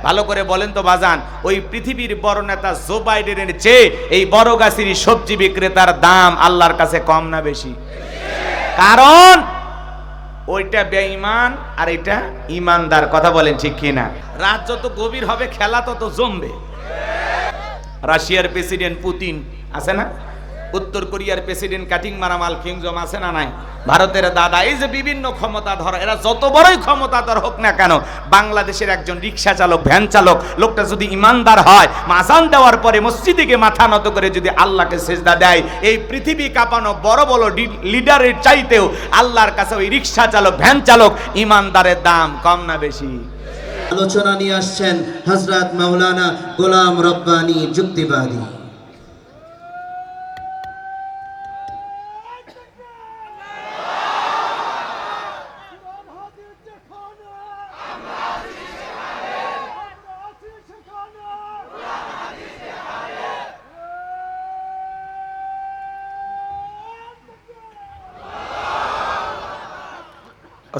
ভালো করে বলেন তো বাজান, ওই পৃথিবীর বড় নেতা জো বাইডেনের চেয়ে এই বড়গাছির সবজি বিক্রেতার দাম আল্লাহর কাছে কম না বেশি? কারণ ওইটা বেঈমান আর এটা ইমানদার। কথা বলেন ঠিক কিনা? রাত যত গভীর হবে খেলা তত জমবে। রাশিয়ার প্রেসিডেন্ট পুতিন আছে না, উত্তর কোরিয়ার প্রেসিডেন্ট কাটিং মারা মাল কিং জম আছে না নাই, ভারতের দাদা, এই যে বিভিন্ন ক্ষমতাধর, এরা যত বড়ই ক্ষমতাধর হোক না কেন, বাংলাদেশের একজন রিক্সা চালক, ভ্যান চালক, লোকটা যদি ইমানদার হয়, আযান দেওয়ার পরে মসজিদে গিয়ে মাথা নত করে যদি আল্লাহকে সিজদা দেয়, এই পৃথিবী কাঁপানো বড় বড় লিডারের চাইতেও আল্লাহর কাছে ওই রিক্সা চালক, ভ্যান চালক, ইমানদারের দাম কম না বেশি? আলোচনা নিয়ে আসছেন হযরত মাওলানা গোলাম রব্বানী যুক্তিবাদী।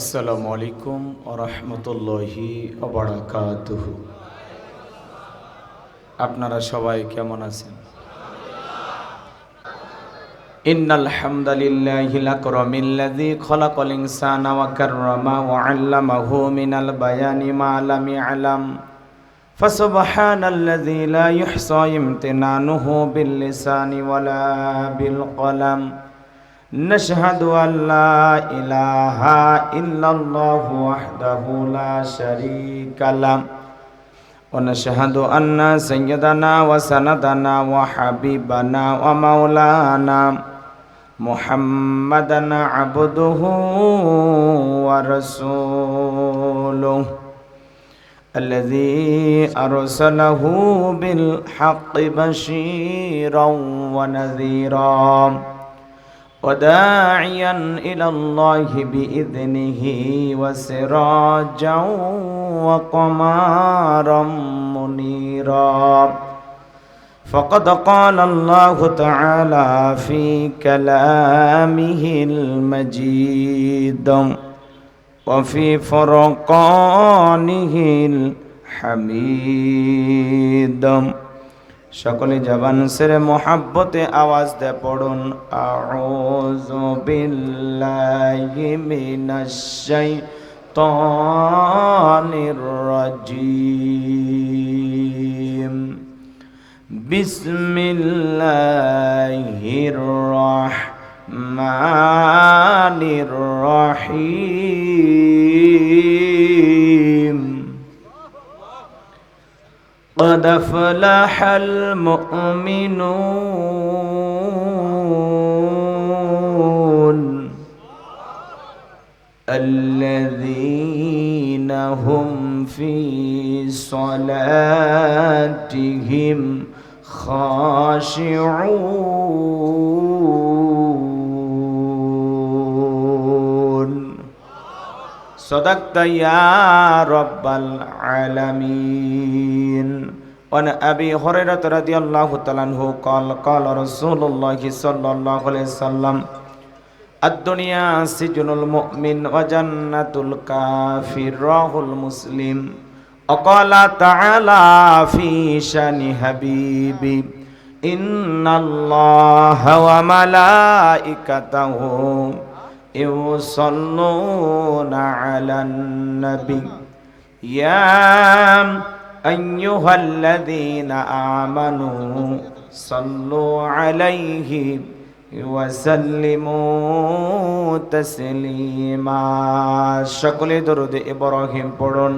আসসালামু আলাইকুম ওয়া রাহমাতুল্লাহি ওয়া বারাকাতুহু। আপনারা সবাই কেমন আছেন? ইন্নাল হামদালিল্লাহিল আকরামিল্লাযী খালাকাল ইনসানা ওয়া কাররামা ওয়া আল্লামাহু মিনাল বায়ানি মা লাম ইয়ালাম ফাসুবহানাল্লাযী লা ইহসা ইমতিনানুহু বিল লিসানি ওয়ালা বিল কলাম। نشهد أن لا إله إلا الله وحده لا شريك له ونشهد أن سيدنا وسندنا وحبيبنا ومولانا محمدا عبده ورسوله الذي أرسله بالحق بشيرا ونذيرا وداعيا إلى الله بإذنه وسراجا وقمارا منيرا. فقد قال الله تعالى في كلامه المجيد وفي فرقانه الحميد. সকলে জবান সেরে মোহাব্বতে আওয়াজ দে পড়ুন আউযু বিল্লাহি মিনাশ শাইতানির রাজীম। বিসমিল্লাহির রাহমানির রহিম। قد أفلح المؤمنون الذين هم في صلاتهم خاشعون. صدقت يا رب العالمين. وعن أبي هريرة رضي الله تعالى عنه قال قال رسول الله صلى الله عليه وسلم الدنيا سجن المؤمن وجنة الكافر. رواه المسلم. وقال تعالى في شان حبيبي إن الله وملائكته يصلون على النبي يا أيها الذين آمنوا صلوا عليه وسلموا تسليما. সকলে দরুদ ইব্রাহিম পড়ুন।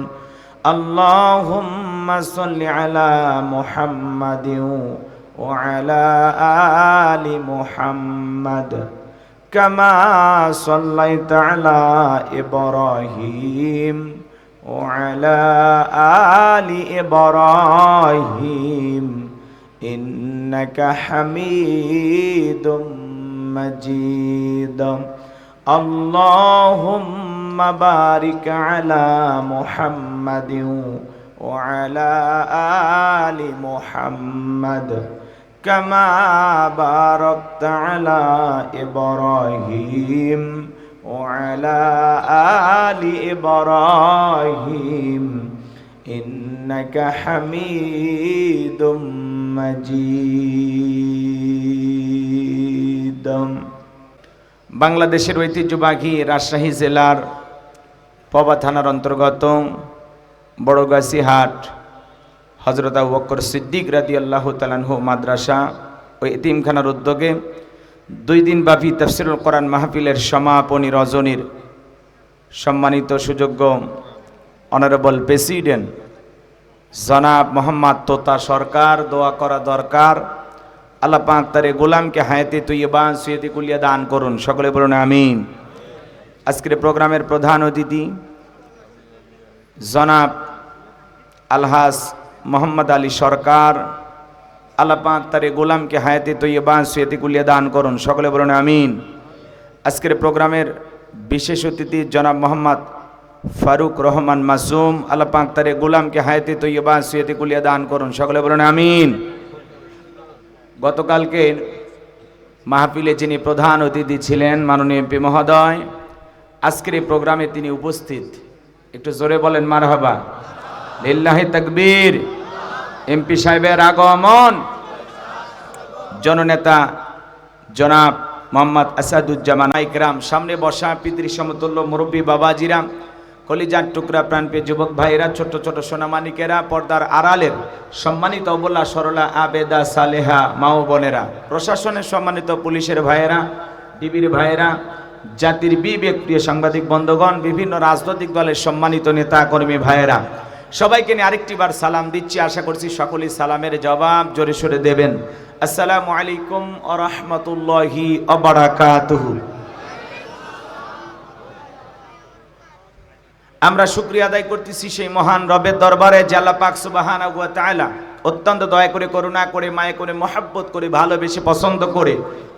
اللهم صل على محمد وعلى آل محمد كما صليت على إبراهيم وعلى آل إبراهيم إنك حميد مجيد. اللهم بارك على محمد وعلى آل محمد كما باركت على إبراهيم وعلى آل إبراهيم إنك ইন্নাকা হামিদুম মাজিদ। বাংলাদেশের ঐতিহ্যবাহী রাজশাহী জেলার পবা থানার অন্তর্গত বড়গাছি হাট হযরত আবু বকর সিদ্দিক রাদিয়াল্লাহু তাআলা আনহু মাদ্রাসা ও এতিমখানার উদ্যোগে 2 দিন ব্যাপী তাফসীরুল কোরআন মাহফিলের সমাপনী রজনীর সম্মানিত সুযোগ্য অনারেবল প্রেসিডেন্ট জনাব মোহাম্মদ তোতা সরকার, দোয়া করা দরকার আল্লাহ পাক তার গোলামকে হায়াতে তৈয়বা সুয়তে কুলিয়া দান করুন, সকলে বলুন আমিন। আজকের প্রোগ্রামের প্রধান অতিথি জনাব আলহাজ মোহাম্মদ আলী সরকার, আল্লাহ পাক তার গোলামকে হায়াতে তৈয়বা সুয়তে কুলিয়া দান করুন, সকলে বলুন আমিন। আজকের প্রোগ্রামের বিশেষ অতিথি জনাব মোহাম্মদ ফারুক রহমান মাসুম, আল্লাহ পাক তার গোলামকে হায়াতে তৈয়বা সুয়তে কুলিয়া দান করুন, সকলে বলুন আমিন। গতকালকে মাহফিলে যিনি প্রধান অতিথি ছিলেন মাননীয় এমপি মহোদয়, আজকের এই প্রোগ্রামে তিনি উপস্থিত, একটু জোরে বলেন মারহাবা, লিল্লাহি তাকবীর। এমপি সাহেবের আগমন, জননেতা জনাব মোহাম্মদ আসাদুজ্জামান ইকরাম, সামনে বসা পিতৃ সমতুল্য মুরব্বী বাবাজিরা, কলিজার টুকরা প্রাণপ্রিয় যুবক ভাইয়েরা, ছোট ছোট সোনামানিকেরা, পর্দার আড়ালের সম্মানিত অবলা সরলা আবেদা সালেহা মা ও বোনেরা, প্রশাসনের সম্মানিত পুলিশের ভাইয়েরা, ডিবির ভাইয়েরা, জাতির বিবেক প্রিয় সাংবাদিক বন্ধুগণ, বিভিন্ন রাজনৈতিক দলের সম্মানিত নেতা কর্মী ভাইয়েরা, সবাইকে নিয়ে আরেকটি বার সালাম দিচ্ছি। আশা করছি সকলেই সালামের জবাব জোরে সোরে দেবেন। আসসালামু আলাইকুম ওয়া রাহমাতুল্লাহি ওয়া বারাকাতুহু। আমরা শুকরিয়া আদায় করতেছি সেই মহান রবের দরবারে যে আল্লাহ পাক সুবহানাহু ওয়া তাআলা অত্যন্ত দয়া করে, করুণা করে, মায়া করে, মহব্বত করে, ভালোবেসে, পছন্দ করে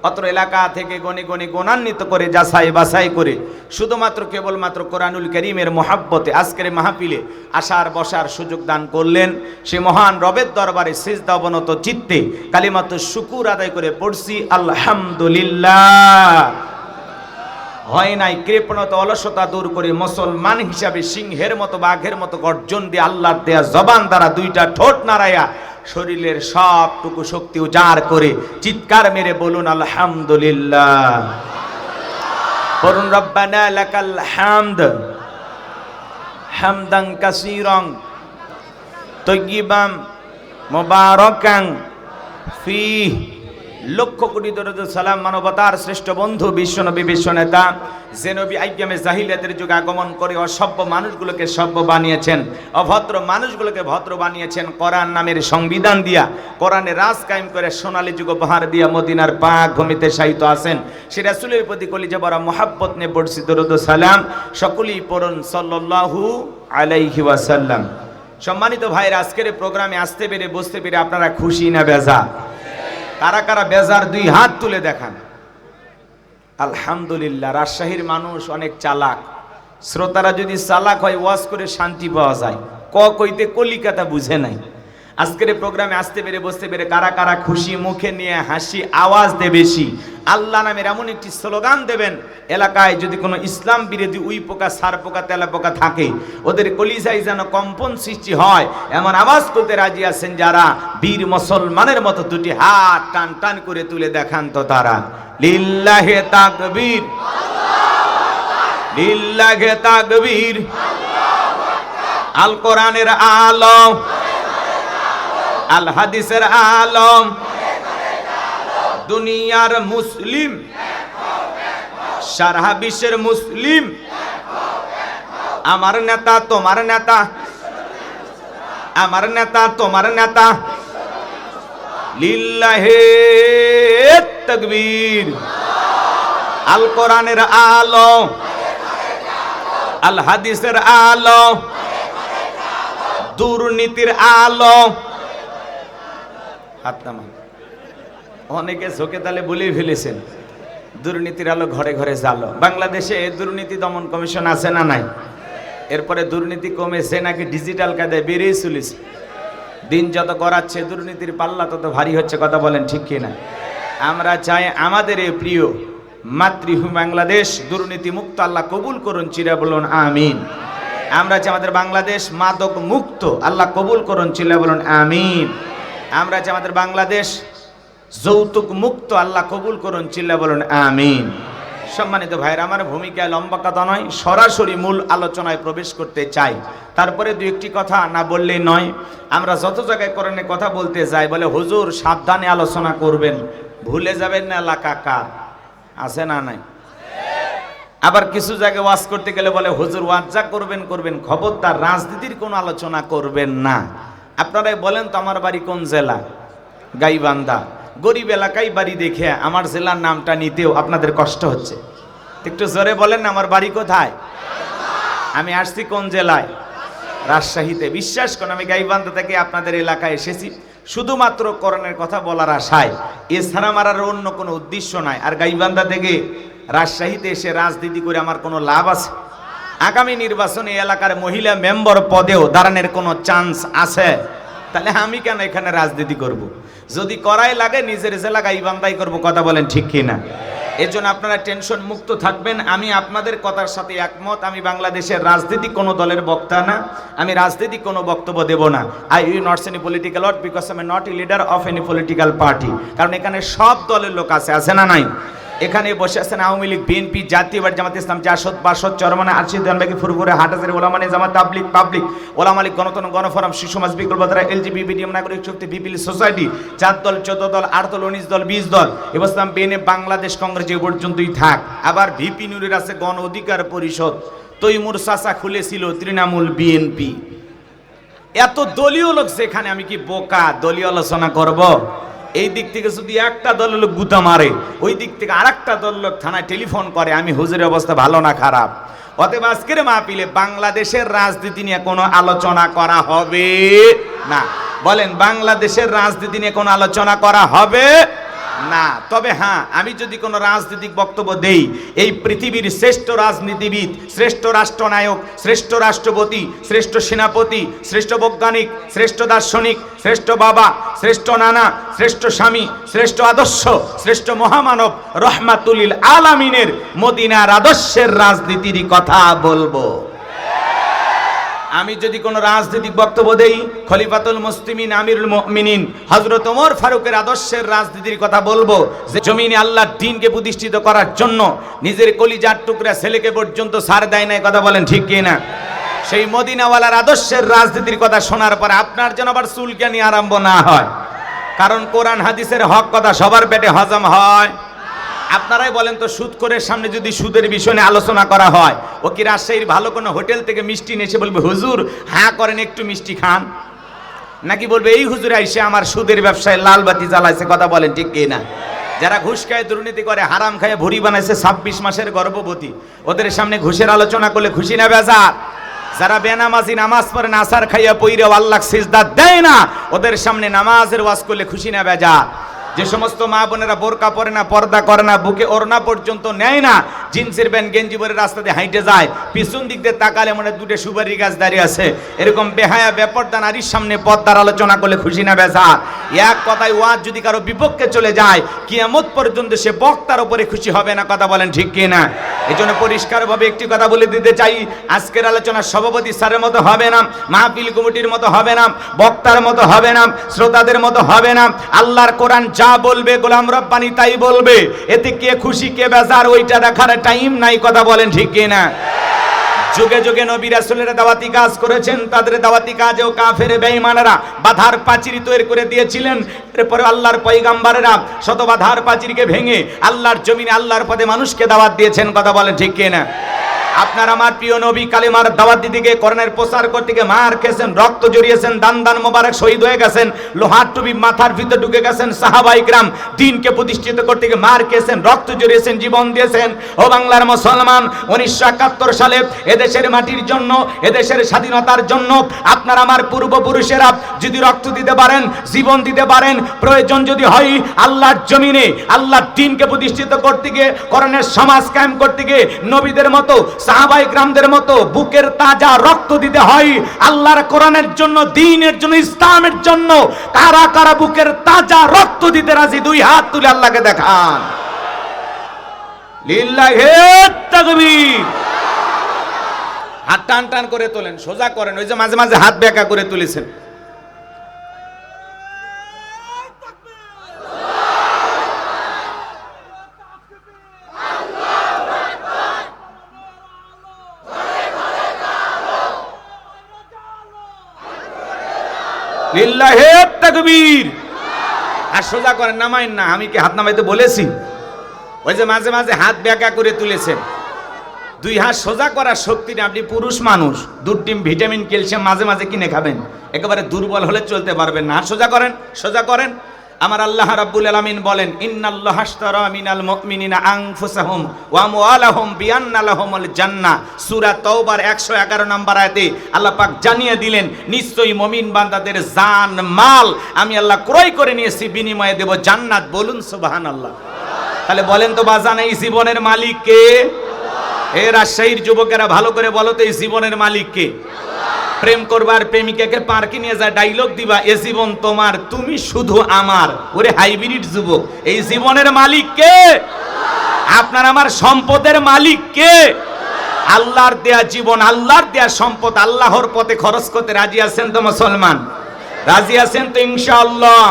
অত্র এলাকা থেকে গণে গণে গুণান্বিত করে, যাচাই বাছাই করে শুধুমাত্র কেবলমাত্র কোরআনুল কারীমের মহব্বতে আজকের মাহফিলে আসার বসার সুযোগ দান করলেন। সে মহান রবের দরবারে সিজদা অবনত চিত্তে কালিমাত শুকুর আদায় করে পড়ছি আলহামদুলিল্লাহ। হয় নাই কৃপণতা অলসতা দূর করে মুসলমান হিসাবে সিংহের মতো বাঘের মতো গর্জন দিয়ে আল্লাহর দেয়া জবান দ্বারা 2টা ঠোঁট নাড়াইয়া শরীরের সবটুকু শক্তি উজাড় করে চিৎকার মেরে বলুন আলহামদুলিল্লাহ। পড়ুন রব্বানা লাকাল হামদ হামদান কাসীরান তাইয়িবান মুবারাকান ফীহ। লক্ষ কোটি দরুদ সালাম মানবতার শ্রেষ্ঠ বন্ধু বিশ্বনবী বিশ্বনেতা যে নবী আইয়ামে জাহিলিয়াতের যুগে আগমন করে অসভ্য মানুষগুলোকে সভ্য বানিয়েছেন, অভদ্র মানুষগুলোকে ভদ্র বানিয়েছেন, কোরআন নামের সংবিধান দিয়া, কোরআনের রাজ কায়েম করে সোনালী যুগ উপহার দিয়া মদিনার পাক ভূমিতে শায়িত আছেন। সে রাসূলের প্রতি কলিজা ভরা মুহাব্বত নিয়ে পড়ছি দরুদ সালাম, সকলেই পড়ুন সাল্লাল্লাহু আলাইহি ওয়াসাল্লাম। সম্মানিত ভাইরা, আজকের প্রোগ্রামে আসতে পেরে বসতে পেরে আপনারা খুশি না বেজার? কারা কারা বেজার 2 হাত তুলে দেখান। আলহামদুলিল্লাহ। রাজশাহীর মানুষ অনেক চালাক, শ্রোতারা যদি চালাক হয় ওয়াজ করে শান্তি পাওয়া যায়, কইতে কলিকাতা বুঝে নাই। আজকের প্রোগ্রামে আসতে পেরে বসতে পেরে কারা কারা খুশি, মুখে নিয়ে হাসি, আওয়াজ দে বেশি, আল্লাহ নামের এমন একটি স্লোগান দেবেন, এলাকায় যদি কোনো ইসলাম বিরোধী উই পোকা, সার পোকা, তেলা পোকা থাকে, ওদের কলিজায় যেন কম্পন সৃষ্টি হয়, এমন আওয়াজ করতে রাজি আছেন যারা? বীর মুসলমানের মতো 2টি হাত টান টান করে তুলে দেখান তো তারা। লিল্লাহি তাকবীর, লিল্লাহি তাকবীর। আল কোরআনের আলম, আল হাদিসের আলম, দুনিয়ার মুসলিম, সারা বিশ্বের মুসলিম, আমার নেতা তোমার নেতা, আমার নেতা তোমার নেতা। লিল্লাহি তাকবীর। আল কোরআনের আলো, আল হাদিসের আলো, দুর্নীতির আলো। হাত নামান। অনেকে চোখে তালে বলে ফেলেছেন দুর্নীতির আলো ঘরে ঘরে জ্বালো। বাংলাদেশে দুর্নীতি দমন কমিশন আছে না নাই? এরপরে দুর্নীতি কমেছে নাকি ডিজিটাল কায়দায় বেড়েই চলেছে? দিন যত গড়াচ্ছে দুর্নীতির পাল্লা তত ভারী হচ্ছে, কথা বলেন ঠিক কিনা? আমরা চাই আমাদের এই প্রিয় মাতৃভূমি বাংলাদেশ দুর্নীতি মুক্ত আল্লাহ কবুল করুন, চিরা বলুন আমিন। আমরা চাই আমাদের বাংলাদেশ মাদক মুক্ত, আল্লাহ কবুল করুন, চিল্লায়ে বলুন আমিন। আমরা চাই আমাদের বাংলাদেশ যৌতুক মুক্ত, আল্লাহ কবুল করুন, চিল্লায়ে বলুন আমিন। সম্মানিত ভাইরা, আমার ভূমিকা লম্বা কথা নয়, সরাসরি মূল আলোচনায় প্রবেশ করতে চাই। তারপরে দু একটি কথা না বললেই নয়। আমরা যত জায়গায় কোরআনে কথা বলতে যাই বলে হুজুর সাবধানে আলোচনা করবেন, ভুলে যাবেন না এলাকা কার আছে না নাই। আবার কিছু জায়গায় ওয়াজ করতে গেলে বলে হুজুর ওয়াজ যা করবেন করবেন, খবরদার রাজনীতির কোনো আলোচনা করবেন না। আপনারাই বলেন তো আমার বাড়ি কোন জেলা? গাইবান্ধা। গরিব এলাকায় বাড়ি দেখে আমার জেলার নামটা নিতেও আপনাদের কষ্ট হচ্ছে। একটু জোরে বলেন না আমার বাড়ি কোথায়? আমি আসছি কোন জেলায়? রাজশাহীতে। বিশ্বাস করুন আমি গাইবান্ধা থেকে আপনাদের এলাকায় এসেছি শুধুমাত্র কোরআনের কথা বলার আশায়, এছাড়া আমার আর অন্য কোনো উদ্দেশ্য নাই। আর গাইবান্ধা থেকে রাজশাহীতে এসে রাজনীতি করে আমার কোনো লাভ আছে? আগামী নির্বাচনে এলাকার মহিলা মেম্বার পদেও দাঁড়ানোর কোনো চান্স আছে? তাহলে আমি কেন এখানে রাজনীতি করব? যদি করাই লাগে নিজের জেলা গাইবান্ধাই করব। কথা বলেন ঠিক কিনা? এর জন্য আপনারা টেনশন মুক্ত থাকবেন। আমি আপনাদের কথার সাথে একমত। আমি বাংলাদেশের রাজনীতি কোনো দলের বক্তা না, আমি রাজনীতি কোনো বক্তব্য দেব না। I will not any political word because I am not a leader of any political party. কারণ এখানে সব দলের লোক আছে না নাই? এখানে বসে আছেন আওয়ামী লীগ, বিএনপি, জাতীয় পার্টি, জামাত ইসলাম, জাসদ, বাসদ, চরমানা, আরশিদ, দেওয়ানবাগি, ফুরফুরে, হাটহাজারী, ওলামা জামাত, তাবলিগ, পাবলিক, ওলামা লীগ, গণতন্ত্র, গণফোরাম, শিশু সমাজ, বিকল্প ধারা, এলজিবিটি, নাগরিক শক্তি, পিপিল সোসাইটি, 4 দল, 14 দল, 8 দল, 19 দল, 20 দল, ইসলাম, বিএনএ, বাংলাদেশ কংগ্রেস এ পর্যন্তই থাক। আবার ভিপি নুরের আছে গণ অধিকার পরিষদ, তৈমুর চাচা খুলেছিল তৃণমূল বিএনপি। এত দলীয় লোক যেখানে, আমি কি বোকা দলীয় আলোচনা করব? এই দিক থেকে যদি একটা দলের লোক গুতা মারে, ওই দিক থেকে আরেকটা দলের লোক থানায় টেলিফোন করে, আমি হুজুরের অবস্থা ভালো না খারাপ। অতএব আজকের মাহফিলে বাংলাদেশের রাজনীতি নিয়ে কোনো আলোচনা করা হবে না। বলেন বাংলাদেশের রাজনীতি নিয়ে কোনো আলোচনা করা হবে না। তবে হ্যাঁ, আমি যদি কোনো রাজনৈতিক বক্তব্য দেই, এই পৃথিবীর শ্রেষ্ঠ রাজনীতিবিদ, শ্রেষ্ঠ রাষ্ট্রনায়ক, শ্রেষ্ঠ রাষ্ট্রপতি, শ্রেষ্ঠ সেনাপতি, শ্রেষ্ঠ বৈজ্ঞানিক, শ্রেষ্ঠ দার্শনিক, শ্রেষ্ঠ বাবা, শ্রেষ্ঠ নানা, শ্রেষ্ঠ স্বামী, শ্রেষ্ঠ আদর্শ, শ্রেষ্ঠ মহামানব রহমাতুল আলামিনের মদিনার আদর্শের রাজনীতির কথা বলবো। আমি যদি কোনো রাজনৈতিক বক্তব্য দেই, খলিফাতুল মুসলিমিন আমিরুল মুমিনিন হযরত ওমর ফারুকের আদর্শের রাজনীতির কথা বলবো, যে জমিনে আল্লাহর দ্বীনকে প্রতিষ্ঠিত করার জন্য নিজের কলিজার টুকরা ছেলেকে পর্যন্ত ছাড় দেয় নাই। কথা বলেন ঠিক কি না? সেই মদিনাওয়ালার আদর্শের রাজনীতির কথা শোনার পরে আপনার যেন আবার চুলকানি আরম্ভ না হয়। কারণ কোরআন হাদিসের হক কথা সবার পেটে হজম হয়। আপনারাই বলেন তো, সুদখোরের সামনে যদি সুদের বিষয়ে আলোচনা করা হয়, ও কি রাজশাহীর ভালো কোনো হোটেল থেকে মিষ্টি নিয়ে এসে বলবে হুজুর হ্যাঁ করেন একটু মিষ্টি খান? নাকি বলবে এই হুজুর আইসে আমার সুদের ব্যবসায় লাল বাতি জ্বালাইছে? কথা বলেন ঠিক কি না? যারা ঘুষ খায়, দুর্নীতি করে, হারাম খায় ভুড়ি বানাইছে 26 মাসের গর্ভবতী, ওদের সামনে ঘুষের আলোচনা করলে খুশি না বেজার? যারা বেনামাজি, নামাজ পড়ে না, আসার খাইয়া পইরা আল্লাহ সিজদা দেয় না, ওদের সামনে নামাজের ওয়াজ করলে খুশি না বেজার? যে সমস্ত মা বোনেরা বোরকা পরে না, পর্দা করে না, বুকে ওড়না পর্যন্ত নেয় না, জিন্সের প্যান্ট গেঞ্জি পরে রাস্তা দিয়ে হাইটে যায়, পিছন দিক দিয়ে তাকালে মনে দুটো সুপারি গাছ দাঁড়িয়ে আছে, এরকম বেহায়া বেপরদা নারীর সামনে পর্দার আলোচনা করলে খুশি না বেজার? এক কথায় ওয়াজ যদি কারো বিপক্ষে চলে যায়, কিয়ামত পর্যন্ত সে বক্তার উপরে খুশি হবে না। কথা বলেন ঠিক কি না? এই জন্য পরিষ্কারভাবে একটি কথা বলে দিতে চাই, আজকের আলোচনা সভাপতি স্যারের মতো হবে না, মাহফিল কমিটির মতো হবে না, বক্তার মতো হবে না, শ্রোতাদের মতো হবে না। আল্লাহর কোরআন যা বলবে গোলাম রব্বানি তাই বলবে। এতে কে খুশি কে বেজার ওইটা দেখার টাইম নাই। কথা বলেন ঠিক কি না? যুগে যুগে নবী রাসূলেরা দাওয়াতি কাজ করেছেন, তাদের দাওয়াতি কাজেও কাফের বেঈমানেরা বাধার পাঁচির তৈরি করে দিয়েছিলেন। এরপরে আল্লাহর পয়গম্বরেরা শত বাধার পাঁচিরকে ভেঙে আল্লাহর জমিনে আল্লাহর পথে মানুষকে দাওয়াত দিয়েছেন। কথা বলেন ঠিক কি না? আপনার আমার প্রিয় নবী কালেমার দাওয়াত দিতে গিয়ে, কোরআনের প্রচার করতে গিয়ে মার খেয়েছেন, রক্ত জড়িয়েছেন, দান মোবারক শহীদ হয়ে গেছেন, লোহার টুপি মাথার ভিতরে ঢুকে গেছেন। সাহাবায়ে কিরাম দ্বীনকে প্রতিষ্ঠিত করতে গিয়ে মার খেয়েছেন, রক্ত জড়িয়েছেন, জীবন দিয়েছেন। ও বাংলার মুসলমান, 1971 সালে এদেশের মাটির জন্য, এদেশের স্বাধীনতার জন্য আপনার আমার পূর্বপুরুষেরা যদি রক্ত দিতে পারেন, জীবন দিতে পারেন, প্রয়োজন যদি হয় আল্লাহর জমিনে আল্লাহর দ্বীনকে প্রতিষ্ঠিত করতে গিয়ে, কোরআনের সমাজ কায়েম করতে গিয়ে নবীদের মতো, সাহাবায়ে কিরামদের মতো বুকের তাজা রক্ত দিতে হয় আল্লাহর কোরআনের জন্য, দ্বীনের জন্য, ইসলামের জন্য। কারা কারা বুকের তাজা রক্ত দিতে রাজি? দুই হাত তুলে আল্লাহকে দেখান। লিল্লাহি তাকবীর। হাত টান টান করে তোলেন, সোজা করেন। ওই যে মাঝে মাঝে হাত বেঁকা করে তুলেছেন, লিল্লাহে তাকবীর। আর সোজা করেন, নামাইন না। আমি কি হাত নামাইতে বলেছি? ওই যে মাঝে মাঝে হাত বেঁকা করে তুলেছেন, দুই হাত সোজা করার শক্তি নেই। আপনি পুরুষ মানুষ, দুধ ডিম ভিটামিন ক্যালসিয়াম মাঝে মাঝে কিনে খাবেন, একেবারে দুর্বল হলে চলতে পারবেন না। সোজা করেন, সোজা করেন। আমার আল্লাহ রাব্বুল আলামিন বলেন, ইন্নাল্লাহা আশতারা মিনাল মুমিনিনা আনফুসাহুম ওয়া আমওয়ালাহুম বিআন্না লাহুমুল জান্নাহ। সূরা তাওবার 111 নম্বর আয়াতে আল্লাহ পাক জানিয়ে দিলেন, নিশ্চয়ই মুমিন বান্দাদের জান মাল আমি আল্লাহ ক্রয় করে নিয়েছি, বিনিময়ে দেব জান্নাত। বলুন সুবহানাল্লাহ। তাহলে বলেন তো বাজান, এই জীবনের মালিক কে? এ রাজশাহীর যুবকেরা ভালো করে বলো তো, এই জীবনের মালিক কে? প্রেম করবার প্রেমিকাকে পার্কে নিয়ে যায়, ডায়লগ দিবা, এ জীবন তোমার, তুমি শুধু আমার। ওরে হাইব্রিড যুবক, এই জীবনের মালিক কে? আপনার আমার সম্পদের মালিক কে? আল্লাহর দেয়া জীবন, আল্লাহর দেয়া সম্পদ আল্লাহর পথে খরচ করতে রাজি আছেন তো মুসলমান? রাজি আছেন তো ইনশাআল্লাহ?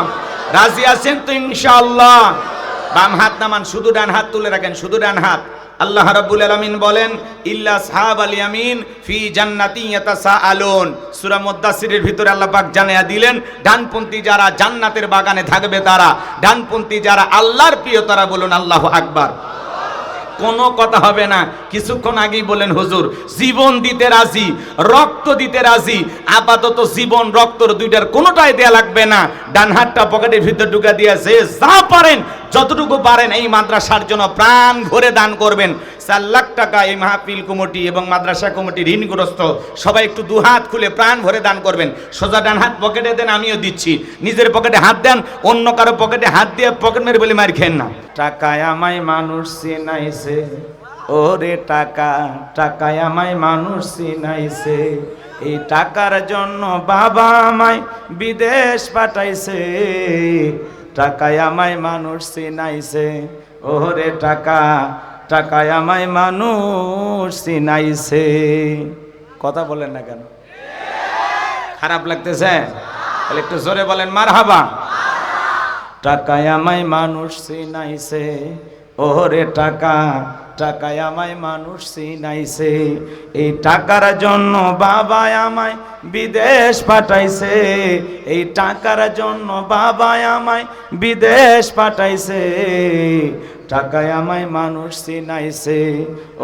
রাজি আছেন তো ইনশাআল্লাহ? বাম হাত নামান, শুধু ডান হাত তুলে রাখেন, শুধু ডান হাত। আল্লাহ রাব্বুল আলামিন বলেন, ইল্লা আসহাবাল ইয়ামিন ফি জান্নাতিন ইয়াতাসাআলুন। সূরা মুদ্দাসসিরের ভিতরে আল্লাহ পাক জানিয়ে দিলেন, ডানপন্থী যারা জান্নাতের বাগানে থাকবে তারা, ডানপন্থী যারা আল্লাহর প্রিয় তারা। বলুন আল্লাহু আকবার। কোনো কথা হবে না। কিছুক্ষণ আগেই বলেন, হুজুর জীবন দিতে রাজি, রক্ত দিতে রাজি। আপাতত জীবন রক্তর দুইটার কোনোটাই দেয়া লাগবে না। ডান হাতটা পকেটের ভিতর ঢুকা দিয়েছে, যা পারেন যতটুকু পারেন এই মাদ্রাসার জন্য প্রাণ ভরে দান করবেন। 4 লাখ টাকা এই মাহফিল কমিটি এবং মাদ্রাসা কমিটি ঋণগ্রস্ত। সবাই একটু দুহাত খুলে প্রাণ ভরে দান করবেন। সোজা ডান হাত পকেটে দেন, আমিও দিচ্ছি। নিজের পকেটে হাত দেন, অন্য কারো পকেটে হাত দিয়ে পকেট মেরে বলে মার খেন না। টাকায় আমায় মানুষ চিনাইছে, ওরে টাকা, টাকায় আমায় মানুষ চিনাইছে। এই টাকার জন্য বাবা আমায় বিদেশ পাঠাইছে। টাকায় আমায় মানুষ চিনাইছে, ওরে টাকা, টাকায় আমায় মানুষ চিনাইছে। কথা বলেন না কেন? খারাপ লাগতেছে? তাহলে একটু জোরে বলেন মারহাবা। টাকায় আমায় মানুষ চিনাইছে, ওরে টাকা, টাকায় আমায় মানুষ চিনাইছে। এই টাকার জন্য বাবা আমায় বিদেশ পাঠাইছে। এই টাকার জন্য বাবা আমায় বিদেশ পাঠাইছে। টাকায় আমায় মানুষ চিনাইছে,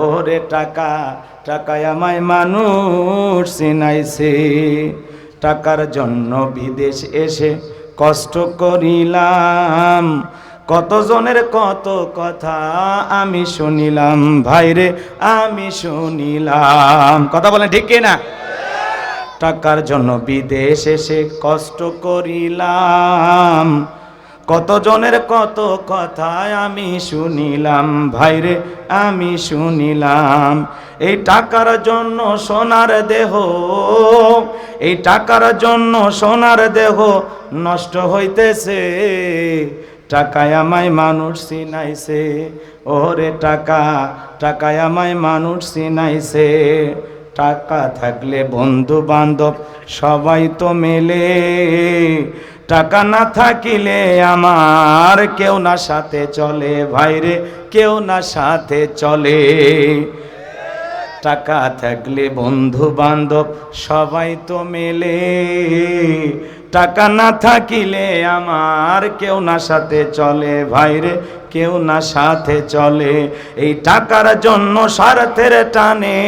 ওরে টাকা, টাকায় আমায় মানুষ চিনাইছে। টাকার জন্য বিদেশ এসে কষ্ট করিলাম, কতজনের কত কথা আমি শুনিলাম, ভাইরে আমি শুনিলাম। কথা বলেন ঠিক কিনা? টাকার জন্য বিদেশ এসে কষ্ট করিলাম, কতজনের কত কথা আমি শুনিলাম, ভাইরে আমি শুনিলাম। এই টাকার জন্য সোনার দেহ, এই টাকার জন্য সোনার দেহ নষ্ট হইতেছে। টাকায় আমায় মানুষ চিনাইছে, ওরে টাকা, টাকায় আমায় মানুষ চিনাইছে। টাকা থাকলে বন্ধু বান্ধব সবাই তো মেলে, টাকা না থাকিলে আমার কেউ না সাথে চলে, ভাইরে কেউ না সাথে চলে। টাকা থাকলে বন্ধু বান্ধব সবাই তো মেলে, টাকা না থাকিলে আমার কেউ না সাথে চলে, ভাইরে কেউ না সাথে চলে। এই টাকার জন্য স্বার্থের টানে,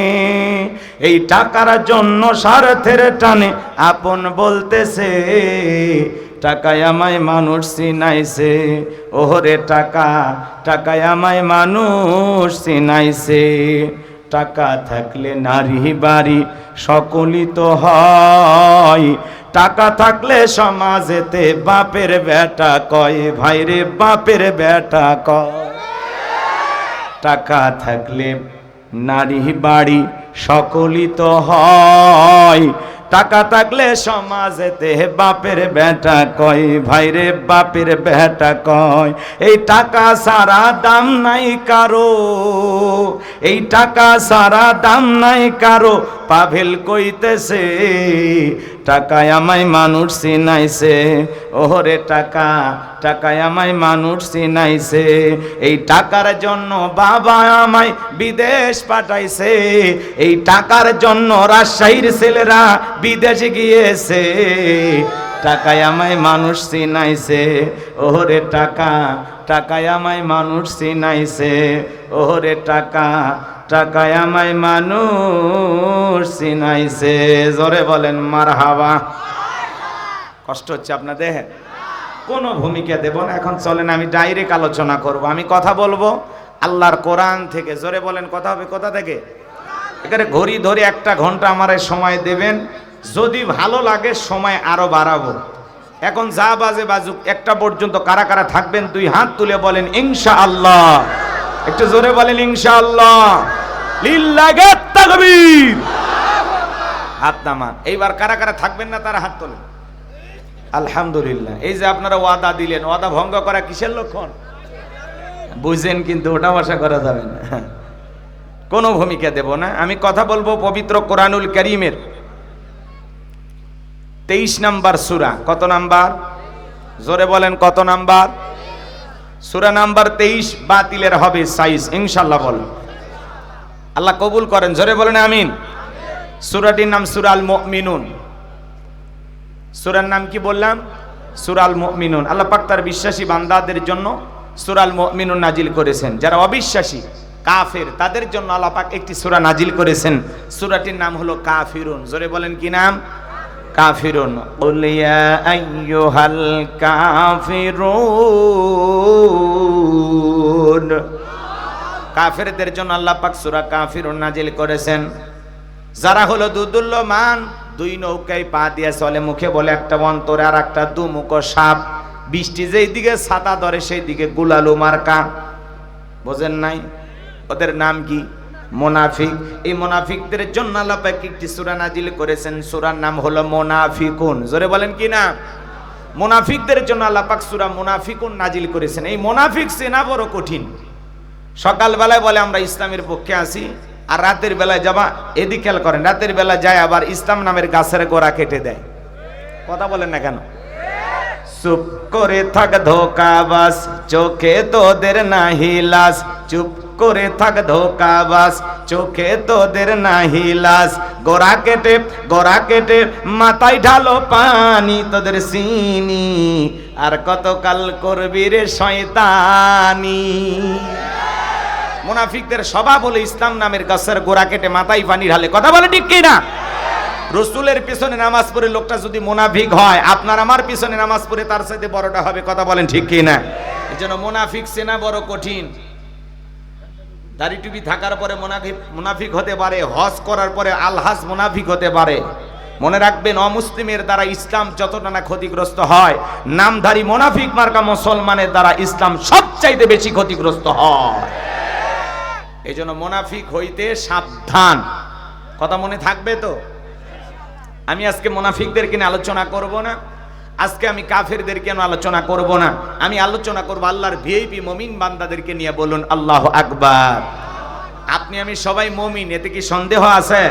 এই টাকার জন্য স্বার্থের টানে আপন বলতেছে। টাকায় আমায় মানুষ চিনাইছে, ওরে টাকা, টাকায় আমায় মানুষ চিনাইছে। টাকা থাকলে নারী বাড়ি সকলই তো হয়, টাকা থাকলে সমাজেতে বাপের বেটা কয়, ভাইরে বাপের বেটা কয়। টাকা থাকলে নারী বাড়ি সকলই তো হয়, টাকা থাকলে সমাজেতে বাপের বেটা কয়, ভাইরে বাপের বেটা কয়, এই টাকা সারা দাম নাই কারো, এই টাকা সারা দাম নাই কারো। পাভেল কইতেছে টাকায় আমায় মানুষ চিনাইছে, ওরে টাকা, টাকায় আমায় মানুষ চিনাইছে। এই টাকার জন্য বাবা আমায় বিদেশ পাঠাইছে, এই টাকার জন্য রাজশাহীর ছেলেরা বিদেশে গিয়েছে। টাকায় আমায় মানুষ চিনাইছে, ওরে টাকা, টাকায় আমায় মানুষ চিনাইছে, ওরে টাকা, টাকায় আমায় মানুষ চিনাইছে। জোরে বলেন মারহাবা। কষ্ট হচ্ছে আপনাদের? কোনো ভূমিকা দেব না, এখন চলেন আমি ডাইরেক্ট আলোচনা করব। আমি কথা বলবো আল্লাহর কোরআন থেকে। জোরে বলেন, কথা হবে কোথা থেকে? এখানে ঘড়ি ধরে 1 ঘন্টা আমার সময় দেবেন, যদি ভালো লাগে সময় আরো বাড়াবো। এখন যা বাজে বাজুক, 1টা পর্যন্ত কারা কারা থাকবেন 2 হাত তুলে বলেন ইনশাআল্লাহ। একটু জোরে বলেন ইনশাআল্লাহ। লিল্লাহি তাকবীর। হাত নামান। এইবার কারা কারা থাকবেন না তারা হাত তোলেন। আলহামদুলিল্লাহ। এই যে আপনারা ওয়াদা দিলেন, ওয়াদা ভঙ্গ করা কিসের লক্ষণ বুঝেন, কিন্তু ওটা আশা করা যাবে না। কোনো ভূমিকা দেব না, আমি কথা বলবো পবিত্র কোরআনুল কারীমের 23 নাম্বার সূরা। কত নাম্বার? জোরে বলেন কত নাম্বার? সূরা নাম্বার 23। বাতিলের হবে সাইজ ইনশাআল্লাহ। বলেন আল্লাহ কবুল করেন। জোরে বলেন আমিন। সূরাটির নাম সূরাল মুমিনুন। সূরার নাম কি বললাম? সূরাল মুমিনুন। আল্লাহ পাক তার বিশ্বাসী বান্দাদের জন্য সূরাল মুমিনুন নাজিল করেছেন। যারা অবিশ্বাসী কাফের তাদের জন্য আল্লাহ পাক একটি সূরা নাজিল করেছেন। সূরাটির নাম হলো কাফিরুন। জোরে বলেন কি নাম? কাফিরুন। কুল ইয়া আইয়ুহাল কাফিরুন। কাফেরদের জন্য আল্লাহ পাক সূরা কাফিরুন নাজিল করেছেন। যারা হলো দুদুল্যমান, 2 নৌকায় পা দিয়ে চলে, মুখে বলে একটা, অন্তরে আর একটা, দুমুখ সাপ। বৃষ্টি যেই দিকে ছাতা ধরে সেই দিকে গুলালু মার্কা। বোঝেন নাই? ওদের নাম কি? মুনাফিক। এই মুনাফিকদের জন্য আল্লাহ পাক একটি সূরা নাজিল করেছেন, সূরার নাম হলো মুনাফিকুন। জোরে বলেন কি না? মুনাফিকদের জন্য আল্লাহ পাক সূরা মুনাফিকুন নাজিল করেছেন। এই মুনাফিক চেনা বড় কঠিন। সকালবেলায় বলে আমরা ইসলামের পক্ষে আছি, আর রাতের বেলায় যাবা, এদিকে খেয়াল করেন, রাতের বেলা যায় আবার ইসলাম নামের গাছের গোড়া কেটে দেয়। কথা বলেন না কেন? চুপ করে থাক ধোকাবাজ, চোখে তোদের নাহি লাজ। চুপ করে থাক ধোকাবাজ, চোখে তোদের নাহি লাজ। গোড়া কেটে মাথায় ঢালো পানি, তোদের চিনি আর কতকাল করবি রে শয়তানি। মুনাফিকদের স্বভাব হলো ইসলাম নামের গাছের গোড়া কেটে মাথায় পানি ঢালে। কথা বলে ঠিক কি না? রসুলের পিছনে নামাজ পড়ে লোকটা যদি মুনাফিক হয়, আপনার আমার পিছনে নামাজ পড়ে তার সাথে বড়টা হবে। কথা বলেন ঠিক কি না? এজন্য মুনাফিক চেনা বড় কঠিন। দাড়ি টুপি থাকার পরে মুনাফিক হতে পারে, হজ করার পরে আলহাজ মুনাফিক হতে পারে। মনে রাখবেন, অমুসলিমের দ্বারা ইসলাম যতটা না ক্ষতিগ্রস্ত হয়, নামধারী মুনাফিক মার্কা মুসলমানের দ্বারা ইসলাম সবচাইতে বেশি ক্ষতিগ্রস্ত হয়। এই জন্য মুনাফিক হইতে সাবধান। কথা মনে থাকবে তো? আমি আজকে মুনাফিকদেরকে নিয়ে আলোচনা করব না, আজকে আমি কাফেরদেরকে নিয়ে আলোচনা করব না, আমি আলোচনা করব আল্লাহর ভিআইপি মুমিন বান্দাদেরকে নিয়ে। বলুন আল্লাহু আকবার। আপনি আমি সবাই মুমিন, এতে কি সন্দেহ আছে?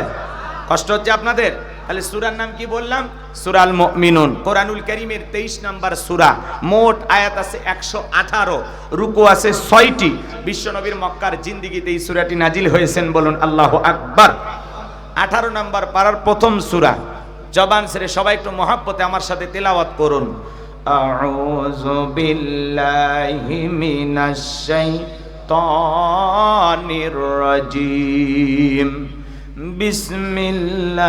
কষ্ট হচ্ছে আপনাদের? তাহলে সূরার নাম কি বললাম? সূরাল মুমিনুন। কোরআনুল কারীমের 23 নাম্বার সূরা। মোট আয়াত আছে 118, রুকু আছে 6টি। বিশ্বনবীর মক্কার জিন্দেগিতে এই সূরাটি নাজিল হয়েছেন। বলুন আল্লাহু আকবার। 18 নাম্বার পারার প্রথম সূরা। জবান ছেড়ে সবাই একটু মহব্বতে আমার সাথে তেলাওয়াত করুন। আউযু বিল্লাহি মিনাশ শাইতানির রাজীম। বিসমিল্লাহির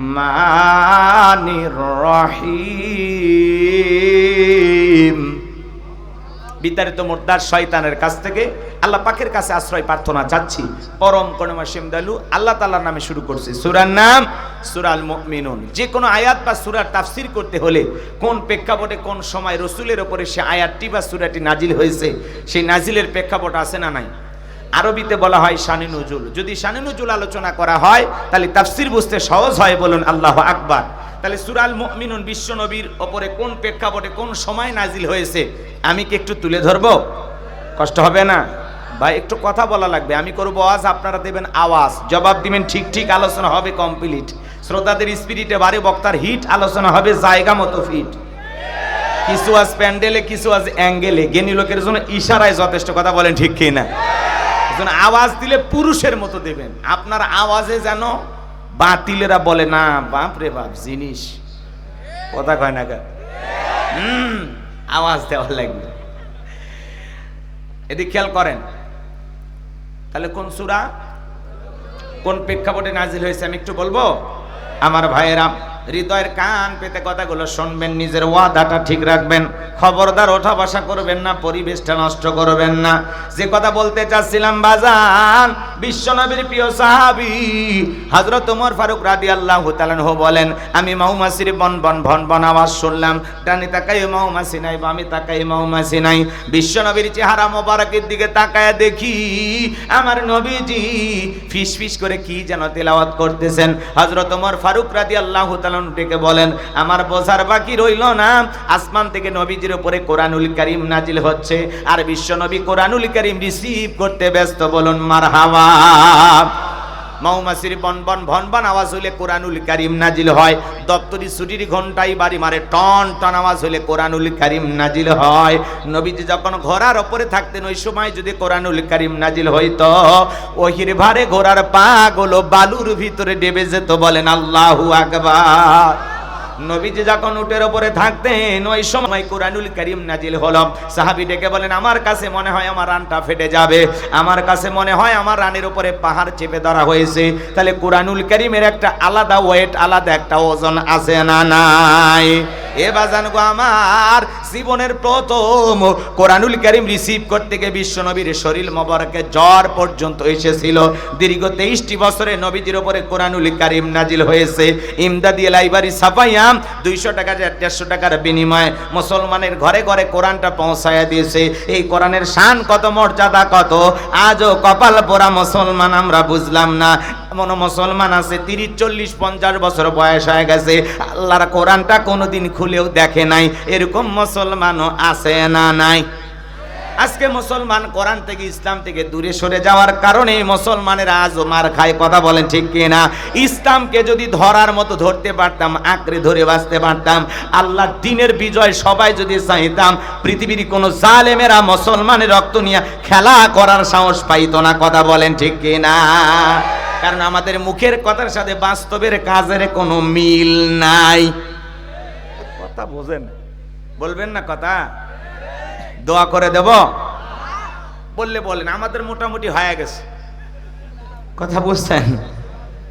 রাহমানির রহিম। বিতাড়িত মুর্দার শয়তানের কাছ থেকে আল্লাহ পাকের কাছে আশ্রয় প্রার্থনা চাচ্ছি। পরম করুণাময় দয়ালু আল্লাহ তাআলার নামে শুরু করছি। সূরার নাম সূরাল মুমিনুন। যে কোনো আয়াত বা সূরার তাফসীর করতে হলে কোন প্রেক্ষাপটে কোন সময় রাসূলের উপরে সে আয়াতটি বা সূরাটি নাজিল হয়েছে, সেই নাজিলের প্রেক্ষাপট আছে না নাই? আরবিতে বলা হয় শানে নুজুল। যদি শানে নুজুল আলোচনা করা হয় তাহলে তাফসীর বুঝতে সহজ হয়, বলুন আল্লাহু আকবার। তাহলে সূরা আল মুমিনুন বিশ্ব নবীর ওপরে কোন প্রেক্ষাপটে কোন সময় নাজিল হয়েছে আমি কি একটু তুলে ধরবো? কষ্ট হবে না ভাই? একটু কথা বলা লাগবে। আমি করবো আওয়াজ, আপনারা দেবেন আওয়াজ, জবাব দিবেন ঠিক ঠিক, আলোচনা হবে কমপ্লিট। শ্রোতাদের স্পিরিটে বাড়ে, বক্তার হিট, আলোচনা হবে জায়গা মতো ফিট। কিছু আজ প্যান্ডেলে, কিছু আজ অ্যাঙ্গেলে, জ্ঞানী লোকের জন্য ইশারায় যথেষ্ট, কথা বলেন ঠিক কি না? এজন্য আওয়াজ দিলে পুরুষের মতো দেবেন। আপনার আওয়াজে যেন বাতিলেরা বলে না বাপ রে বাপ জিনিস, কথা কয় না কা, আওয়াজ দেওয়া লাগবে। এদিকে খেয়াল করেন, তাহলে কোন সূরা কোন প্রেক্ষাপটে নাজিল হয়েছে আমি একটু বলবো। আমার ভাইয়েরা, হৃদয়ের কান পেতে কথাগুলো শুনবেন, নিজের ওয়াদাটা ঠিক রাখবেন, খবরদার ওঠা বসা করবেন না, পরিবেশটা নষ্ট করবেন না। যে কথা বলতে চাচ্ছিলাম বাজান, বিশ্বনবীর প্রিয় সাহাবী হযরত ওমর ফারুক রাদিয়াল্লাহু তাআলা আনহু বলেন, আমি মৌমাছির বন বন ভন ভন আওয়াজ শুনলাম, ডানে তাকাই মৌমাছি নাই, বামে তাকাই মৌমাছি নাই। বিশ্বনবীর চেহারা মোবারকের দিকে তাকায়া দেখি আমার নবীজি ফিস ফিস করে কি যেন তেলাওয়াত করতেছেন। হযরত ওমর ফারুক রাদিয়াল্লাহু তাআলা ডেকে বলেন, আমার বোঝার বাকি রইল না, আসমান থেকে নবীজির উপরে কোরআনুল কারীম নাজিল হচ্ছে, আর বিশ্বনবী কোরআনুল কারীম রিসিভ করতে ব্যস্ত, বলুন মারহাবা। মৌমাছির বন বন ভন ভন আওয়াজ হইলে কোরআনুল কারীম নাজিল হয়, দপ্তরি ছুটির ঘন্টাই বাড়ি মারে টন টন আওয়াজ হইলে কোরআনুল কারীম নাজিল হয়। নবীজি যখন ঘোড়ার উপরে থাকতেন ওই সময় যদি কোরআনুল কারীম নাজিল হইতো, ওহির ভারে ঘোড়ার পা গুলো বালুর ভিতরে ডেবে যেত, বলেন আল্লাহু আকবার। নবীজি যখন উটের উপরে থাকতেন ওই সময় কোরআনুল কারীম নাজিল হলো। সাহাবী ডেকে বলেন, আমার কাছে মনে হয় আমার রানটা ফেটে যাবে, আমার কাছে মনে হয় আমার রানের উপরে পাহাড় চেপে ধরা হয়েছে। তাহলে কোরআনুল কারীমের একটা আলাদা ওয়েট, আলাদা একটা ওজন আছে না নাই? এ বাজান গো আমার, জীবনের প্রথম কোরআনুল কারীম রিসিভ করতে গিয়ে বিশ্বনবীর শরীর মোবারকে জ্বর পর্যন্ত এসেছিল। দীর্ঘ 23টি বছরে নবীজির উপরে কোরআনুল কারীম নাজিল হয়েছে। ইমদাদি লাইব্রেরি ছাপাইয়া 200 টাকা 150 টাকার বিনিময়ে মুসলমানের ঘরে ঘরে কোরআনটা পৌঁছায়া দিয়েছে। এই কোরআনের শান কত, মর্যাদা কত, আজও কপাল পোড়া মুসলমান আমরা বুঝলাম না। এমন মুসলমান আছে 30, 40, 50 বছর বয়স হয়ে গেছে, আল্লাহর কোরআনটা কোনোদিন খুলেও দেখে নাই, এরকম মুসলমানও আছে না নাই? আজকে মুসলমান কোরআন থেকে, ইসলাম থেকে দূরে সরে যাওয়ার কারণে মুসলমানের আজও মার খায়, কথা বলেন ঠিক কিনা? ইসলামকে যদি ধরার মতো ধরতে পারতাম, আঁকড়ে ধরে বাঁচতে পারতাম, আল্লাহর দ্বীনের বিজয় সবাই যদি চাইতাম, পৃথিবীর কোনো জালেমেরা মুসলমানের রক্ত নিয়ে খেলা করার সাহস পাইতো না, কথা বলেন ঠিক কিনা? কারণ আমাদের মুখের কথার সাথে বাস্তবের কাজের কোনো মিল নাই। কথা বোঝেন, বলবেন না কথা? দোয়া করে দেব বললে বলেন, আমাদের মোটামুটি হয়ে গেছে, কথা বুঝছেন?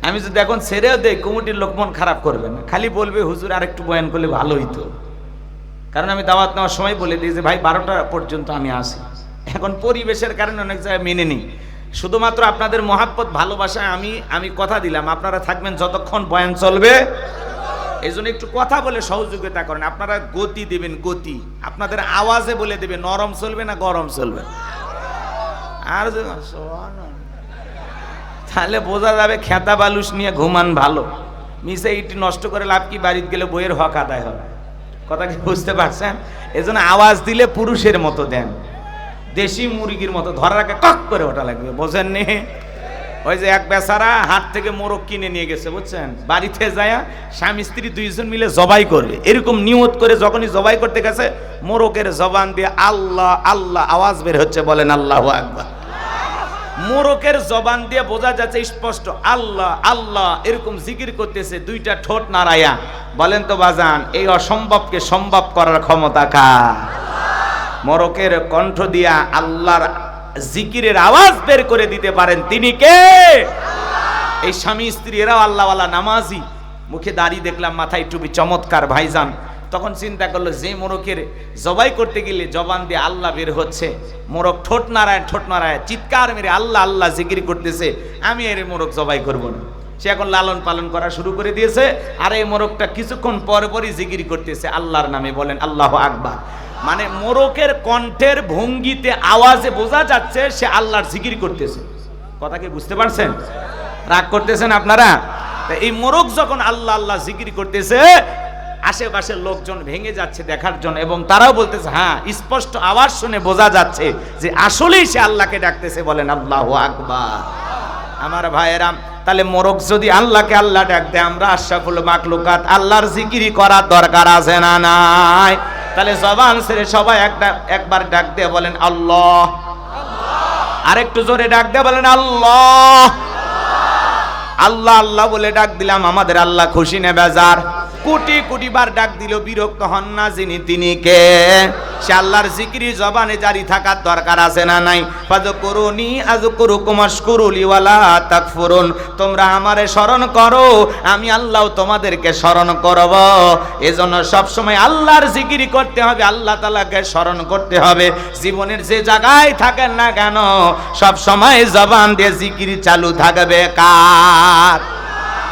আমি যদি এখন ছেড়েও দেই কমিটির লোক মন খারাপ করবে না, খালি বলবে হুজুর আর একটু বয়ান করলে ভালো হইতো। কারণ আমি দাওয়াত নেওয়ার সময় বলে দিই যে ভাই 12টা পর্যন্ত আমি আসি। এখন পরিবেশের কারণে অনেক জায়গায় মেনে নিই। শুধুমাত্র আপনাদের মহাব্বত ভালোবাসায় আমি কথা দিলাম, আপনারা থাকবেন যতক্ষণ বয়ান চলবে। এই জন্য একটু কথা বলে সহযোগিতা করেন। আপনারা গতি দেবেন, গতি আপনাদের আওয়াজে বলে দেবে নরম চলবে না গরম চলবে, আর তাহলে বোঝা যাবে খেতা বালুস নিয়ে ঘুমান ভালো। মিশে ইটি নষ্ট করে লাভ কি, বাড়িতে গেলে বইয়ের হক আদায় হবে। কথা কি বুঝতে পারছেন? এই জন্য আওয়াজ দিলে পুরুষের মতো দেন, দেশি মুরগির মতো ধরার আগে কক করে ওটা লাগবে, বোঝেননি? ওই যে এক বেচারা হাট থেকে মোরগ কিনে নিয়ে গেছে, বুঝছেন? বাড়িতে যায় স্বামী স্ত্রী দুইজন মিলে জবাই করবে, এরকম নিয়ত করে যখনই জবাই করতে গেছে মোরগের জবান দিয়ে আল্লাহ আল্লাহ আওয়াজ বের হচ্ছে, বলেন আল্লাহু আকবার। মোরগের জবান দিয়ে বোঝা যাচ্ছে স্পষ্ট আল্লাহ আল্লাহ এরকম জিকির করতেছে, দুইটা ঠোঁট নাড়ায়া। বলেন তো বাজান, এই অসম্ভবকে সম্ভব করার ক্ষমতা কার? মোরগের কণ্ঠ দিয়া আল্লাহর জিকিরের আওয়াজ বের করে দিতে পারেন তিনি কে? এই স্বামী স্ত্রী এরাও আল্লাহওয়ালা, নামাজি, মুখে দাড়ি দেখলাম, মাথায় টুপি, চমৎকার ভাইজান। তখন চিন্তা করলো যে মোরগের জবাই করতে গেলে জবান দিয়ে আল্লাহ বের হচ্ছে, মোরগ ঠোঁট নাড়ায় চিৎকার মেরে আল্লাহ আল্লাহ জিকির করতেছে, আমি এর মোরগ জবাই করব না। সে এখন লালন পালন করা শুরু করে দিয়েছে, আর এই মোরগটা কিছুক্ষণ পর পরই জিকির করতেছে আল্লাহর নামে, বলেন আল্লাহু আকবার। মানে মোরকের কণ্ঠের ভঙ্গিতে আওয়াজে বোঝা যাচ্ছে সে আল্লাহর জিকির করতেছে। কথা কি বুঝতে পারছেন? রাগ করতেছেন আপনারা? এই মোরক যখন আল্লাহ আল্লাহ জিকির করতেছে, আশেপাশের লোকজন ভেঙে যাচ্ছে দেখার জন্য, এবং তারাও বলতেছে হ্যাঁ, স্পষ্ট আওয়াজ শুনে বোঝা যাচ্ছে যে আসলেই সে আল্লাহকে ডাকতেছে। বলেন আল্লাহু আকবার। আমার ভাইয়েরা, তাহলে মোরক যদি আল্লাহকে আল্লাহ ডাক দেয়, আমরা আশরাফুল মাখলুকাত আল্লাহর জিকিরি করার দরকার আছে না নাই? তাহলে জবান ছেড়ে সবাই একবার ডাক দিয়ে বলেন আল্লাহ। আরেকটু জোরে ডাক দিয়ে বলেন আল্লাহ। আল্লাহ আল্লাহ বলে ডাক দিলাম, আমাদের আল্লাহ খুশি না বেজার? কোটি কোটি বার ডাক দিল, বিরক্ত হন না যিনি তিনি কে? সে আল্লাহর জিকিরি জবানে জারি থাকার দরকার আছে না নাই? ফাযকুরুনি আযকুরুকুম ওয়াশকুরুলি ওয়ালা তাকফুরুন। তোমরা আমারে স্মরণ করো, আমি আল্লাহ তোমাদেরকে স্মরণ করব। এজন্য সব সময় আল্লাহর জিকিরি করতে হবে, আল্লাহ তাআলাকে স্মরণ করতে হবে। জীবনের যে জায়গায় থাকেন না কেন, সব সময় জবান দিয়ে জিকিরি চালু থাকবে। কার?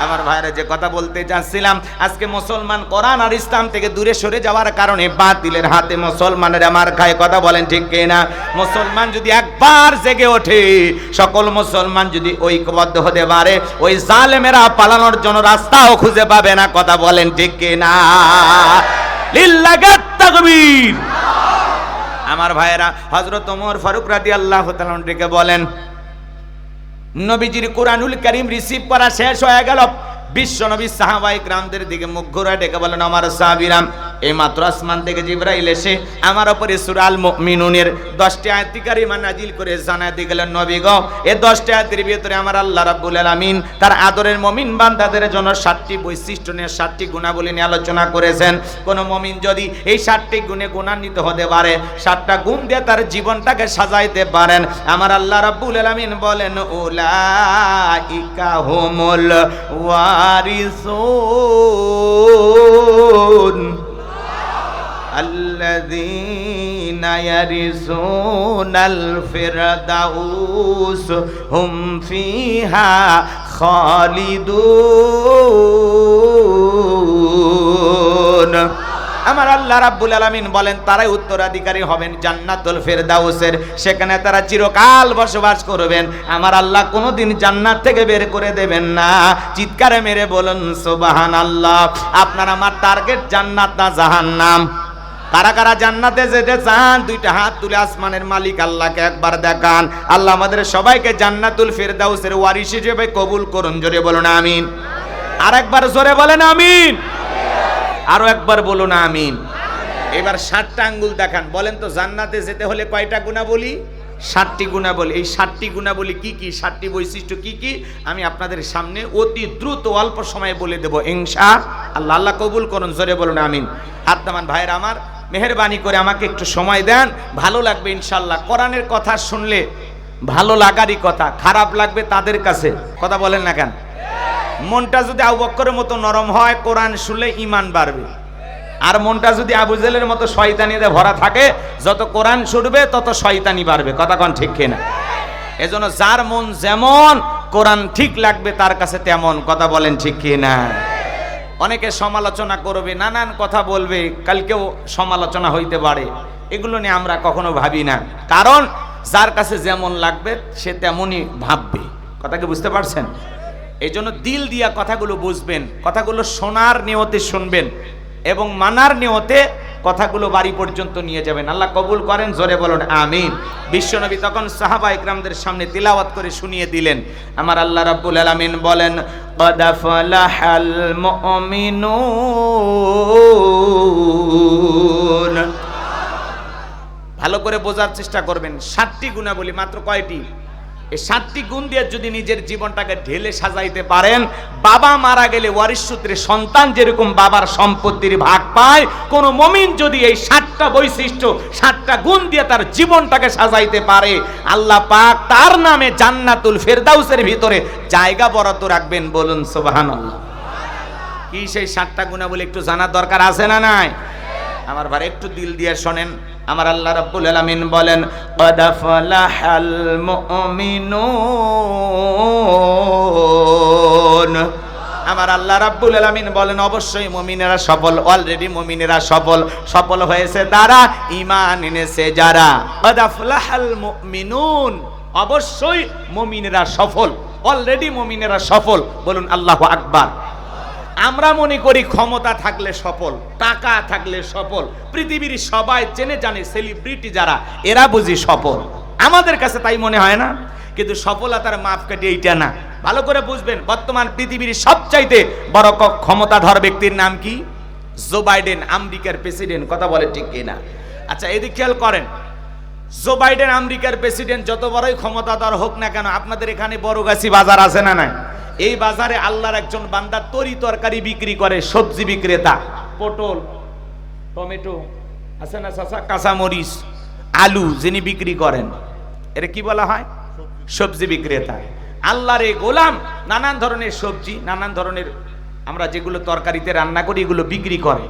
আমার ভাইরা, যে কথা বলতে চাচ্ছিলাম, আজকে মুসলমান কোরআন আর ইসলাম থেকে দূরে সরে যাওয়ার কারণে বাতিলের হাতে মুসলমানের আমার খায়। কথা বলেন ঠিক কিনা? মুসলমান যদি একবার জেগে ওঠে, সকল মুসলমান যদি ঐক্যবদ্ধ হতে পারে, ওই জালেমেরা পালানোর জন্য রাস্তাও খুঁজে পাবে না। কথা বলেন ঠিক কিনা? লিল্লাহি তাকবীর। আমার ভাইরা, হযরত ওমর ফারুক রাদিয়াল্লাহু তাআলা ডেকে বলেন, নবীজির কোরআনুল কারীম রিসিভ করা শেষ হয়ে গেল, বিশ্ব নবী সাহাবায়ে কিরামদের দিকে মুখ ঘুরে ডেকে বলেন, আমার সাহাবীরা, এই মাত্র আসমান থেকে জিবরাইল এসে আমার উপরে সূরা আল মুমিনুনের 10টি আয়াত কারিমা নাজিল করে জানাতে গেলেন, নবী গো, এই 10টি আয়াতের ভিতরে আমার আল্লাহ রাব্বুল আলামিন তার আদরের মুমিন বান্দাদের জন্য 7টি বৈশিষ্ট্য নিয়ে 7টি গুণাবলী নিয়ে আলোচনা করেছেন। কোন মুমিন যদি এই 7টি গুণে গুণান্বিত হতে পারে, 7টা গুণ দিয়ে তার জীবনটাকে সাজাইতে পারেন, আমার আল্লাহ রাব্বুল আলামিন বলেন, উলাইকা হুমুল ওয়ারিসুন আল্লাযীনা ইয়ারিসুনাল ফিরদাউস হুম ফিহা খালিদুন। আমার আল্লাহ রাব্বুল আলামিন বলেন, তারাই উত্তরাধিকারী হবেন জান্নাতুল ফিরদাউসের, সেখানে তারা চিরকাল বসবাস করবেন। আমার আল্লাহ কোনোদিন জান্নাত থেকে বের করে দেবেন না। চিৎকারে মেরে বলুন সুবহানাল্লাহ। আপনার আমার টার্গেট জান্নাত না জাহান্নাম? কারা কারা জান্নাতে যেতে চান? দুইটা হাত তুলে আসমানের মালিক আল্লাহকে একবার দেখান। আল্লাহ আমাদের সবাইকে জান্নাতুল ফিরদাউসের ওয়ারিস হিসেবে কবুল করুন। জোরে বলুন আমিন। আরেকবার জোরে বলেন আমিন। আরো একবার বলুন আমিন। এবার 7টা আঙ্গুল দেখান, বলেন তো জান্নাতে যেতে হলে কয়টা গুণাবলী? 7টি গুণাবলী। এই 7টি গুণাবলী কি কি, 7টি বৈশিষ্ট্য কি কি, আমি আপনাদের সামনে অতি দ্রুত অল্প সময়ে বলে দেব ইনশাআল্লাহ। আল্লাহ কবুল করুন। জোরে বলুন আমিন। আত্মান ভাইরা আমার, মেহেরবানি করে আমাকে একটু সময় দেন, ভালো লাগবে ইনশাআল্লাহ। কোরআনের কথা শুনলে ভালো লাগারই কথা, খারাপ লাগবে তাদের কাছে। কথা বলেন না কেন? মনটা যদি আবু বকরের মতো নরম হয়, কোরআন শুনলে ঈমান বাড়বে। আর মনটা যদি আবু জেলের মতো শয়তানিতে ভরা থাকে, যত কোরআন শুনবে তত শয়তানি বাড়বে। কথা কোন ঠিক কিনা? এজন্য যার মন যেমন, কোরআন ঠিক লাগবে তার কাছে তেমন। কথা বলেন ঠিক কিনা? অনেকে সমালোচনা করবে, নানান কথা বলবে, কালকেও সমালোচনা হইতে পারে, এগুলো নিয়ে আমরা কখনো ভাবি না। কারণ যার কাছে যেমন লাগবে সে তেমনই ভাববে। কথা কি বুঝতে পারছেন? এই জন্য দিল দিয়া কথাগুলো বুঝবেন, কথাগুলো শোনার নিয়তে শুনবেন এবং মানার নিয়তে কথাগুলো বাড়ি পর্যন্ত নিয়ে যাবেন। আল্লাহ কবুল করেন। জোরে বলুন আমিন। বিশ্বনবী তখন সাহাবা ইকরামদের সামনে তিলাওয়াত করে শুনিয়ে দিলেন। আমার আল্লাহ রাব্বুল আলামিন বলেন, ক্বাদ আফলাহাল মুমিনুন। ভালো করে বোঝার চেষ্টা করবেন। 7টি গুণাবলী, মাত্র কয়টি? এই 7টি গুণ দিয়ে যদি নিজের জীবনটাকে ঢেলে সাজাইতে পারেন, বাবা মারা গেলে ওয়ারিশ সূত্রে সন্তান যেরকম বাবার সম্পত্তির ভাগ পায়, কোন মুমিন যদি এই 7টা বৈশিষ্ট্য, 7টা গুণ দিয়ে তার জীবনটাকে সাজাইতে পারে, আল্লাহ পাক তার নামে জান্নাতুল ফিরদাউসের ভিতরে জায়গা বরাদ্দ রাখবেন। বলুন সুবহানাল্লাহ। কি সেই 7টা গুণাবলী একটু জানার দরকার আছে না নাই? আমার ভাই একটু দিল দিয়ে শোনেন। আমার আল্লাহ রাব্বুল আলামিন বলেন, ক্বাদ আফলাহাল মুমিনুন। আমার আমার আল্লাহ রাব্বুল আলামিন বলেন অবশ্যই মুমিনেরা সফল, অলরেডি মুমিনেরা সফল হয়েছে তারা ঈমান এনেছে যারা। কদ আফলাহাল মুমিনুন, অবশ্যই মুমিনেরা সফল, অলরেডি মুমিনেরা সফল। বলুন আল্লাহু আকবার। আমরা মনে করি ক্ষমতা থাকলে সফল, টাকা থাকলে সফল, পৃথিবীর সবাই চেনে জানে সেলিব্রিটি যারা এরা বুঝি সফল, আমাদের কাছে তাই মনে হয় না? কিন্তু সফলতার মাপকাঠি এইটা না। ভালো করে বুঝবেন, বর্তমান পৃথিবীর সবচাইতে বড় ক্ষমতাধর ব্যক্তির নাম কি? জো বাইডেন, আমেরিকার প্রেসিডেন্ট। কথা বলে ঠিক কিনা? আচ্ছা এদিকে খেয়াল করেন, জো বাইডেন আমেরিকার প্রেসিডেন্ট যত বড়ই ক্ষমতাধর হোক না কেন, আপনাদের এখানে বড়গাছি বাজার আছে না নাই? এই বাজারে আল্লাহর একজন বান্দা তরি তরকারি বিক্রি করে, সবজি বিক্রেতা, পটল, টমেটো আছে না, চাচা, কাঁচামরিচ, আলু যিনি বিক্রি করেন, এর কি বলা হয়? সবজি বিক্রেতা। আল্লাহর এই গোলাম নানান ধরনের সবজি, নানান ধরনের আমরা যেগুলো তরকারিতে রান্না করি এগুলো বিক্রি করে।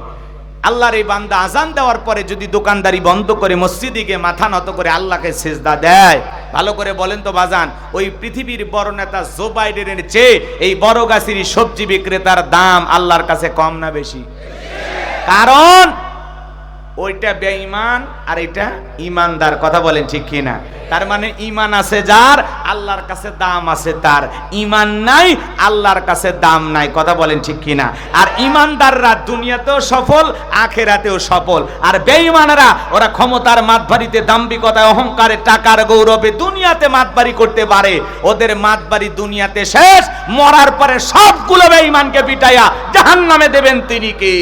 আল্লাহর এই বান্দা আজান দেওয়ার পরে যদি দোকানদারি বন্ধ করে মসজিদে গিয়ে মাথা নত করে আল্লাহকে সিজদা দেয়, ভালো করে বলেন তো বাজান, ওই পৃথিবীর বড় নেতা জো বাইডেনের চেয়ে এই বড়গাছির সবজি বিক্রেতার দাম আল্লাহর কাছে কম না বেশি? কারণ ওইটা বেঈমান আর এটা ইমানদার। কথা বলেন ঠিক কিনা? তার মানে ঈমান আছে যার, আল্লাহর কাছে দাম আছে তার, ঈমান নাই, আল্লাহর কাছে দাম নাই। কথা বলেন ঠিক কিনা? আর ঈমানদাররা দুনিয়াতেও সফল, আখিরাতেও সফল। আর বেঈমানরা ওরা ক্ষমতার মাতবাড়িতে, দাম্ভিকতায়, অহংকারে, টাকার গৌরবে দুনিয়াতে মাতবাড়ি করতে পারে। ওদের মাতবাড়ি দুনিয়াতে শেষ, মরার পরে সবগুলো বেঈমানকে পিটাইয়া জাহান্নামে দেবেন তিনি কে?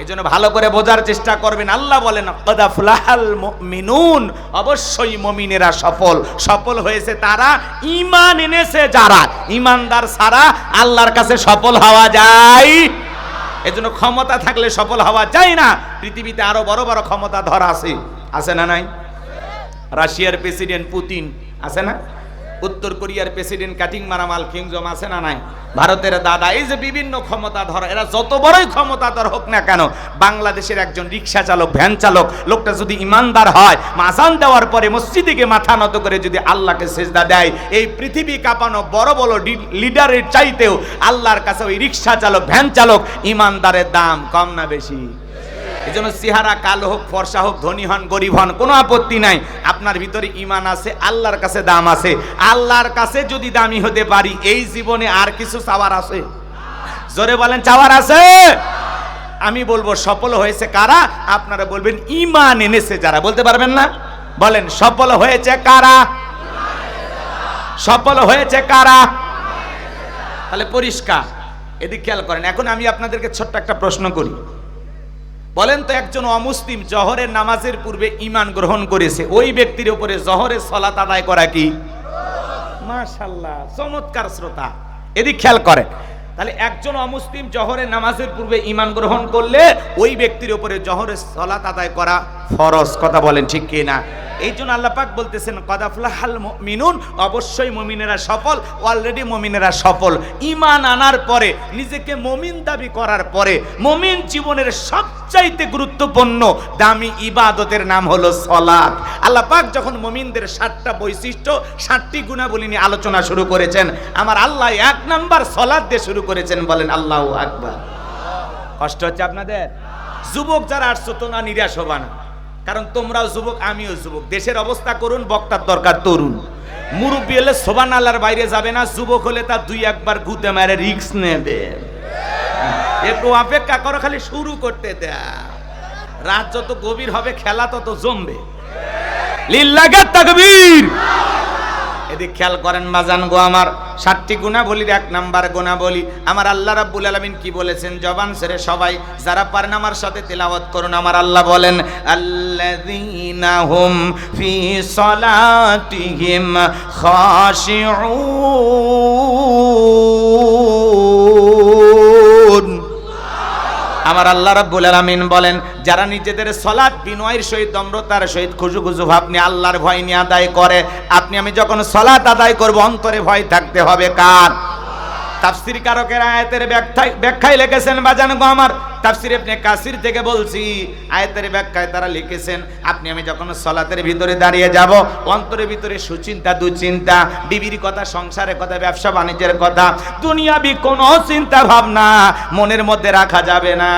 এজন্য ভালো করে বোঝার চেষ্টা করবেন। আল্লাহ বলেন কদ আফলাহাল মুমিনুন, অবশ্যই মুমিনেরা সফল হয়েছে তারা ঈমান এনেছে যারা। ঈমানদার ছাড়া আল্লাহর কাছে সফল হওয়া যায়? এজন্য ক্ষমতা থাকলে সফল হওয়া যায় না। পৃথিবীতে আরো বড় বড় ক্ষমতাধর আছে না নাই? রাশিয়ার প্রেসিডেন্ট পুতিন আছে না? উত্তর কোরিয়ার প্রেসিডেন্ট কাটিং মারামাল কিং জং আছে না নাই? ভারতের দাদা, এই যে বিভিন্ন ক্ষমতাধর, এরা যত বড়ই ক্ষমতাধর হোক না কেন, বাংলাদেশের একজন রিক্সা চালক, ভ্যান চালক, লোকটা যদি ইমানদার হয়, আযান দেওয়ার পরে মসজিদে গিয়ে মাথা নত করে যদি আল্লাহকে সিজদা দেয়, এই পৃথিবী কাঁপানো বড় বড় লিডারের চাইতেও আল্লাহর কাছে ওই রিক্সা চালক, ভ্যান চালক ইমানদারের দাম কম না বেশি? এজন্য চেহারা কালো হোক, ফর্সা হোক, ধনী হন, গরিব হন, কোনো আপত্তি নাই। আপনার ভিতরে ঈমান আছে, আল্লাহর কাছে দাম আছে। আল্লাহর কাছে যদি দামি হতে পারি, এই জীবনে আর কিছু চাওয়ার আছে? জোরে বলেন, চাওয়ার আছে? আমি বলবো সফল হয়েছে কারা? আপনারা বলবেন ঈমান এনেছে যারা। বলতে পারবেন না? বলেন সফল হয়েছে কারা? সফল হয়েছে কারা? তাহলে পরিষ্কার। এদিকে খেয়াল করেন। এখন আমি আপনাদেরকে ছোট্ট একটা প্রশ্ন করি। বলেন তো, একজন অমুসলিম জহরের নামাজের পূর্বে ঈমান গ্রহণ করেছে, ওই ব্যক্তির উপরে জহরের সালাত আদায় করা কি? মাশাআল্লাহ, চমৎকার শ্রোতা। এদিকে খেয়াল করেন। তাহলে একজন অমুসলিম জহরের নামাজের পূর্বে ঈমান গ্রহণ করলে ওই ব্যক্তির উপরে জহরের সালাত আদায় করা ফরজ। কথা বলেন ঠিক কি না? এই জন্য আল্লাহ পাক বলতেছেন কদ আফলাহাল মুমিনুন, অবশ্যই মুমিনেরা সফল, অলরেডি মুমিনেরা সফল। ঈমান আনার পরে, নিজেকে মুমিন দাবি করার পরে, মুমিন জীবনের সবচাইতে গুরুত্বপূর্ণ দামি ইবাদতের নাম হলো সালাত। আল্লাহ পাক যখন মুমিনদের 7টা বৈশিষ্ট্য, 7টি গুণাবলী নিয়ে আলোচনা শুরু করেছেন, আমার আল্লাহ 1 নাম্বার সালাত দিয়ে শুরু করেছেন। বলেন আল্লাহু আকবার। কষ্ট হচ্ছে আপনাদের? যুবক যারা আসছো, তোমরা নিরাশ হবা না, কারণ তোমরাও যুবক, আমিও যুবক। দেশের অবস্থা করুন, বক্তার দরকার তরুণ। মুরব্বী হলে সুবহানাল্লাহর বাইরে যাবে না, যুবক হলে তার 2-1 বার গুতে মারে রিস্ক নেবে। একটু অপেক্ষা করো, খালি শুরু করতে দেয়। রাত যত গভীর হবে, খেলা তত জমবে। লিল্লাহি তাকবীর। এদিকে খেয়াল করেন বাজান গো আমার, 7টি গুণাবলীর 1 নাম্বার গুণাবলী আমার আল্লাহ রাব্বুল আলামিন কি বলেছেন? জবান ছেড়ে সবাই যারা পারেন আমার সাথে তেলাওয়াত করুন। আমার আল্লাহ বলেন আল্লাযীনা হুম ফি সালাতিহিম খাশিউন। আমার আল্লাহ রাব্বুল আলামিন বলেন, যারা নিজেদের সালাত বিনয়ের সহিত, নম্রতার সহিত, খুশু ভাব নিয়ে, আল্লাহর ভয় নিয়ে আদায় করে। আপনি আমি যখন সালাত আদায় করব, অন্তরে ভয় থাকতে হবে কার? তাফসীর কারকেরা আয়াতের ব্যাখ্যায় লিখেছেন বাজান গো আমার, তাফসীর ইবনে কাসির থেকে বলছি, আয়াতের ব্যাখ্যায় তারা লিখেছেন, আপনি আমি যখন সালাতের ভিতরে দাঁড়িয়ে যাব, অন্তরের ভিতরে সুচিন্তা দুশ্চিন্তা, বিবির কথা, সংসারের কথা, ব্যবসা বাণিজ্যের কথা, দুনিয়াবি কোনো চিন্তা ভাবনা মনের মধ্যে রাখা যাবে না।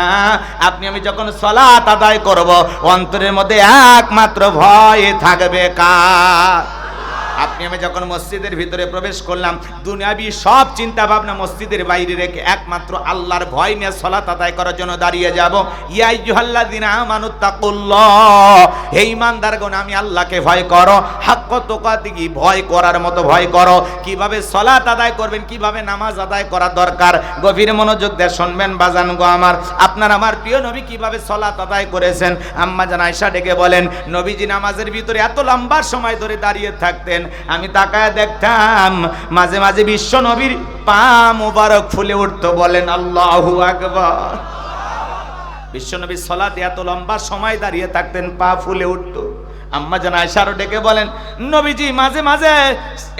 আপনি আমি যখন সালাত আদায় করব, অন্তরের মধ্যে একমাত্র ভয় থাকবে কার? আপনি আমি যখন মসজিদের ভিতরে প্রবেশ করলাম, দুনিয়াবি সব চিন্তা ভাবনা মসজিদের বাইরে রেখে একমাত্র আল্লাহর ভয় নিয়ে সালাত আদায় করার জন্য দাঁড়িয়ে যাব। ইয়া আইয়ুহাল্লাযিনা আমানুত্তাকুল্লাহ, হে ঈমানদারগণ আমি আল্লাহকে ভয় করো, হাক্ক তুকাতিহি, ভয় করার মতো ভয় করো। কিভাবে সালাত আদায় করবেন, কিভাবে নামাজ আদায় করা দরকার, গভীর মনোযোগ দিয়ে শুনবেন বাজান গো আমার। আপনার আমার প্রিয় নবী কিভাবে সালাত আদায় করেছেন, আম্মা জান আয়েশা ডেকে বলেন, নবীজি নামাজের ভিতরে এত লম্বা সময় ধরে দাঁড়িয়ে থাকতেন, আমি তাকায় দেখতাম মাঝে মাঝে বিশ্ব নবীর পা মোবারক ফুলে উঠতো। বলেন আল্লাহু আকবার। বিশ্ব নবীর সালাতে এত লম্বা সময় দাঁড়িয়ে থাকতেন, পা ফুলে উঠতো। আম্মা জান আয়েশা ডেকে বলেন, নবীজি মাঝে মাঝে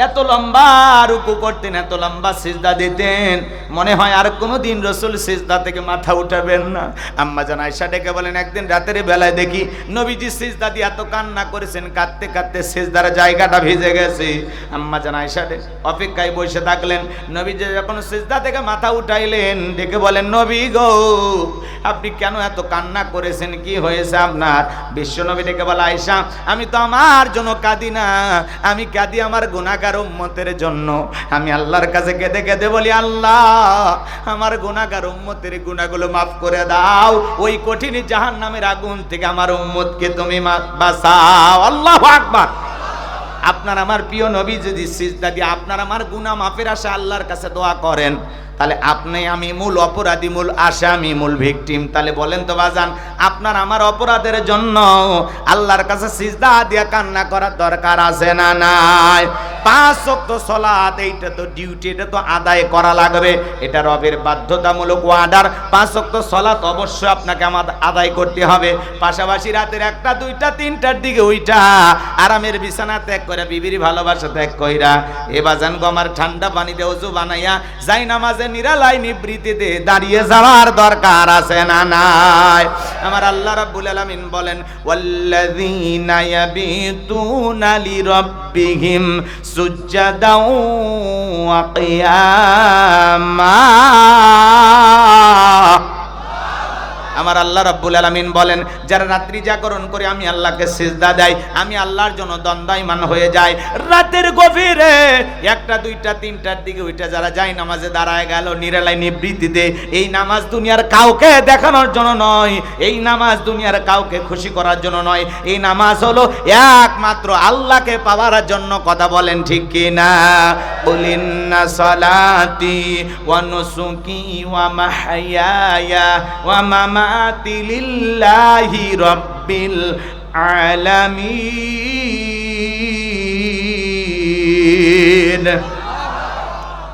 এত লম্বা রুকু করতেন, এত লম্বা সিজদা দিতেন, মনে হয় আর কোনোদিন রাসূল সিজদা থেকে মাথা উঠাবেন না। আম্মা জান আয়েশা ডেকে বলেন, একদিন রাতের বেলায় দেখি নবীজি সিজদা দিয়ে এত কান্না করেছেন, কাঁদতে কাঁদতে সিজদার জায়গাটা ভিজে গেছে। আম্মা জান আয়েশা অপেক্ষায় বসে থাকলেন, নবীজি যখন সিজদা থেকে মাথা উঠাইলেন, ডেকে বলেন, নবী গো আপনি কেন এত কান্না করেছেন, কি হয়েছে আপনার? বিশ্ব নবী ডেকে বলে, আয়েশা আমি তো আমার জন্য কাঁদি না, আমি কাঁদি আমার গুনাহগার উম্মতের জন্য। আমি আল্লাহর কাছে কেঁদে কেঁদে বলি, আল্লাহ আমার গুনাহগার উম্মতের গুনাহগুলো মাফ করে দাও, ওই কঠিন জাহান্নামের আগুন থেকে আমার উম্মতকে তুমি বাঁচাও। আল্লাহু আকবার। আপনার আমার প্রিয় নবী যদি সিজদা দিয়ে আপনার আমার গুনাহ মাফের আশা আল্লাহর কাছে দোয়া করেন, তাহলে আপনি আমি মূল অপরাধী, মূল আসামি, মূল ভিকটিম। তাহলে বলেন তো বাজান, আপনার আমার অপরাধের জন্য আল্লাহর কাছে সিজদা দিয়ে কান্না করার দরকার আছে না নাই? 5 ওয়াক্ত সালাত, এইটা তো ডিউটি, এটা তো আদায় করা লাগবে, এটা রবের বাধ্যতামূলক অর্ডার। 5 ওয়াক্ত সালাত অবশ্যই আপনাকে আমাদের আদায় করতে হবে। পাশাপাশি রাতের 1টা 2টা 3টার দিকে ওইটা আরামের বিছানা ত্যাগ করে, বিবির ভালোবাসা ত্যাগ কইরা, এ বাজান গো আমার ঠান্ডা পানিতে ওযু বানাইয়া যাই নামাজে নিরালাই নিবৃত্তিতে দাঁড়িয়ে যাওয়ার দরকার আছে না নাই? আমার আল্লাহ রাব্বুল আলামিন বলেন, ওয়াল্লাযীনা ইয়াবিতুনা লিরাব্বিহিম সুজ্জাদাও ওয়া কিয়ামা। আমার আল্লাহ রাব্বুল আলামিন বলেন, যারা রাত্রি জাগরণ করে আমি আল্লাহকে সিজদা দেয়, আমি আল্লাহর জন্য দণ্ডায়মান হয়ে যায়। রাতের গভীরে 1টা 2টা 3টার দিকে ওইটা যারা যায় নামাজে দাঁড়ায় গেল নিরালাই নিবৃত্তিতে, এই নামাজ দুনিয়ার কাউকে দেখানোর জন্য নয়, এই নামাজ দুনিয়ার কাউকে খুশি করার জন্য নয়, এই নামাজ হলো একমাত্র আল্লাহকে পাওয়ার জন্য। কথা বলেন ঠিক কি না? কুলিন্না সালাতি ওয়া নুসুকি ওয়া মাহইয়ায়া ওয়া মামাতি লিল্লাহি রাব্বিল আলামিন।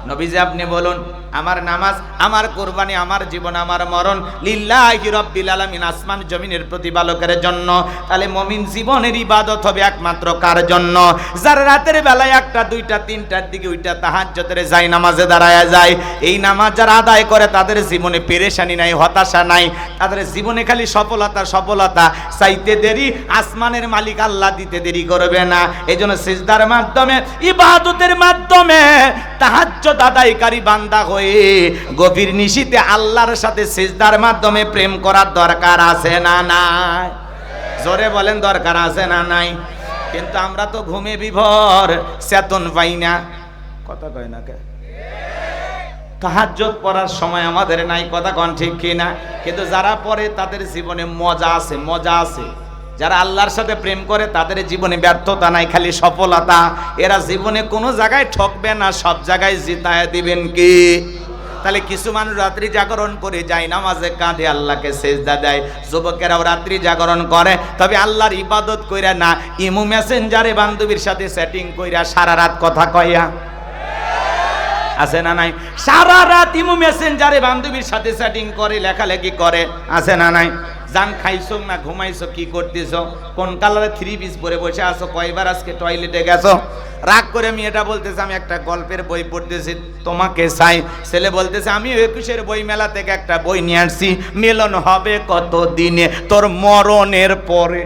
নবীজি আপনি বলুন, আমার নামাজ, আমার কুরবানি, আমার জীবন, আমার মরণ লিল্লাহি রাব্বিল আলামিন, আসমান জমিনের প্রতিপালকের জন্য। তাহলে মুমিন জীবনের ইবাদত হবে একমাত্র কার জন্য? যারা রাতের বেলায় 1টা 2টা 3টার দিকে ওইটা তাহাজ্জুদের যায় নামাজে দাঁড়ায়া যায়, এই নামাজ যারা আদায় করে তাদের জীবনে পেরেশানি নাই, হতাশা নাই, তাদের জীবনে খালি সফলতা সফলতা। চাইতে দেরি আসমানের মালিক আল্লাহ দিতে দেরি করবে না। এইজন্য সিজদার মাধ্যমে, ইবাদতের মাধ্যমে তাহাজ্জুদ আদায়কারী বান্দা হয়ে গভীর নিশিতে আল্লাহর সাথে সিজদার মাধ্যমে প্রেম করার দরকার আছে না নাই? জোরে বলেন, দরকার আছে না নাই? কিন্তু আমরা তো ঘুমে বিভোর, চেতন পাই না। কথা কয় না কে? তাহাজ্জুদ পড়ার সময় আমাদের নাই। কথা কোন ঠিক কি না? কিন্তু যারা পড়ে তাদের জীবনে মজা আছে, মজা আছে। যারা আল্লাহর সাথে প্রেম করে তাদের জীবনে ব্যর্থতা নাই, খালি সফলতা। এরা জীবনে কোনো জায়গায় ঠকবে না, সব জায়গায় জিতায় দিবেন কি? তাহলে কিছু মানুষ রাত্রি জাগরণ করে যায় নামাজে কাঁধে আল্লাহকে সেজদা দেয়, যুবকেরাও রাত্রি জাগরণ করে, তবে আল্লাহর ইবাদত কইরা না, ইমো মেসেঞ্জারে বান্ধবীর সাথে সেটিং কইরা সারা রাত কথা কইয়া। আছে না নাই? সারা রাত ইমো মেসেঞ্জারে বান্ধবীর সাথে সেটিং করে, লেখালেখি করে। আছে না নাই? জান খাইছো না ঘুমাইছো, কি করতেছো, কোন কালারে 3 পিস পরে বসে আছো, কয়বার আজকে টয়লেটে গেছো? রাগ করে মেয়েটা বলতেছে আমি একটা গল্পের বই পড়তেছি, তোমাকে চাই। ছেলে বলতেছে আমি 21-এর বই মেলা থেকে একটা বই নিয়ে আসছি, মিলন হবে কত দিনে, তোর মরণের পরে।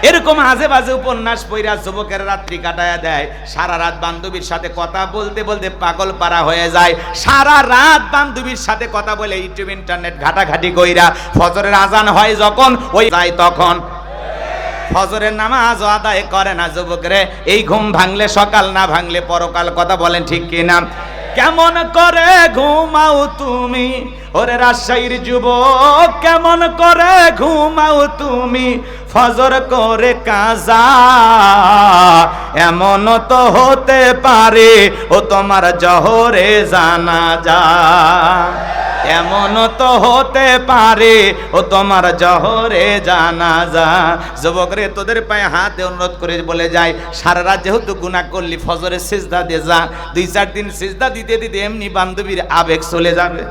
এরকম আজে বাজে উপন্যাস পড়া যুবকের রাত্রি কাটায়া দেয়। সারা রাত বান্ধবীর সাথে কথা বলতে বলতে পাগল পারা হয়ে যায়। সারা রাত বান্ধবীর সাথে কথা বলে ইউটিউব ইন্টারনেট ঘাটাঘাটি কইরা ফজরের আজান হয় যখন ওই যায় তখন ফজরের নামাজ আদায় করে না যুবকরে। এই ঘুম ভাঙলে সকাল, না ভাঙলে পরকাল। কথা বলেন ঠিক কিনা? কেমন করে ঘুমাও তুমি ওরে রাজশাহীর যুবক, কেমন করে ঘুমাও তুমি ফজর করে কাজা? এমন তো হতে পারে ও তোমার জহরে জানাজা, এমন তো হতে পারে ও তোমার জহরে জানাজা। যুবক রে, তোদের পায়ে হাতে অনুরোধ করে বলে যায়, সারা রাত যেহেতু গুনাহ করলি ফজরে সিজদা দিয়ে যা। 2-4 দিন সিজদা দিতে দিতে এমনি বান্ধবীর আবেগ চলে যাবে।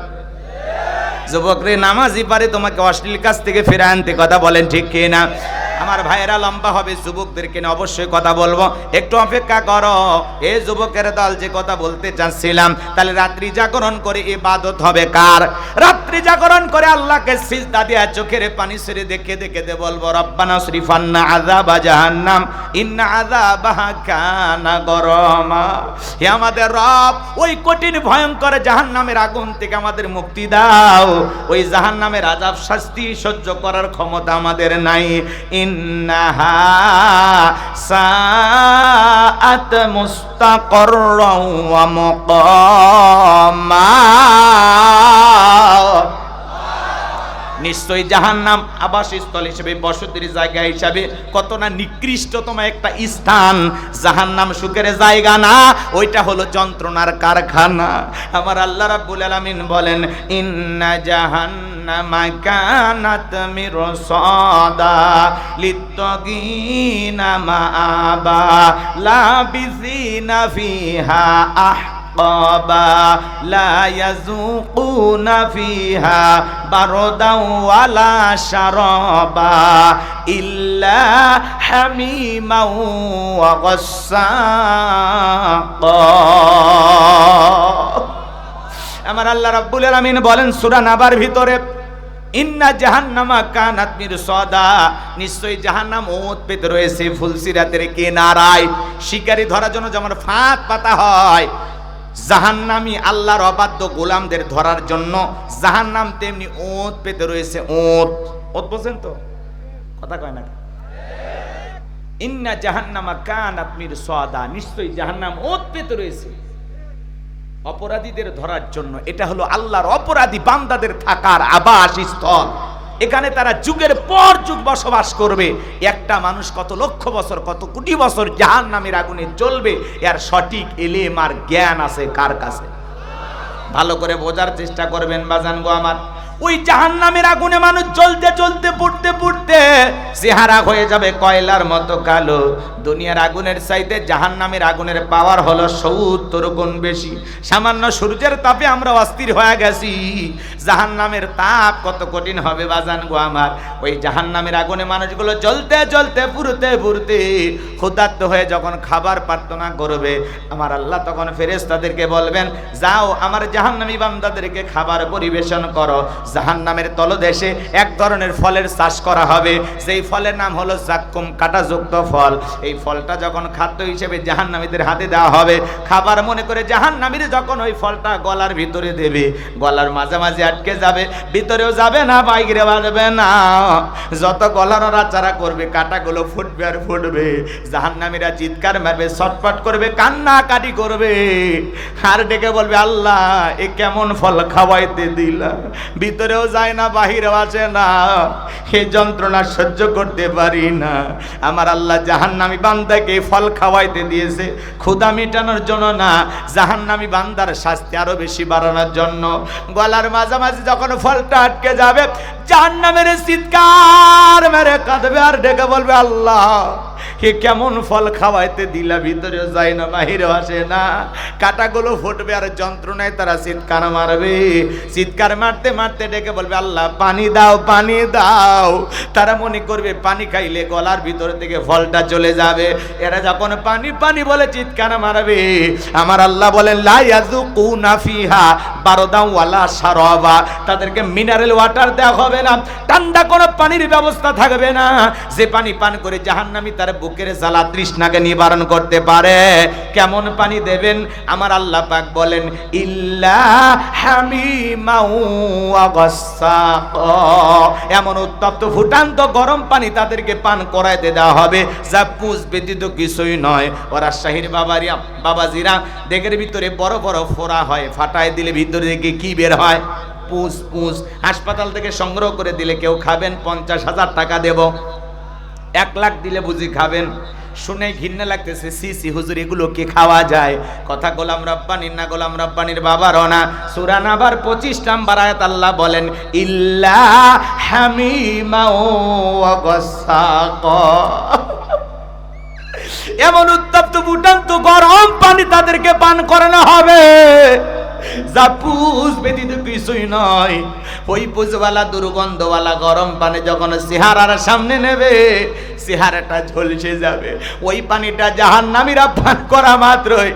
যুবক রে, নামাজই পারে তোমাকে অশ্লীল কাজ থেকে ফিরে আনতে। কথা বলেন ঠিক কিনা? আমার ভাইয়েরা লম্বা হবে, যুবকদেরকে নিয়ে অবশ্যই কথা বলবো, একটু অপেক্ষা করো। এই যুবকের দল যে কথা বলতে চাচ্ছিলাম, তাহলে রাত্রি জাগরণ করে ইবাদত হবে কার? রাত্রি জাগরণ করে আল্লাহকে সিজদা দিয়ে চোখের পানি ছেড়ে দেখে দেখে বলবো রব্বানা সরিফান্না আযাবা জাহান্নাম ইন্না আযাবাহা কানা গরামা। হে আমাদের রব, ওই কঠিন ভয়ঙ্কর জাহান্নামের আগুন থেকে আমাদের মুক্তি দাও। ওই জাহান্নামের আযাব শাস্তি সহ্য করার ক্ষমতা আমাদের নাই। ইন্নাহা সাআত মুস্তাকাররাও ওয়া মুকামা। নিশ্চয়ই জাহান্নাম আবাসস্থল হিসেবে, বসতির জায়গা হিসাবে কত না নিকৃষ্টতম একটা স্থান। জাহান্নাম সুখের জায়গা না, ওইটা হলো যন্ত্রণার কারখানা। আমার আল্লাহ রাব্বুল আলামিন বলেন, ইন্না জাহান্নামা কানাত মিরসাদা লিত্তাগিনা মাআবা লাবিসিনা ফিহা আহকাবা লা ইয়াযুকুনা ফিহা বারদাও ওয়ালা শারাবা ইল্লা হামিমাও ওয়া গাসসাকা। আমার আল্লাহ রাব্বুল আলামিন বলেন সূরা নাবার ভিতরে, ইন্না জাহান্নামা কানাত মিরসাদা, নিশ্চয়ই জাহান্নাম ওত পেতে রয়েছে ফুলসিরাতের কিনারায়। শিকারী ধরার জন্য যেমন ফাঁদ পাতা হয়, জাহান্নামী আল্লাহর অবাধ্য গোলামদের ধরার জন্য জাহান্নাম তেমনি ওত পেতে রয়েছে। ওত বোঝেন তো? কথা কয় না? ইন্না জাহান্নামা কানাত মিরসাদা, নিশ্চয়ই জাহান্নাম ওত পেতে রয়েছে অপরাধীদের ধরার জন্য। এটা হলো আল্লাহর অপরাধী বান্দাদের থাকার আবাসস্থল। এখানে তারা যুগের পর যুগ বসবাস করবে। একটা মানুষ কত লক্ষ বছর, কত কোটি বছর জাহান্নামের আগুনে জ্বলবে, এর সঠিক ইলম আর জ্ঞান আছে কার কাছে? ভালো করে বোঝার চেষ্টা করবেন বাজান গো আমার। ওই জাহান্নামের আগুনে মানুষ জ্বলতে জ্বলতে পুড়তে পুড়তে চেহারা হয়ে যাবে কয়লার মতো কালো। দুনিয়ার আগুনের চাইতে জাহান্নামের আগুনের পাওয়ার হলো 70 গুণ বেশি। সামান্য সূর্যের তাপে আমরা অস্থির হয়ে গেছি, জাহান্নামের তাপ কত কঠিন হবে বাজান গো আমার। ওই জাহান্নামের আগুনে মানুষগুলো জ্বলতে জ্বলতে পুড়তে পুড়তে ক্ষুধার্ত হয়ে যখন খাবার প্রার্থনা করবে, আমার আল্লাহ তখন ফেরেশতাদেরকে বলবেন, যাও আমার জাহান্নামী বান্দাদেরকে খাবার পরিবেশন করো। জাহান্নামের তলদেশে এক ধরনের ফলের চাষ করা হবে, যেই ফলের নাম হলো জাক্কুম, কাঁটাযুক্ত ফল। এই ফলটা যখন খাদ্য হিসেবে জাহান্নামীদের হাতে দেওয়া হবে, খাবার মনে করে জাহান্নামীরা যখন ওই ফলটা গলার ভিতরে দেবে, গলার মাঝামাঝি আটকে যাবে, ভিতরেও যাবে না, বাইরে বাড়বে না। যত গলার নাড়াচাড়া করবে, কাঁটাগুলো ফুটবে আর ফুটবে। জাহান্নামীরা চিৎকার মারবে, ছটফট করবে, কান্নাকাটি করবে, আর ডেকে বলবে, আল্লাহ এ কেমন ফল খাওয়াইতে দিলা, ভিতরেও যায় না, বাহিরেও আসে না, এই যন্ত্রণা সহ্য করতে পারি না। আমার আল্লাহ জাহান্নামী বান্দাকে ফল খাওয়াইতে দিয়েছে ক্ষুধা মেটানোর জন্য না, জাহান্নামী বান্দার শাস্তি আরো বেশি বাড়ানোর জন্য। গলার মাঝামাঝি যখন ফলটা আটকে যাবে, জাহান্নামের চিৎকার মেরে কাঁদবে আর ডেকে বলবে, আল্লাহ কে কেমন ফল খাওয়াইতে দিলা, ভিতরে যায় না বাহিরেও আসে না, কাঁটাগুলো ফুটবে আর যন্ত্রণায় তারা চিৎকার মারবে। চিৎকার মারতে মারতে ডেকে বলবে আল্লাহ পানি দাও, পানি দাও। তারা মনে করবে পানি খাইলে গলার ভিতর থেকে ফলটা চলে যাবে। এরা যখন পানি পানি বলে চিৎকার মারবে, আমার আল্লাহ বলেন লা ইয়াযুকুনা ফিহা বারদাও ওয়ালা শারাবা, তাদেরকে মিনারেল ওয়াটার দেওয়া হবে না, ঠান্ডা কোনো পানির ব্যবস্থা থাকবে না। যে পানি পান করে জাহান্নামী তার বুকের জ্বালা তৃষ্ণাকে নিবারণ করতে পারে। কেমন পানি দেবেন? আমার আল্লাহ পাক বলেন ইল্লা হামিমাউ ওয়া গাসসাকা, এমন উত্তপ্ত ফুটান্ত গরম পানি তাদেরকে পান করাইতে দেওয়া হবে যা পুষ ব্যতীত কিছুই নয়। ওরা শাহির বাবাজিরা দেখের ভিতরে বড় বড় ফোড়া হয়, ফাটায় দিলে ভিতরে থেকে কি বের হয়? পুষ। পুষ হাসপাতাল থেকে সংগ্রহ করে দিলে কেউ খাবেন? 50,000 টাকা দেব। 1 লাখ দিলে বুঝি খাবেন? শুনে ঘৃণা লাগতেছে, সি সি হুজুর এগুলো কি খাওয়া যায়? কথা গোলাম রব্বানির না, গোলাম রব্বানির বাবারও না। সূরা নাবার 25 নম্বর আয়াত আল্লাহ বলেন ইল্লা হামিমা ওয়া গাসসাকা, এমন উত্তপ্ত ফুটান্ত গরম পানি তাদেরকে পান করানো হবে যা পুষ ব্যতীত কিছুই নয়। ওই পুষওয়ালা দুর্গন্ধওয়ালা গরম পানি যখন চেহারার সামনে নেবে, চেহারাটা ঝলসে যাবে। ওই পানিটা জাহান্নামীরা পান করা মাত্রই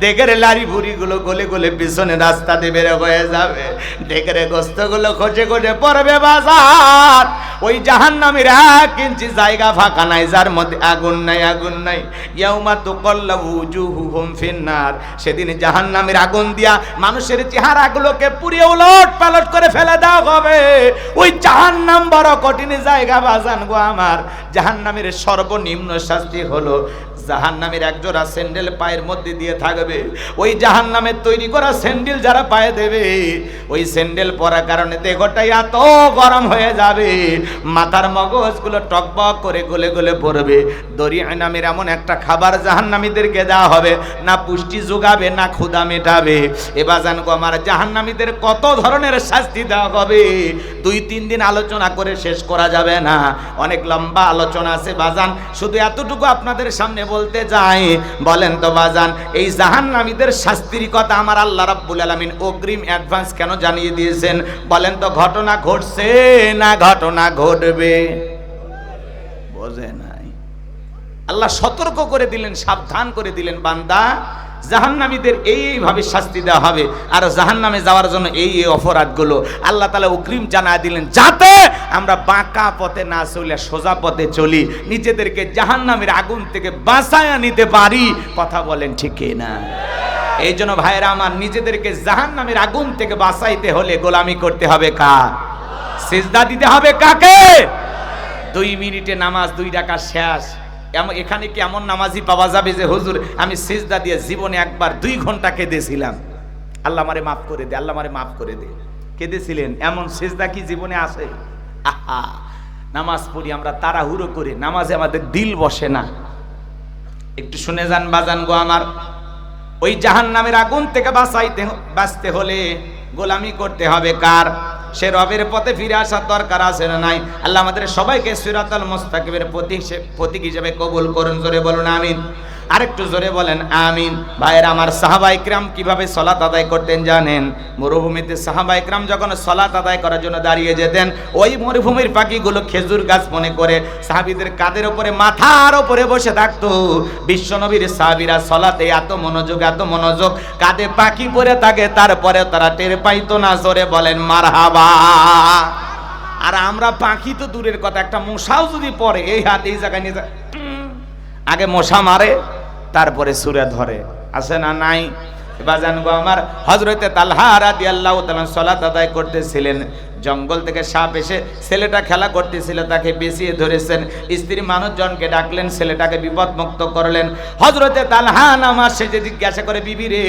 ডেকের লারি ভুড়িগুলো গলে গলে পিছনে রাস্তা দিয়ে বের হয়ে যাবে, ডেকের গোস্তগুলো খসে খসে পড়বে বাজার। ওই জাহান্নামীর 1 ইঞ্চি জায়গা ফাঁকা নাই যার মধ্যে আগুন নাই, আগুন নাই। ইয়াউমা তুকাল্লাবু উজুহুহুম ফিন্নার, সেদিন জাহান্নামীর আগুন দিয়া মানুষের চেহারাগুলোকে পুড়িয়ে উলট পালট করে ফেলে দেওয়া হবে। ওই জাহান্নাম বড় কঠিন জায়গা বাজান গো আমার। জাহান্নামীর সর্বনিম্ন শাস্তি হলো জাহান্নামের একজোড়া স্যান্ডেল পায়ের মধ্যে দিয়ে থাকবে। ওই জাহান্নামের তৈরি করা স্যান্ডেল যারা পায়ে দেবে, ওই স্যান্ডেল পরার কারণে দেহটাই এত গরম হয়ে যাবে, মাথার মগজগুলো টকবক করে গলে গলে পড়বে। দরিয়া নামের এমন একটা খাবার জাহান্নামীদেরকে দেওয়া হবে, না পুষ্টি যোগাবে না ক্ষুধা মেটাবে। এবার জানবো আমার জাহান্নামীদের কত ধরনের শাস্তি দেওয়া হবে, 2-3 দিন আলোচনা করে শেষ করা যাবে না। অনেক লম্বা আলোচনা আছে বাজান, শুধু এতটুকু আপনাদের সামনে বলতে যাই। বলেন তো বাজান, এই জাহান্নামীদের শাস্তির কথা আমার আল্লাহ রাব্বুল আলামিন অগ্রিম অ্যাডভান্স কেন জানিয়ে দিয়েছেন? বলেন তো ঘটনা ঘটছে না ঘটনা ঘটবে? বোঝে নাই। আল্লাহ সতর্ক করে দিলেন, সাবধান করে দিলেন, বান্দা জাহান্নামীদের এইভাবে শাস্তি দেওয়া হবে, আর জাহান্নামে যাওয়ার জন্য এই অপরাধগুলো আল্লাহ তাআলা অগ্রিম জানায় দিলেন, যাতে আমরা বাঁকা পথে না চলে সোজা পথে চলি, নিজেদেরকে জাহান্নামের আগুন থেকে বাঁচায়া নিতে পারি। কথা বলেন ঠিক না? এই জন্য ভাইরা আমার, নিজেদেরকে জাহান্নামের আগুন থেকে বাঁচাইতে হলে গোলামি করতে হবে কার? সিজদা দিতে হবে কাকে? 2 মিনিটে নামাজ 2 রাকাত শেষ। এখানে কি এমন নামাজি পাওয়া যাবে যে হুজুর আমি সিজদা দিয়ে জীবনে একবার 2 ঘন্টা কেঁদেছিলাম, আল্লাহ আমারে মাফ করে দে, আল্লাহ আমারে মাফ করে দে? কেঁদেছিলেন? এমন সিজদা কি জীবনে আসে? আহা, নামাজ পড়ি আমরা তাড়াহুড়ো করে, নামাজে আমাদের দিল বসে না। একটু শুনে যান বাজান গো আমার, ওই জাহান্নামের আগুন থেকে বাঁচতে হলে গোলামি করতে হবে কার? সে রবের পথে ফিরে আসার দরকার আছে না নাই? আল্লাহ আমাদের সবাইকে সিরাতাল মুস্তাকিমের প্রতীক হিসেবে কবুল করুন। জোরে বলুন আমিন। আরেকটু জোরে বলেন আমিন। ভাইয়েরা আমার, সাহাবায়ে কিরাম কিভাবে সালাত আদায় করতেন জানেন? মরুভূমিতে সাহাবায়ে কিরাম যখন সালাত আদায় করার জন্য দাঁড়িয়ে যেতেন, ওই মরুভূমির পাখিগুলো খেজুর গাছ মনে করে সাহাবীদের কাঁধের উপরে, মাথার উপরে বসে থাকতো। বিশ্বনবীর সাহাবীরা সালাতে এত মনোযোগ, কাঁধে পাখি পরে থাকে, তারপরে তারা টের পাইতো না। জোরে বলেন মারহাবা। আর আমরা পাখি তো দূরের কথা, একটা মশাও যদি পড়ে এই হাত এই জায়গায় নিয়ে যায়, আগে মশা মারে তারপরে সুরে ধরে, আছে না নাই? বাজান গো আমার, হযরতে তালহা রাদিয়াল্লাহু তাআলা সালাত আদায় করতেছিলেন, জঙ্গল থেকে সাপ এসে ছেলেটা খেলা করতেছিল, তাকে পেঁচিয়ে ধরেছেন। স্ত্রী মানুষজনকে ডাকলেন, ছেলেটাকে বিপদমুক্ত করলেন। হযরতে তালহা নামাজ শেষে জিজ্ঞাসা করে, বিবি রে,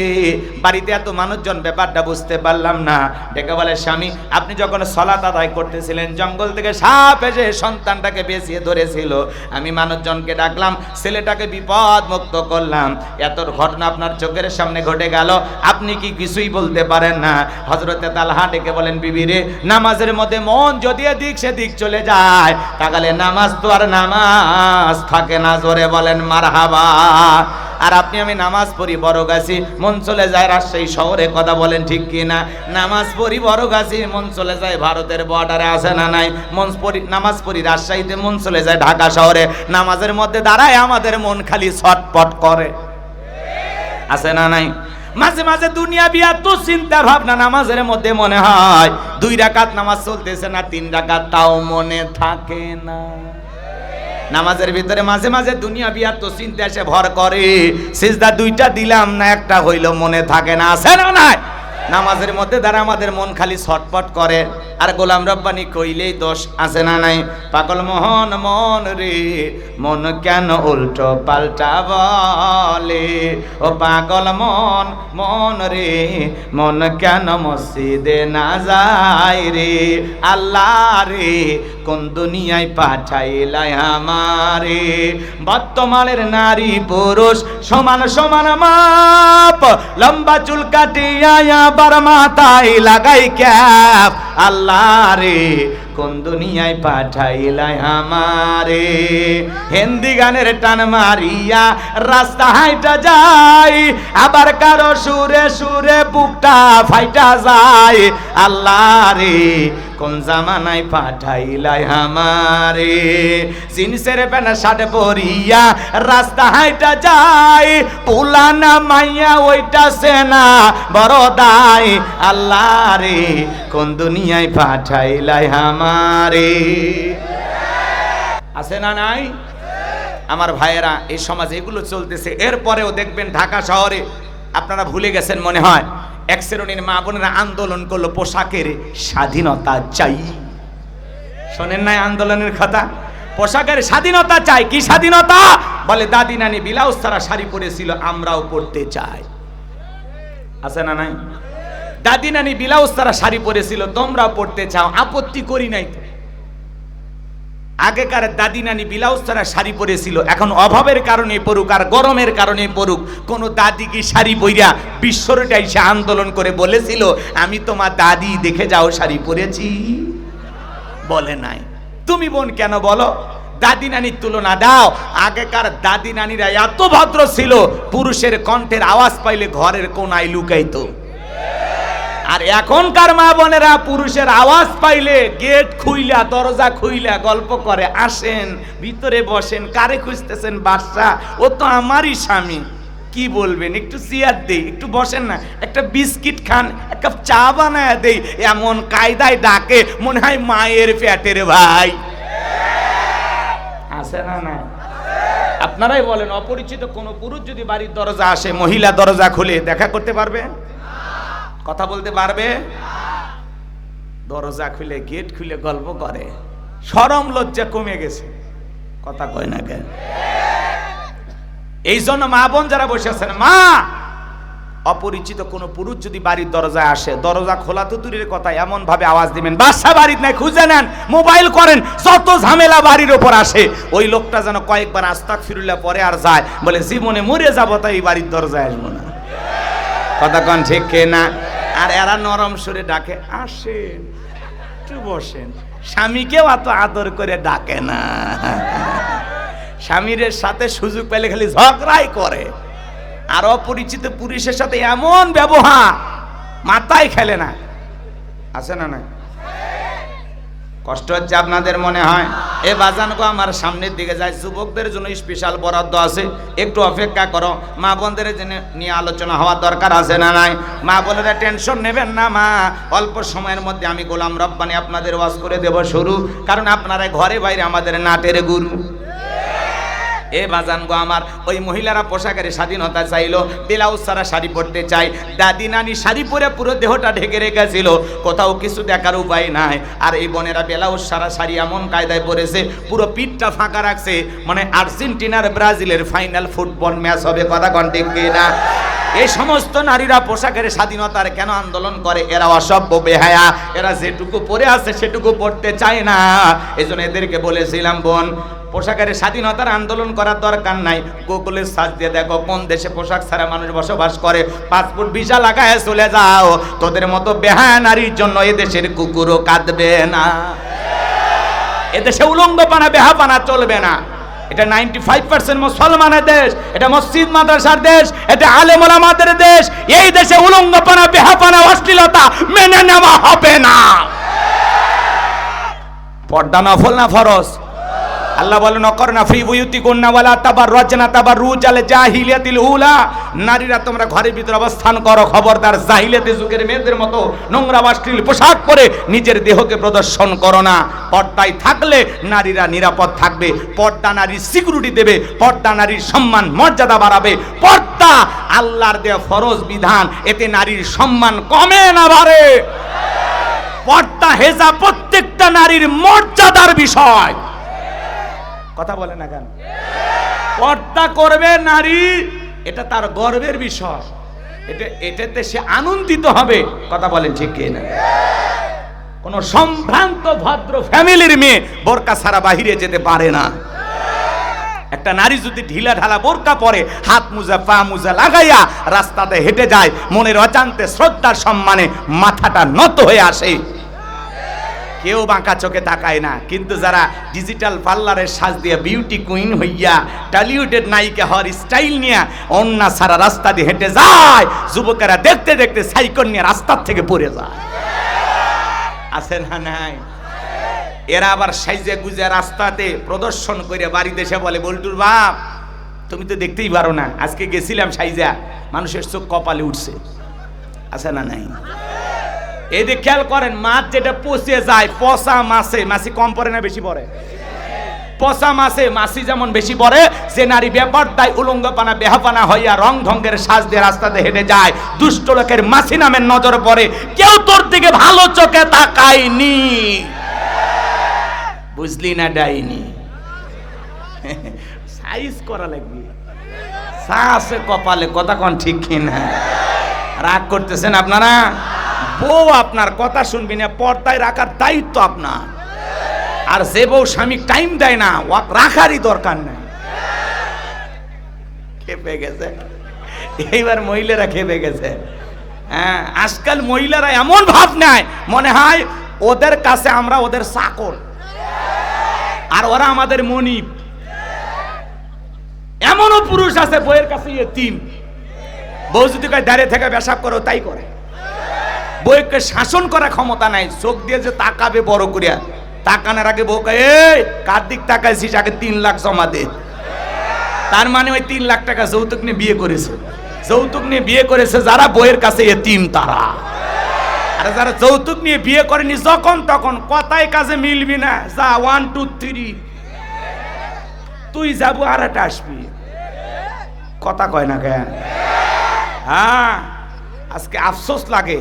বাড়িতে এত মানুষজন, ব্যাপারটা বুঝতে পারলাম না। ডেকে বলে, স্বামী আপনি যখন সালাত আদায় করতেছিলেন, জঙ্গল থেকে সাপ এসে সন্তানটাকে পেঁচিয়ে ধরেছিল, আমি মানুষজনকে ডাকলাম, ছেলেটাকে বিপদমুক্ত করলাম। এত ঘটনা আপনার চোখের সামনে ঘটে গেল, আপনি কি কিছুই বলতে পারেন না? হযরতে তালহা ডেকে বলেন, বিবি রে, নামাজের মধ্যে মন যদি এদিক সেদিক চলে যায় তাহলে নামাজ তো আর নামাজ থাকে না। জোরে বলেন মারহাবা। আর আপনি আমি নামাজ পড়ি বড়গাছি, মন চলে যায় রাজশাহী শহরে, কথা বলেন ঠিক কি না? নামাজ পড়ি বড়গাছি, মন চলে যায় ভারতের বর্ডারে, আছে না নাই? নামাজ পড়ি রাজশাহীতে, মন চলে যায় ঢাকা শহরে। নামাজের মধ্যে দাঁড়ায় আমাদের মন খালি ছটপট করে, আছে না নাই? মাঝে মাঝে দুনিয়া বিয়া তো চিন্তা ভাবনা নামাজের মধ্যে মনে হয় 2 রাকাত নামাজ চলতেছে না 3 রাকাত, তাও মনে থাকে না। নামাজের ভিতরে মাঝে মাঝে দুনিয়া বিয়া তো চিন্তা এসে ভর করে, সিজদা 2টা দিলাম না 1টা হইল, মনে থাকে না, আছে না নাই? নামাজের মধ্যে দ্বারা আমাদের মন খালি ছটপট করে। আর গোলাম রব্বানি কইলেই দোষ, আছে না নাই? পাগল মোহন মন রে মন কেন উল্টো পাল্টা বলে, ও পাগল মন মন রে মন কেন মসজিদে না যায় রে, আল্লাহ রে কোন দুনিয়ায় পাঠাইলাই আমারে। বর্তমানের নারী পুরুষ সমান সমান মাপ, লম্বা চুল কাটিয়া আবার মাথায় লাগাই ক্যাপ, আল্লাহ রে কোন দুনিয়ায় পাঠাইলাই আমারে। হিন্দি গানের টান মারিয়া রাস্তা হাইটা যায়, আবার কারো সুরে সুরে বুকটা ফাইটা যায়, আল্লাহ রে কোন জামানায় পাঠাইলাই আমারে। জিন্সের প্যান্ট শার্ট পরিয়া রাস্তা হাইটা যায়, পুলানা মাইয়া ওইটা সেনা বড় দায়, আল্লাহ রে কোন দুনিয়ায় পাঠাইলাই আমারে। আছে না নাই? আমার ভাইয়েরা, এই সমাজে এগুলো চলতেছে। এরপরেও দেখবেন ঢাকা শহরে, আপনারা ভুলে গেছেন মনে হয়, এক শ্রেণীর মা বোনেরা আন্দোলন করলো পোশাকের স্বাধীনতা চাই। শোনেন নাই আন্দোলনের কথা? পোশাকের স্বাধীনতা চাই। কি স্বাধীনতা? বলে দাদি নানি ব্লাউজ ছাড়া শাড়ি পরেছিল, আমরাও পরতে চাই, আছে না নাই? দাদি নানি ব্লাউজ ছাড়া শাড়ি পরেছিল, তোমরাও পরতে চাও, আপত্তি করি নাই তো। আগেকার দাদি নানি ব্লাউজ ছাড়া শাড়ি পরেছিল, এখন অভাবের কারণে পড়ুক আর গরমের কারণে পড়ুক, কোন দাদি কি শাড়ি পইরা বিশ্বরটা এসে আন্দোলন করে বলেছিল আমি তোমার দাদি দেখে যাও শাড়ি পরেছি? বলে নাই। তুমি বোন কেন বলো? দাদি নানির তুলনা দাও। আগেকার দাদি নানিরা এত ভদ্র ছিল, পুরুষের কণ্ঠের আওয়াজ পাইলে ঘরের কোনায় লুকাইতো। আর এখনকার মা বোনেরা পুরুষের আওয়াজ পাইলে গেট খুইলা দরজা খুইলা গল্প করে, আসেন ভিতরে বসেন, কারে খুঁজতেছেন? বাদশা, ও তো আমারই স্বামী, কি বলবেন, একটু চেয়ার দেই, একটু বসেন না, একটা বিস্কিট খান, এক কাপ চা বানায় দেই, এমন কায়দায় ডাকে মনে হয় মায়ের পেটের ভাই, আছে না না? আপনারাই বলেন, অপরিচিত কোন পুরুষ যদি বাড়ির দরজা আসে, মহিলা দরজা খুলে দেখা করতে পারবে? কথা বলতে পারবে? দরজা খুলে গেট খুলে গল্প করে, শরম লজ্জা কমে গেছে, কথা কয় না কেন? এই জন্য মা বোন যারা বসে আছেন, মা, অপরিচিত কোন পুরুষ যদি বাড়ির দরজায় আসে, দরজা খোলা তো দূরের কথা, এমন ভাবে আওয়াজ দিবেন বাসা বাড়ির নাই, খুঁজে নেন, মোবাইল করেন, যত ঝামেলা বাড়ির উপর আসে, ওই লোকটা যেন কয়েকবার আস্তাগফিরুল্লাহ পরে আর যায়, বলে জীবনে মরে যাবো তাই এই বাড়ির দরজায় আসবো না। কথা কন ঠিক না? আর এরা নরম সুরে ডাকে, আসেন একটু বসেন। স্বামীকেও এত আদর করে ডাকে না, স্বামীর সাথে সুযোগ পেলে খালি ঝগড়াই করে। আর অপরিচিত পুরুষের সাথে এমন ব্যবহার, মাথায় খেলে না, আছে না না? কষ্ট হচ্ছে আপনাদের মনে হয়? এ বাজান গো, আমার সামনের দিকে যায়, যুবকদের জন্য স্পেশাল বরাদ্দ আছে, একটু অপেক্ষা করো। মা বোনদের নিয়ে আলোচনা হওয়ার দরকার আছে না নাই? মা বোনেরা টেনশন নেবেন না, মা, অল্প সময়ের মধ্যে আমি গোলাম রব্বানি আপনাদের ওয়াজ করে দেব শুরু, কারণ আপনারা ঘরে বাইরে আমাদের নাটের গুরু। এ বাজান গো আমার, ওই মহিলারা পোশাকের স্বাধীনতা চাইলো, ব্লাউজ ছাড়া শাড়ি পরতে চাই। দাদি নানি শাড়ি পরে পুরো দেহটা ঢেকে রেখেছিল, কোথাও কিছু দেখার উপায় নাই। আর এই বোনেরা ব্লাউজ ছাড়া শাড়ি এমন কায়দায় পরেছে, পুরো পিঠটা ফাঁকা রাখছে, মানে আর্জেন্টিনার ব্রাজিলের ফাইনাল ফুটবল ম্যাচ হবে, কথা কন ঠিক না? এই সমস্ত নারীরা পোশাকের স্বাধীনতার কেন আন্দোলন করে? এরা অসভ্য বেহায়া, এরা যেটুকু পরে আছে সেটুকু পড়তে চায় না। এজন্য এদেরকে বলেছিলাম, বোন, পোশাকের স্বাধীনতার আন্দোলন করার দরকার নাই। গুগলে সার্চ দিয়ে দেখো কোন দেশে পোশাক ছাড়া মানুষ বসবাস করে, পাসপোর্ট ভিসা লাগায় চলে যাও। তোদের মতো বেহায়া নারীর জন্য এদেশের কুকুরও কাঁদবে না। এদেশে উলঙ্গপানা বেহাপানা চলবে না। এটা 95% মুসলমানের দেশ, এটা মসজিদ মাদ্রাসার দেশ, এটা আলেম ওলামাদের দেশ। এই দেশে উলঙ্গপানা বেহাপানা অশ্লীলতা মেনে নেওয়া হবে না। পর্দা নফল না ফরজ? আল্লাহ বলেন, অকরনা ফি বুয়ুতিকুন্না ওয়ালা তাবাররাজনা তাবাররুজাল জাহিলিয়াতিল উলা। নারীরা তোমরা ঘরের ভিতরে অবস্থান করো, খবরদার জাহিলিয়াতি যুগের মেয়েদের মতো নোংরা অশ্লীল পোশাক পরে নিজের দেহকে প্রদর্শন করো না। পর্দায় থাকলে নারীরা নিরাপদ থাকবে, পর্দা নারীর সিকিউরিটি দেবে, পর্দা নারীর সম্মান মর্যাদা বাড়াবে। পর্দা আল্লাহর দেওয়া ফরজ বিধান, এতে নারীর সম্মান কমে না বাড়ে। পর্দা হেজা প্রত্যেকটা নারীর মর্যাদার বিষয়। কথা বলে না কেন? পর্দা করবে নারী, এটা তার গর্বের বিষয়, এটাতে সে আনন্দিত হবে। কথা বলেন ঠিক কি না? কোন সম্ভ্রান্ত ভদ্র ফ্যামিলির মেয়ে বোরকা ছাড়া বাহিরে যেতে পারে না। একটা নারী যদি ঢিলা ঢালা বোরকা পরে, হাত মুজা পা মুজা লাগাইয়া রাস্তাতে হেঁটে যায়, মনের অজান্তে শ্রদ্ধার সম্মানে মাথাটা নত হয়ে আসে, কেউ বাঁকা চোখে তাকায় না। কিন্তু যারা ডিজিটাল পার্লারের সাজ দিয়ে বিউটি কুইন হইয়া টলিউডের নায়িকা হওয়ার স্টাইল নিয়ে অন্য সারা রাস্তা দিয়ে হেঁটে যায়, যুবকেরা দেখতে দেখতে সাইকেল নিয়ে রাস্তার থেকে পড়ে যায়। আছে না নাই? এরা আবার সাইজে গুজে রাস্তাতে প্রদর্শন করে বাড়ি দেশে বলে, বল্টুর বাপ তুমি তো দেখতেই পারো না, আজকে গেছিলাম সাইজা, মানুষের চোখ কপালে উঠছে। আছে না নাই? এই যে খেয়াল করেন, মাছ যেটা পচে যায়, পচা মাছে মাছি কম পড়ে না বেশি পড়ে? পচা মাছে মাছি যেমন বেশি পড়ে, যে নারী ব্যাপার তাই উলঙ্গপানা বেহাপানা হইয়া রং ঢঙ্গের সাজ দিয়ে রাস্তাতে হেঁটে যায়, দুষ্ট লোকের মাছি নামের নজর পড়ে, কেউ তোর দিকে ভালো চোখে তাকায়নি। বুঝলি না ডাইনি? সাইজ করা লাগবে, সাসে কপালে। কথা কোন ঠিক কিনা? রাগ করতেছেন আপনারা? বউ আপনার কথা শুনবি না, পর্দায় রাখার দায়িত্ব আপনার। আর যে বউ স্বামী টাইম দেয় না, ও রাখারই দরকার নাই। খেপে গেছে এইবার মহিলারা, খেপে গেছে। হ্যাঁ, আজকাল মহিলারা এমন ভাব নেয়, মনে হয় ওদের কাছে আমরা ওদের চাকর আর ওরা আমাদের মনিব। এমনও পুরুষ আছে বউয়ের কাছে এতিম। বউ যদি কয় দাঁড়িয়ে থেকে পেশাব করো, তাই করে। বউকে শাসন করার ক্ষমতা নাই, চোখ দিয়ে যে তাকাবে বড় করিয়া, তাকানোর আগে বউ কয়, এই কার দিক তাকাইছিস, আগে 3 লাখ জমা দে। তার মানে ওই 3 লাখ টাকা যৌতুক নিয়ে বিয়ে করেছে। যৌতুক নিয়ে বিয়ে করেছে যারা বউয়ের কাছে এতিম তারা। আর যারা যৌতুক নিয়ে বিয়ে করেনি, যখন তখন কথায় কাজে মিলবি না, যা 1 2 3 তুই যাবো আর একটা আসবি। কথা কয় না কেন? হ্যাঁ, আজকে আফসোস লাগে,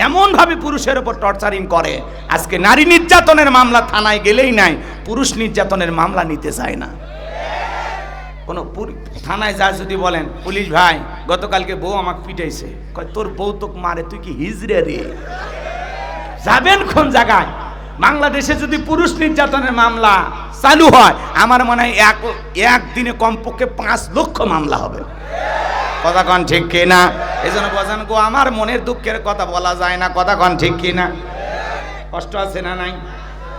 এমন ভাবে পুরুষের উপর টর্চারিং করে। আজকে নারী নির্যাতনের মামলা থানায় গেলেই নাই, পুরুষ নির্যাতনের মামলা নিতে চায় না। কোন থানায় যা যদি বলেন, পুলিশ ভাই গতকালকে বউ আমাকে পিটাইছে, কয় তোর বউ তোকে মারে, তুই কি হিজড়ে রে? যাবেন কোন জায়গায়? বাংলাদেশে যদি পুরুষ নির্যাতনের মামলা চালু হয়, আমার মনে হয় একদিনে কমপক্ষে 5 লক্ষ মামলা হবে। কথা কন ঠিক কিনা? এই জন্য বোঝেন গো, আমার মনের দুঃখের কথা বলা যায় না। কথা কন ঠিক কিনা? কষ্ট আছে না নাই?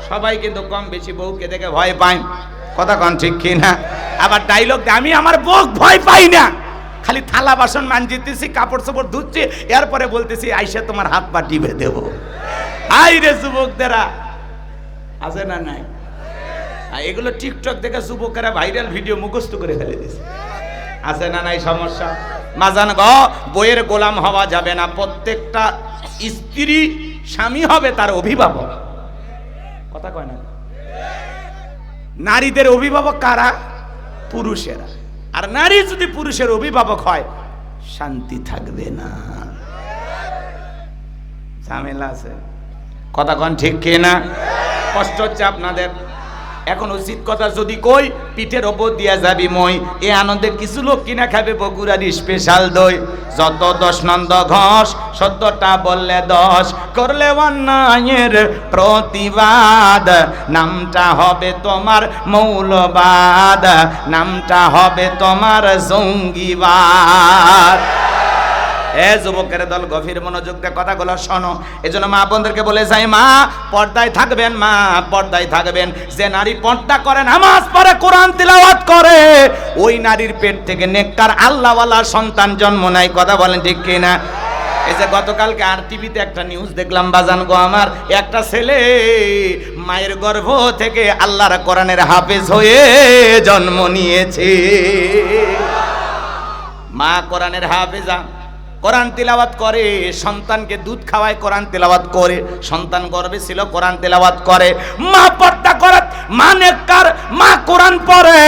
সবাই কিন্তু কম বেশি বউকে দেখে ভয় পায়। কথা কন ঠিক কিনা? আবার ডাইলগ, আমি আমার বউ ভয় পাই না, খালি থালা বাসন মানজিতেছি, কাপড় চোপড় ধুচ্ছি, এরপরে বলতেছি আইসা তোমার হাত পা টিপে দেব। আই রে যুবকদেরা, আছে না নাই? এগুলো টিকটক দেখে যুবকেরা ভাইরাল ভিডিও মুখস্থ করে ফেলে দিছে। আছে না নাই সমস্যা? মাজান গ, বইয়ের গোলাম হওয়া যাবে না। প্রত্যেকটা স্ত্রী স্বামী হবে তার অভিভাবক। কথা কয় না? নারীদের অভিভাবক কারা? পুরুষেরা। আর নারী যদি পুরুষের অভিভাবক হয়, শান্তি থাকবে না, ঝামেলা আছে। কথা কন ঠিক কিনা? কষ্ট হচ্ছে আপনাদের? এখন উচিত কথা যদি কই, পিঠের ওপর দিয়া যাবি মই। এ আনন্দে কিছু লোক কিনা খাবে বগুড়ার স্পেশাল দই। যত 10 নন্দ ঘোষ, সত্যটা বললে 10, করলে অন্যায়ের প্রতিবাদ, নামটা হবে তোমার মৌলবাদ, নামটা হবে তোমার জঙ্গিবাদ। এ যুবকের দল, গভীর মনোযোগ দিয়ে কথাগুলো শোনো। এজন্য মা বোনদেরকে বলে যাই, মা পর্দায় থাকবেন, মা পর্দায় থাকবেন। যে নারী পর্দা করে, নামাজ পড়ে, কোরআন তিলাওয়াত করে, ওই নারীর পেট থেকে নেককার আল্লাহওয়ালা সন্তান জন্ম নেয়। কথা বলেন ঠিক কিনা? এই যে গতকালকে আর টিভিতে একটা নিউজ দেখলাম বাজান গো আমার, একটা ছেলে মায়ের গর্ভ থেকে আল্লাহর কোরআনের হাফেজ হয়ে জন্ম নিয়েছে। মা কোরআনের হাফেজা, কোরআন তিলাওয়াত করে, সন্তানকে দুধ খাওয়ায়, কোরআন তিলাওয়াত করে, সন্তান গর্ভে ছিল, কোরআন তিলাওয়াত করে। মা পর্দা করে, মা নেককার, মা কোরআন পড়ে,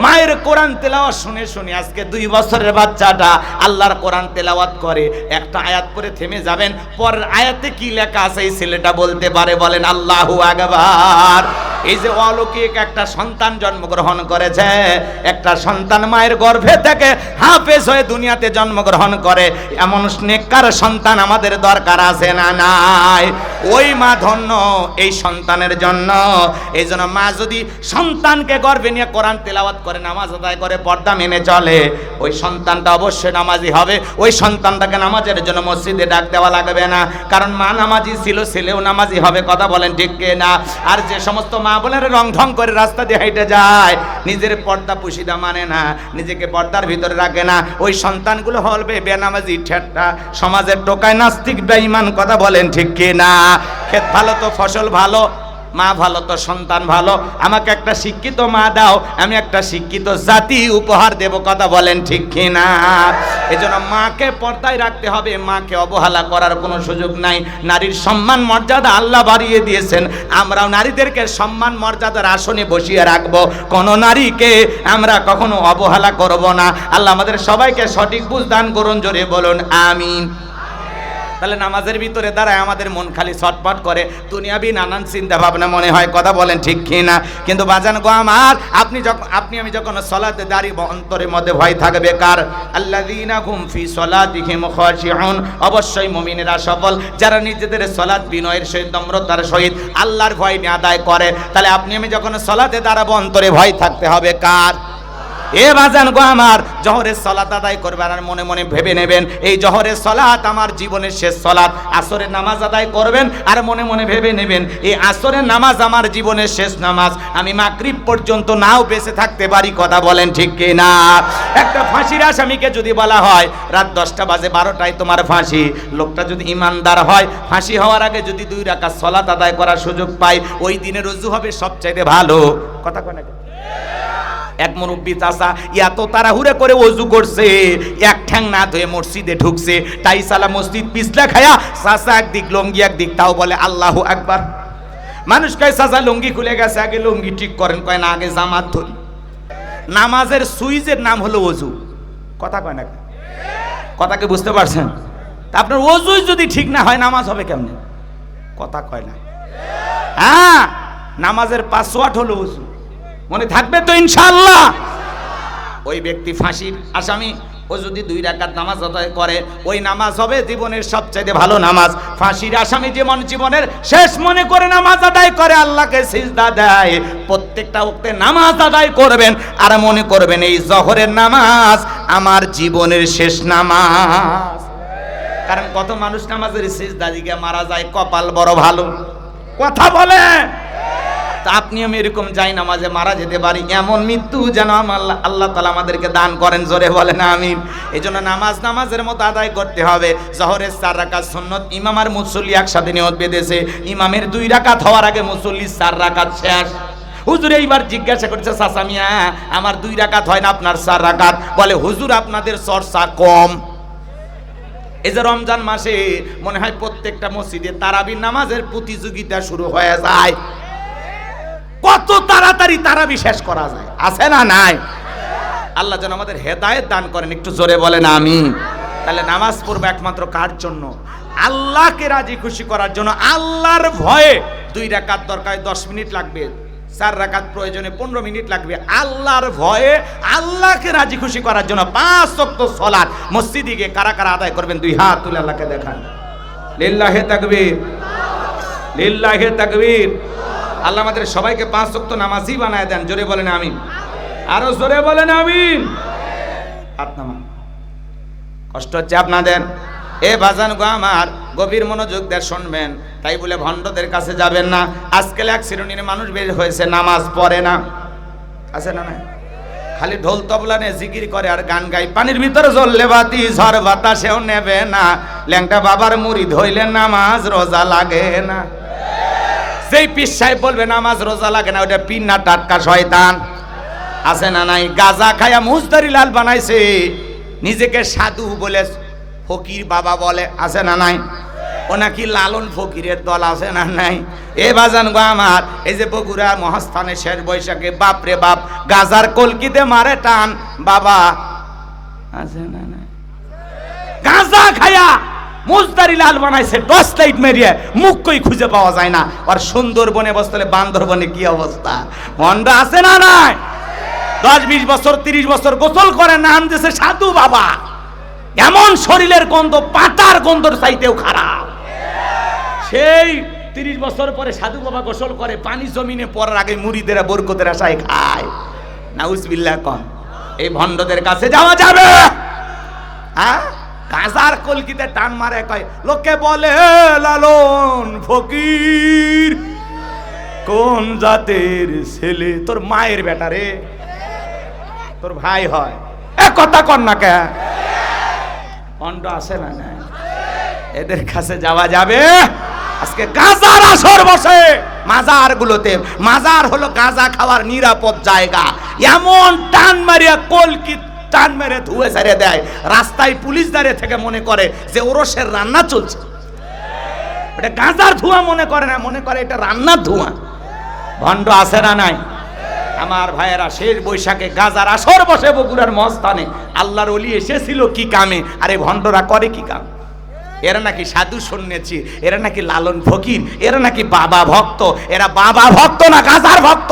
মায়ের কোরআন তিলাওয়াত শুনে শুনে আজকে 2 বছরের বাচ্চাটা আল্লাহর কোরআন তিলাওয়াত করে। একটা আয়াত করে থেমে যাবেন, পরের আয়াতে কি লেখা আছে এই ছেলেটা বলতে পারে। বলেন আল্লাহু আকবার। এই যে অলৌকিক একটা সন্তান জন্মগ্রহণ করেছে, একটা সন্তান মায়ের গর্ভে থেকে হাফেজ হয়ে দুনিয়াতে জন্মগ্রহণ করে, এমন নেককার সন্তান আমাদের দরকার আছে না নাই? ওই মা ধন্য এই সন্তানের জন্য। এই জন্য মা যদি সন্তানকে গর্ভে নিয়ে কোরআন তেলাওয়াত করে, নামাজ আদায় করে, পর্দা মেনে চলে, ওই সন্তানটা অবশ্যই নামাজি হবে। ওই সন্তানটাকে নামাজের জন্য মসজিদে ডাক দেওয়া লাগবে না, কারণ মা নামাজি ছিল, ছেলেও নামাজি হবে। কথা বলেন ঠিক না? আর যে সমস্ত মা বোনের রং ঢং করে রাস্তা দিয়ে হেঁটে যায়, নিজের পর্দা পুশিদা মানে না, নিজেকে পর্দার ভিতরে রাখে না, ওই সন্তানগুলো হবে বেনামাজি, ঠেট্টা, সমাজের টোকায় নাস্তিক, বেঈমান। কথা বলেন ঠিক কি না? ক্ষেত ভালো তো ফসল ভালো, মা ভালো তো সন্তান ভালো। আমাকে একটা শিক্ষিত মা দাও, আমি একটা শিক্ষিত জাতি উপহার দেব। কথা বলেন ঠিক কি না? এজন্য মাকে পর্দায় রাখতে হবে, মাকে অবহেলা করার কোনো সুযোগ নাই। নারীর সম্মান মর্যাদা আল্লাহ বাড়িয়ে দিয়েছেন, আমরাও নারীদেরকে সম্মান মর্যাদার আসনে বসিয়ে রাখবো। কোনো নারীকে আমরা কখনো অবহেলা করব না। আল্লাহ আমাদের সবাইকে সঠিক বুঝ দান করুন, জোরে বলুন আমিন। তাহলে নামাজের ভিতরে দাঁড়ায় আমাদের মন খালি ছটফট করে, দুনিয়াবি নানান চিন্তা ভাবনা মনে হয়। কথা বলেন ঠিক কি না? কিন্তু বাজান গো আমার, আপনি আমি যখন সালাতে দাঁড়িয়ে অন্তরের মধ্যে ভয় থাকবে কার? আল্লাযীনা হুম ফি সালাতিহিম খাশিউন। অবশ্যই মুমিনেরা সফল যারা নিজেদের সালাত বিনয়ের সহিত, নম্রতার সহিত আল্লাহর ভয় নিয়ে আদায় করে। তাহলে আপনি আমি যখন সালাতে দাঁড়াবো অন্তরে ভয় থাকতে হবে কার? এ বাজান গো আমার, জোহরের সালাত আদায় করবেন আর মনে মনে ভেবে নেবেন এই জোহরের সালাত আমার জীবনের শেষ সালাত। আসরের নামাজ আদায় করবেন আর মনে মনে ভেবে নেবেন এই আসরের নামাজ আমার জীবনের শেষ নামাজ, আমি মাগরিব পর্যন্ত নাও বেঁচে থাকতে পারি। কথা বলেন ঠিক কি না? একটা ফাঁসির আসামিকে যদি বলা হয় রাত 10টা বাজে 12টায় তোমার ফাঁসি, লোকটা যদি ইমানদার হয়, ফাঁসি হওয়ার আগে যদি 2 রাকাত সালাত আদায় করার সুযোগ পায়, ওই দিনের রুজু হবে সবচাইতে ভালো। কথা কয় না? এক মুরব্বী চাচা এত তাড়াহুড়ো করে ওযু করছে, এক ঠ্যাং না ধুয়ে মসজিদে ঢুকছে, টাইসালা মসজিদ পিছলা খায়া, চাচা একদিক লঙ্গি একদিক, তাও বলে আল্লাহু আকবার। মানুষ কয় চাচা লঙ্গি খুলে গেছে, আগে লঙ্গি ঠিক করেন। কয় না, আগে জামাত ধরি। নামাজের সুইচের নাম হলো ওযু। কথা কয় না? কথাকে বুঝতে পারছেন? তা আপনার ওযুই যদি ঠিক না হয় নামাজ হবে কেমনে? কথা কয় না? হ্যাঁ, নামাজের পাসওয়ার্ড হলো ওযু। মনে থাকবে তো ইনশাআল্লাহ? ওই ব্যক্তি ফাঁসির আসামি, ও যদি 2 রাকাত নামাজ আদায় করে, ওই নামাজ হবে জীবনের সবচেয়ে ভালো নামাজ। ফাঁসির আসামি যেমন জীবনের শেষ মনে করে নামাজ আদায় করে, আল্লাহকে সিজদা দেয়, প্রত্যেকটা ওয়াক্তে নামাজ আদায় করবেন আর মনে করবেন এই জোহরের নামাজ আমার জীবনের শেষ নামাজ। কারণ কত মানুষ নামাজের সিজদা দিকে মারা যায়, কপাল বড় ভালো। কথা বলে আপনি আমি এরকম যাই নামাজে মারা যেতে পারি, এমন মৃত্যু যেন আল্লাহ তাআলা আমাদেরকে দান করেন। জোরে বলেন আমিন। এই জন্য নামাজের মতো আদায় করতে হবে। জোহরের 4 রাকাত সুন্নত, ইমাম আর মুসল্লি একসাথে নিয়ত বেঁধেছে, ইমামের 2 রাকাত হওয়ার আগে মুসল্লির 4 রাকাত শেষ। হুজুর এইবার জিজ্ঞাসা করছে, চাচা মিয়া আমার 2 রাকাত হয় না, আপনার 4 রাকাত। বলে হুজুর আপনাদের চর্চা কম। এই যে রমজান মাসে মনে হয় প্রত্যেকটা মসজিদে তারাবির নামাজের প্রতিযোগিতা শুরু হয়ে যায়। কত তাড়াতাড়ি তারাবি শেষ করা যায়, আছে না নাই? আল্লাহ যেন আমাদের হেদায়েত দান করেন, একটু জোরে বলেন আমিন। তাহলে নামাজ পড়বো একমাত্র কার জন্য? আল্লাহকে রাজি খুশি করার জন্য। আল্লাহর ভয়ে 2 রাকাত দরকার 10 মিনিট লাগবে, 4 রাকাত প্রয়োজনে 15 মিনিট লাগবে। আল্লাহর ভয়ে আল্লাহকে রাজি খুশি করার জন্য 5 ওয়াক্ত সালাত মসজিদে গিয়ে কারা কারা আদায় করবেন? 2 হাত তুলে আল্লাহকে দেখান। লিল্লাহি তাকবীর, লিল্লাহি তাকবীর। আল্লাহ আমাদের সবাইকে 5 ওয়াক্ত নামাজি বানায় দেন। জোরে বলেন আমিন, আরো জোরে বলেন আমিন। হাত নামান। কষ্ট হচ্ছে আপনাদের? এ বাজান গো আমার, গভীর মনোযোগ দিয়ে শুনবেন। তাই বলে ভণ্ডদের কাছে যাবেন না। আজকাল এক শ্রেণীর মানুষ বের হয়েছে, নামাজ পড়ে না, আছে না? খালি ঢোল তবলা নিয়ে জিকির করে আর গান গাই। পানির ভিতরে জ্বললে বাতি, ঝড় বাতাসেও নেবে না। ল্যাংটা বাবার মুরিদ হইলে নামাজ রোজা লাগে না। যেই পীর সাহেব বলবে নামাজ রোজা লাগে না, ওটা পীর না টাটকা শয়তান, আছে না নাই? গাজা খায়া মুজদারি লাল বানাইছে, নিজেকে সাধু বলে ফকির বাবা বলে, আছে না নাই? ও নাকি লালন ফকিরের দল, আছে না নাই? এ বাজান গো আমার, এই যে বগুড়া মহাস্থানে শেষ বৈশাখে বাপরে বাপ গাজার কলকিতে মারে টান বাবা, আছে না নাই? গাজা খায়া মুজদারি লাল বানাইছে, টর্চ লাইট মেরিয়ে, মুখ কই খুঁজে পাওয়া যায় না। আর সুন্দরবনে বসলে বান্দরবনে কি অবস্থা? ভণ্ড আছে না নাই? 10-20 বছর 30 বছর গোসল করে, নাম দিয়েছে সাধু বাবা। এমন শরীরের গন্ধ পাতার গন্ধর চাইতেও খারাপ। সেই 30 বছর পরে সাধু বাবা গোসল করে, পানি জমিনে পড়ার আগে মুড়িদেরা বরকতের আশায় খায়। নাউজুবিল্লাহ কন। এই ভণ্ডদের কাছে যাওয়া যাবে? হ্যাঁ, গাজার কলকিতে টান মারে, কয় লোকে বলে লালন ফকির কোন জাতের ছেলে? তোর মায়ের বেটা রে, তোর ভাই হয়। এ কথা কর না কে? ভণ্ড আছে না নাই? এদের কাছে যাওয়া যাবে? আজকে গাজার আসর বসে মাজার গুলোতে। মাজার হলো গাজা খাওয়ার নিরাপদ জায়গা। এমন টান মারিয়া কলকি টান মেরে ধুয়ে ছেড়ে দেয়, রাস্তায় পুলিশ দাঁড়িয়ে থেকে মনে করে যে ওরসের রান্না চলছে। এটা গাজার ধোঁয়া মনে করে না, মনে করে এটা রান্নার ধোঁয়া। ভণ্ড আছে না নাই? আমার ভাইয়েরা, শেষ বৈশাখে গাজার আসর বসে বগুড়ার মস্তানে। আল্লাহর ওলি এসেছিল কি কামে? আরে ভণ্ডরা করে কি কাম? এরা নাকি সাধু সন্ন্যাসী, এরা নাকি লালন ফকির, এরা নাকি বাবা ভক্ত। এরা বাবা ভক্ত না গাজার ভক্ত।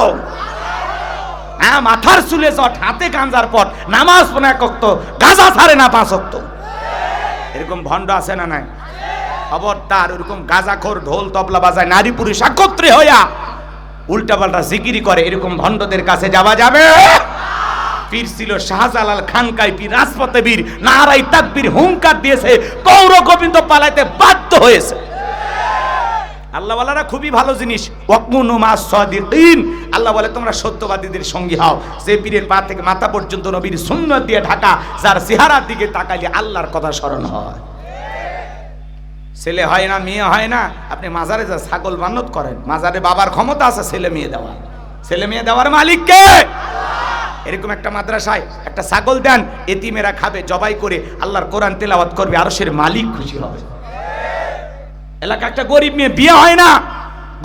হ্যাঁ, মাথার চুলে চট, হাতে গাঞ্জার পট, নামাজ পড়ে 1 ওয়াক্ত, গাজা ছাড়ে না 5 ওয়াক্ত। এরকম ভণ্ড আছে না নাই? খবরদার, ওরকম গাজাখোর ঢোল তবলা বাজায়, নারী পুরুষ একত্রে হইয়া উল্টাপাল্টা জিকিরি করে, এরকম ভণ্ডদের কাছে যাওয়া যাবে? পীর ছিল শাহজালাল খানকাই পীর, রাজপথে বীর, নারাই তাকবীর হুঙ্কার দিয়েছে, পৌর গোবিন্দ পালাইতে বাধ্য হয়েছে। আল্লাহ ওয়ালারা খুবই ভালো জিনিস। ওয়াকুনু মাস সাদিকিন, আল্লাহ বলে তোমরা সত্যবাদীদের সঙ্গী হও। যে পীরের পা থেকে মাথা পর্যন্ত নবীর সুন্নাত দিয়ে ঢাকা, যার চেহারার দিকে তাকাইলে আল্লাহর কথা স্মরণ হয়। ছেলে হয় না, মেয়ে হয় না, আপনি মাজারে যা ছাগল মানত করেন, মাজারে বাবার ক্ষমতা আছে ছেলে মেয়ে দেওয়ার। ছেলে মেয়ে দেওয়ার মালিক কে? এরকম একটা মাদ্রাসায় একটা ছাগল দেন, এতিমেরা খাবে, জবাই করে আল্লাহর কোরআন তেলাওয়াত করবে, আরশের মালিক খুশি হবে। এলাকা একটা গরিব মেয়ে বিয়ে হয় না,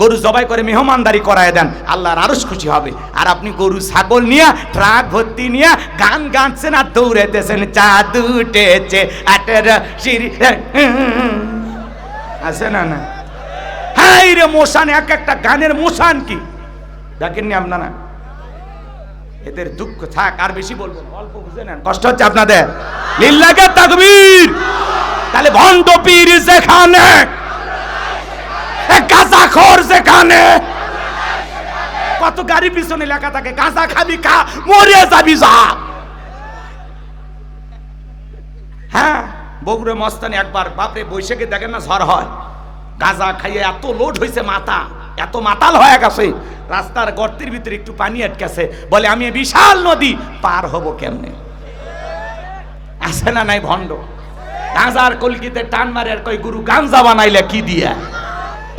গরু জবাই করে মেহমানদারি করায় দেন, আল্লাহর আরশ খুশি হবে। আর আপনি গরু ছাগল নিয়ে ট্রাক ভর্তি নিয়ে গান গাচ্ছেন আর দৌড়াইতেছেন, চাঁদ উঠেছে 18 সিঁড়ি, আছে না না? হাই রে মোশান, এক একটা গানের মোশান কি দেখেননি আপনারা? এদের দুঃখ থাক, আর বেশি বলবো অল্প বুঝে নেন, কষ্ট হচ্ছে আপনাদের। লিল্লাহি তাকবীর। তাহলে ভণ্ড পীর যেখানে, গাঁজাখোর যেখানে, কত গাড়ি পিছনে লেখা থাকে গাঁজা খাবি খা, মরে যাবি যা। হ্যাঁ, বগুড়া মস্তানে একবার বাপরে বৈশাখে দেখেন না ঝড় হয়, গাঁজা খাইয়ে এত লোড হয়েছে, মাথা এত মাতাল হয়ে গেছে, রাস্তার গর্তের ভিতরে একটু পানি আটকেছে, বলে আমি বিশাল নদী পার হব কেমনে? আছে না নাই ভণ্ড? গাঁজার কলকিতে টান মারে আর কই গুরু গাঞ্জা বানাইলে কি দিয়ে?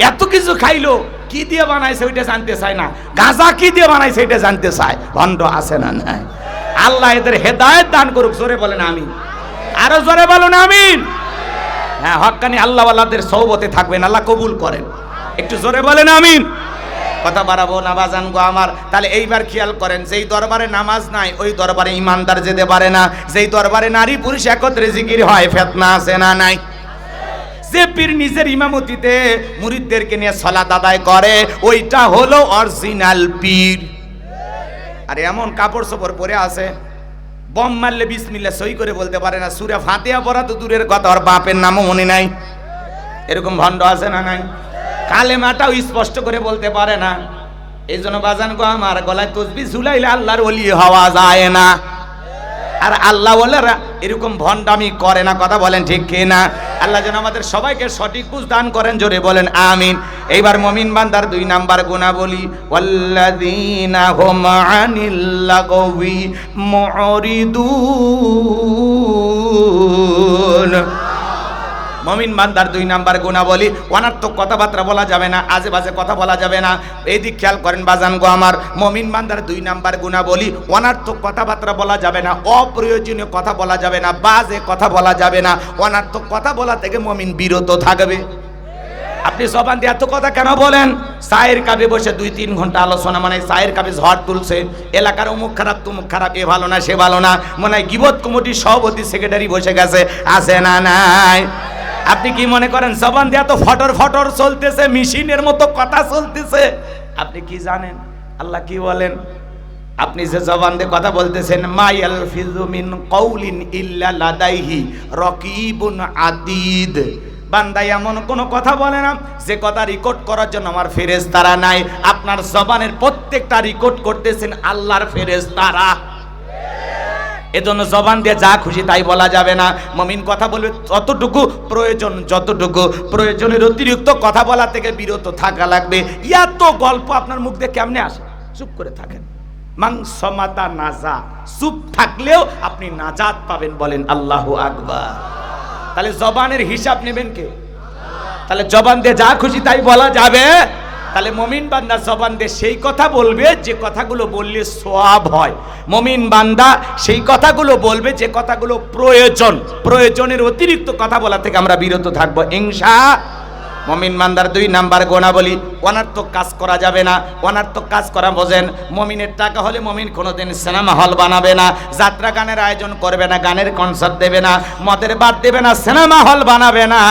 এত কিছু খাইলো, কি দিয়ে বানাইছে ওইটা জানতে চায় না, গাঁজা কি দিয়ে বানাইছে এটা জানতে চায়। ভণ্ড আছে না নাই? আল্লাহ এদের হেদায়েত দান করুক। জোরে বলেন আমিন, আরো জোরে বলুন আমিন। হ্যাঁ, হক্কানি আল্লাহ ওয়ালাদের সহবতে থাকবেন, আল্লাহ কবুল করেন। একটু জোরে বলেন আমিন। কথা বাড়াবো না বাজান গো আমার। তাহলে এইবার খেয়াল করেন, যেই দরবারে নামাজ নাই ওই দরবারে ইমানদার যেতে পারে না। যেই দরবারে নারী পুরুষ একত্রে জিকির হয়, ফিতনা আছে না নাই? যে পীর নিজের ইমামতিতে মুরিদদেরকে নিয়ে সালাত আদায় করে ওইটা হলো অরিজিনাল পীর। আর এমন কাপড় চোপড় পরে আছে, বম মারলে বিসমিল্লাহ সই করে বলতে পারে না, সূরা ফাতিহা পড়া তো দূরের কথা, ওর বাপের নামও মনে নাই। এরকম ভণ্ড আছে না নাই? কালেমাটাও স্পষ্ট করে বলতে পারে না। এই জন্য বাজান গো আমার, গলায় তসবিহ ঝুলাইলে আল্লাহর ওলি হওয়া যায় না। আর আল্লাহ ওয়ালারা এরকম ভণ্ডামি করে না, কথা বলেন ঠিক কি না? আল্লাহ যেন আমাদের সবাইকে সঠিক বুঝ দান করেন, জোরে বলেন আমিন। এইবার মুমিন বান্দার 2 নাম্বার গুণাবলী, ওয়াল্লাযীনা হুম আনিল লাগওয়ি মুরিদুন। মুমিন বান্দার 2 নাম্বার গুণাবলী, অনার্থক কথাবার্তা বলা যাবে না, আজে বাজে কথা বলা যাবে না। এই দিক খেয়াল করেন বাজান গো আমার, মুমিন বান্দার 2 নাম্বার গুণাবলী, অনার্থক কথাবার্তা বলা যাবে না, অপ্রয়োজনীয় কথা বলা যাবে না, বাজে কথা বলা যাবে না। অনার্থক কথা বলা থেকে মুমিন বিরত থাকবে। আপনি জবান দিয়ে এত কথা কেন বলেন? চায়ের কাপে বসে 2-3 ঘন্টা আলোচনা, মানে চায়ের কাপে ঝড় তুলছে, এলাকার অমুক খারাপ তমুক খারাপ, এ ভালো না সে ভালো না, মনে হয় গিবত কমিটির সভাপতি সেক্রেটারি বসে গেছে, আছে না নাই? আপনি কি মনে করেন জবান দিয়ে এত ফটর ফটর চলতেছে, মেশিনের মতো কথা চলতেছে? আপনি কি জানেন আল্লাহ কি বলেন? আপনি যে জবান দিয়ে কথা বলতেছেন, মায়াল ফিজু মিন কওলিন ইল্লা লাদাইহি রাকিবুন আতীদ। বান্দা এমন কোনো কথা বলে না যে কথা রেকর্ড করার জন্য আমার ফেরেশতারা নাই। আপনার জবানের প্রত্যেকটা রেকর্ড করতেছেন আল্লাহর ফেরেশতারা। এজন্য জবান দিয়ে যা খুশি তাই বলা যাবে না। মুমিন কথা বলবে ততটুকু প্রয়োজন, যতটুকু প্রয়োজনের অতিরিক্ত কথা বলা থেকে বিরত থাকা লাগবে। এত গল্প আপনার মুখ দিয়ে কেমনে আসে? চুপ করে থাকেন। মাংসমাতা নাজা, চুপ থাকলেও আপনি নাজাত পাবেন, বলেন আল্লাহু আকবার। তাহলে জবানের হিসাব নেবেন কে? তাহলে জবান দিয়ে যা খুশি তাই বলা যাবে? তাহলে মুমিন বান্দা জবান দিয়ে সেই কথা বলবে যে কথাগুলো বললে সওয়াব হয়। মুমিন বান্দা সেই কথাগুলো বলবে যে কথাগুলো প্রয়োজন, প্রয়োজনের অতিরিক্ত কথা বলা থেকে আমরা বিরত থাকবো ইনশাআল্লাহ। মুমিন বান্দার 2 নাম্বার গুণাবলী, অনার্থক কাজ করা যাবে না। অনার্থক কাজ করা বোঝেন, মুমিনের টাকা হলে মুমিন কোনোদিন সিনেমা হল বানাবে না, যাত্রা গানের আয়োজন করবে না, গানের কনসার্ট দেবে না, মদের বাদ দেবে না, সিনেমা হল বানাবে না।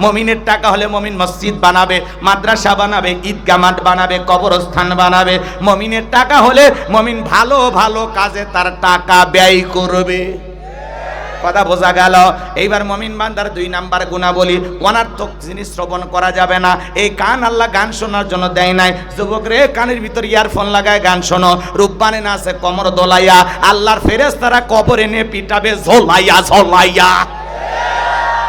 মুমিনের টাকা হলে মুমিন মসজিদ বানাবে, মাদ্রাসা বানাবে, ঈদগাহ মাঠ বানাবে, কবরস্থান বানাবে। মুমিনের টাকা হলে মুমিন ভালো ভালো কাজে তার টাকা ব্যয় করবে। কথা বোঝা গেল? এইবার মুমিন বান্দার 2 নাম্বার গুণাবলী, অনার্থক জিনিস শ্রবণ করা যাবে না। এই কান আল্লাহ গান শোনার জন্য দেয় নাই। যুবক রে, কানের ভিতর ইয়ারফোন লাগায় গান শোনো, রূপবানে নাচে কোমর দোলাইয়া, আল্লাহর ফেরেশতারা কবরে নিয়ে পিটাবে ঝোলাইয়া ঝোলাইয়া।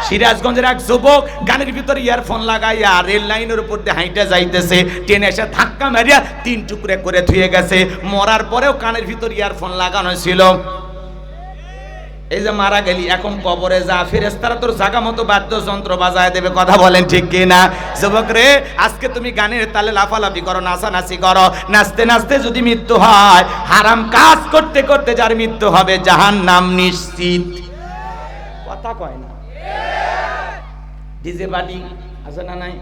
সিরাজগঞ্জের এক যুবক গানের ভিতর ইয়ারফোন লাগাইয়া রেল লাইনের উপর দিয়ে হাইটে যাইতেছে, ট্রেনে এসে ধাক্কা মারিয়া 3 টুকরে করে ধুয়ে গেছে। মরার পরেও কানের ভিতর ইয়ারফোন লাগানো ছিল। এই যে মারা গেলি, এখন কবরে যা, ফেরেশতারা তোর জায়গা মতো বাদ্যযন্ত্র বাজায় দেবে, কথা বলেন ঠিক কি না? যুবক রে, আজকে তুমি গানের তালে লাফালাফি করো, নাচানাচি করো, নাচতে নাচতে যদি মৃত্যু হয়, হারাম কাজ করতে করতে যার মৃত্যু হবে জাহান্নাম নিশ্চিত। কথা কয় না? ডিজে পার্টি আছে না নাই?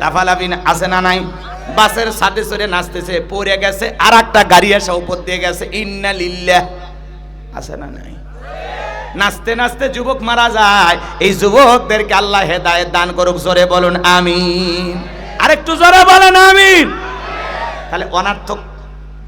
লাফালাফি আছে না নাই? বাসের সাথে চড়ে নাচতেছে, পড়ে গেছে, আর একটা গাড়ি এসে উপর দিয়ে গেছে, ইন্না লিল্লাহ আছে না নাই? নাচতে নাচতে যুবক মারা যায়। এই যুবকদেরকে আল্লাহ হেদায়েত দান করুক, জোরে বলুন আমিন। আরেকটু জোরে বলেন আমিন। তাহলে অনার্থক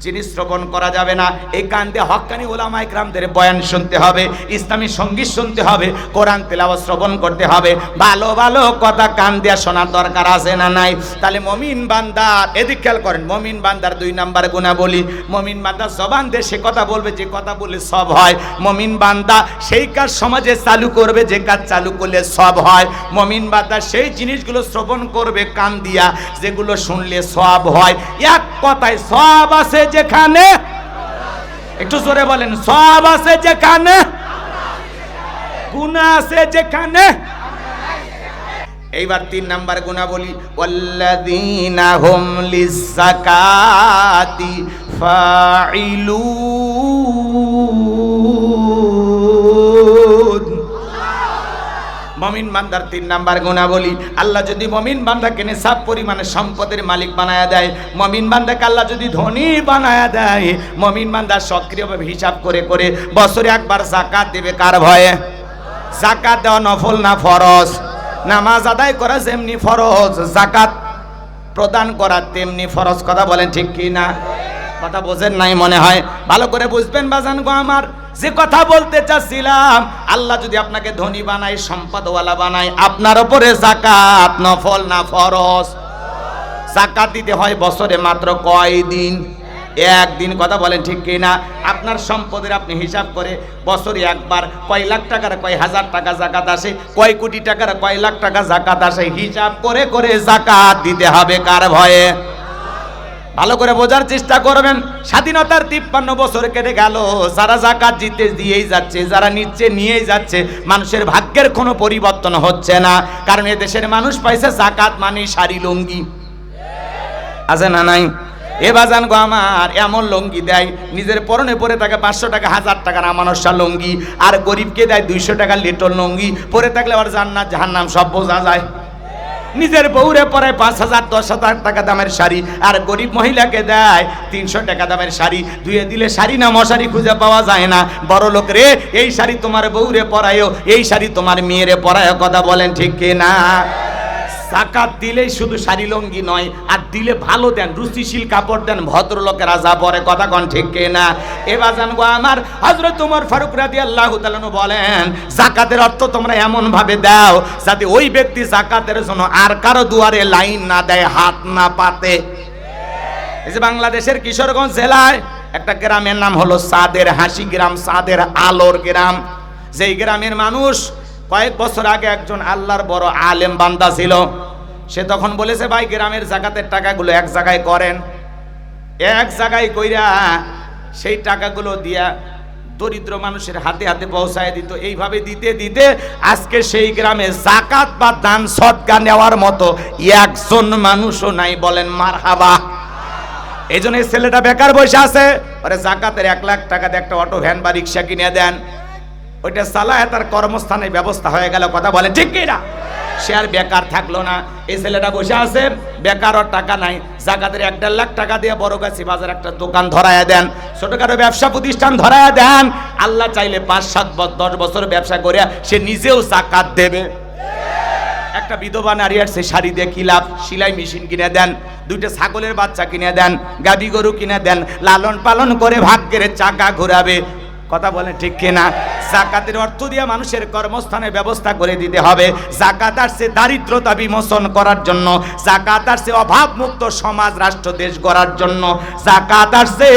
জিনিস শ্রবণ করা যাবে না। এই কান দিয়ে হক্কানি ওলামা ইকরামদের বয়ান শুনতে হবে, ইসলামী সঙ্গীত শুনতে হবে, কোরআন তেলাওয়াত শ্রবণ করতে হবে। ভালো ভালো কথা কান দিয়ে শোনার দরকার আছে না নাই? তাহলে মুমিন বান্দার, এদিক খেয়াল করেন, মুমিন বান্দার 2 নাম্বার গুণাবলী, মুমিন বান্দা জবান দিয়ে সে কথা বলবে যে কথা বললে সব হয়। মুমিন বান্দা সেই কাজ সমাজে চালু করবে যে কাজ চালু করলে সব হয়। মুমিন বান্দা সেই জিনিসগুলো শ্রবণ করবে কান দিয়া যেগুলো শুনলে সব হয়। এক কথায় সব আছে যেখানে, একটু জোরে বলেন, সব আছে যেখানে, গুনাহ আছে যেখানে। এইবার 3 নাম্বার গুণাবলী, ওয়াল্লাযীনা হুম লিয-যাকাতি ফাঈলুন। মুমিন বান্দার 3 নাম্বার গুণাবলী, আল্লাহ যদি মুমিন বান্দাকে নিসাব পরিমাণে সম্পদের মালিক বানায়া দেয়, মুমিন বান্দাকে আল্লাহ যদি ধনী বানায়া দেয়, মুমিন বান্দা সক্রিয়ভাবে হিসাব করে করে বছরে একবার যাকাত দেবে। কার ভয়ে? যাকাত দেওয়া নফল না ফরজ? নামাজ আদায় করা যেমনি ফরজ, যাকাত প্রদান করা তেমনি ফরজ। কথা বলেন ঠিক কি না? কথা বোঝেন নাই মনে হয়, ভালো করে বুঝবেন বাজান গো আমার। যে কথা বলতে চাচ্ছিলাম, আল্লাহ যদি আপনাকে ধনী বানায়, সম্পদওয়ালা বানায়, আপনার উপরে যাকাত নফল না ফরজ? যাকাত দিতে হয় বছরে মাত্র কয় দিন? একদিন। কথা বলেন ঠিক কি না? আপনার সম্পদের আপনি হিসাব করে বছরে একবার কয় লাখ টাকার কয় হাজার টাকা যাকাত আসে, কয় কোটি টাকার কয় লাখ টাকা যাকাত আসে, হিসাব করে করে যাকাত দিতে হবে। কার ভয়ে? ভালো করে বোঝার চেষ্টা করবেন। স্বাধীনতার 53 বছর কেটে গেল, যারা যাকাত দিতে দিয়েই যাচ্ছে, যারা নিচ্ছে নিয়েই যাচ্ছে, মানুষের ভাগ্যের কোনো পরিবর্তন হচ্ছে না। কারণ এ দেশের মানুষ পাইছে যাকাত মানে শাড়ি লুঙ্গি। আছে না নাই? এ বাজান গো আমার, এমন লুঙ্গি দেয় নিজের পরনে পরে থাকে 500 টাকা 1000 টাকার আমানস্যা লুঙ্গি, আর গরিবকে দেয় 200 টাকার লিটল লুঙ্গি। পরে থাকলে আবার জান্নাত জাহান্নাম সব বোঝা যায়। নিজের বউরে পরায় 5000 10,000 টাকা দামের শাড়ি, আর গরিব মহিলাকে দেয় 300 টাকা দামের শাড়ি। ধুয়ে দিলে শাড়ি না মশারি খুঁজে পাওয়া যায় না। বড় লোক রে, এই শাড়ি তোমার বউরে পরায়ও, এই শাড়ি তোমার মেয়েরে পরায়ও। কথা বলেন ঠিক কি না? যাকাত দিলেই শুধু শাড়ি লুঙ্গি নয়, আর দিলে ভালো দেন, রুচিশীল কাপড় দেন, ভদ্রলোকেরা যা পরে। কথা কন ঠিক কি না? এ বাজান গো আমার, হযরত ওমর ফারুক রাদিয়াল্লাহু তাআলা বলেন, যাকাতের অর্থ তোমরা এমন ভাবে দাও যাতে ওই ব্যক্তি যাকাতের জন্য আর কারো দুয়ারে লাইন না দেয়, হাত না পাতে। এই যে বাংলাদেশের কিশোরগঞ্জ জেলায় একটা গ্রামের নাম হলো সাদের হাসি গ্রাম, সাদের আলোর গ্রাম। যেই গ্রামের মানুষ কয়েক বছর আগে একজন আল্লাহর বড় আলেম বান্দা ছিল। সে তখন বলেছে, ভাই গ্রামের যাকাতের টাকাগুলো এক জায়গায় করেন। এক জায়গায় কইরা সেই টাকাগুলো দিয়া দরিদ্র মানুষের হাতে হাতে পৌঁছায় দিত। এইভাবে দিতে দিতে আজকে সেই গ্রামে যাকাত বা দান সদকা নেওয়ার মতো একজন মানুষও নাই। বলেন মারহাবা। এই জন্য এই ছেলেটা বেকার বসে আছে। আরে যাকাতের 1 লাখ টাকা দিয়ে একটা অটো ভ্যান বা রিক্সা কিনে দেন, ওইটা চালায় তার কর্মস্থানের ব্যবস্থা হয়ে গেল। কথা বলে ঠিক কি না? সে আর বেকার থাকলো না। এই ছেলেটা বসে আছে, বেকার, ওর টাকা নাই। যাকাতের 1-1.5 লাখ টাকা দিয়ে বড়গাছি বাজার একটা দোকান ধরায়া দেন, ছোটখাটো ব্যবসা প্রতিষ্ঠান ধরায়া দেন। আল্লাহ চাইলে 5-7-10 বছর ব্যবসা করে সে নিজেও যাকাত দেবে। একটা বিধবা নারী আর সে শাড়ি দিয়ে কি লাভ? সেলাই মেশিন কিনে দেন, 2টা ছাগলের বাচ্চা কিনে দেন, গাবি গরু কিনে দেন, লালন পালন করে ভাগ্যের চাকা ঘোরাবে। কথা বলেন ঠিক কিনা? যাকাতের অর্থ দিয়ে মানুষের কর্মস্থানের ব্যবস্থা করে দিতে হবে। যাকাত আসছে দারিদ্রতা বিমোচন করার জন্য, যাকাত আসছে অভাব মুক্ত সমাজ রাষ্ট্র দেশ গড়ার জন্য, যাকাত আসছে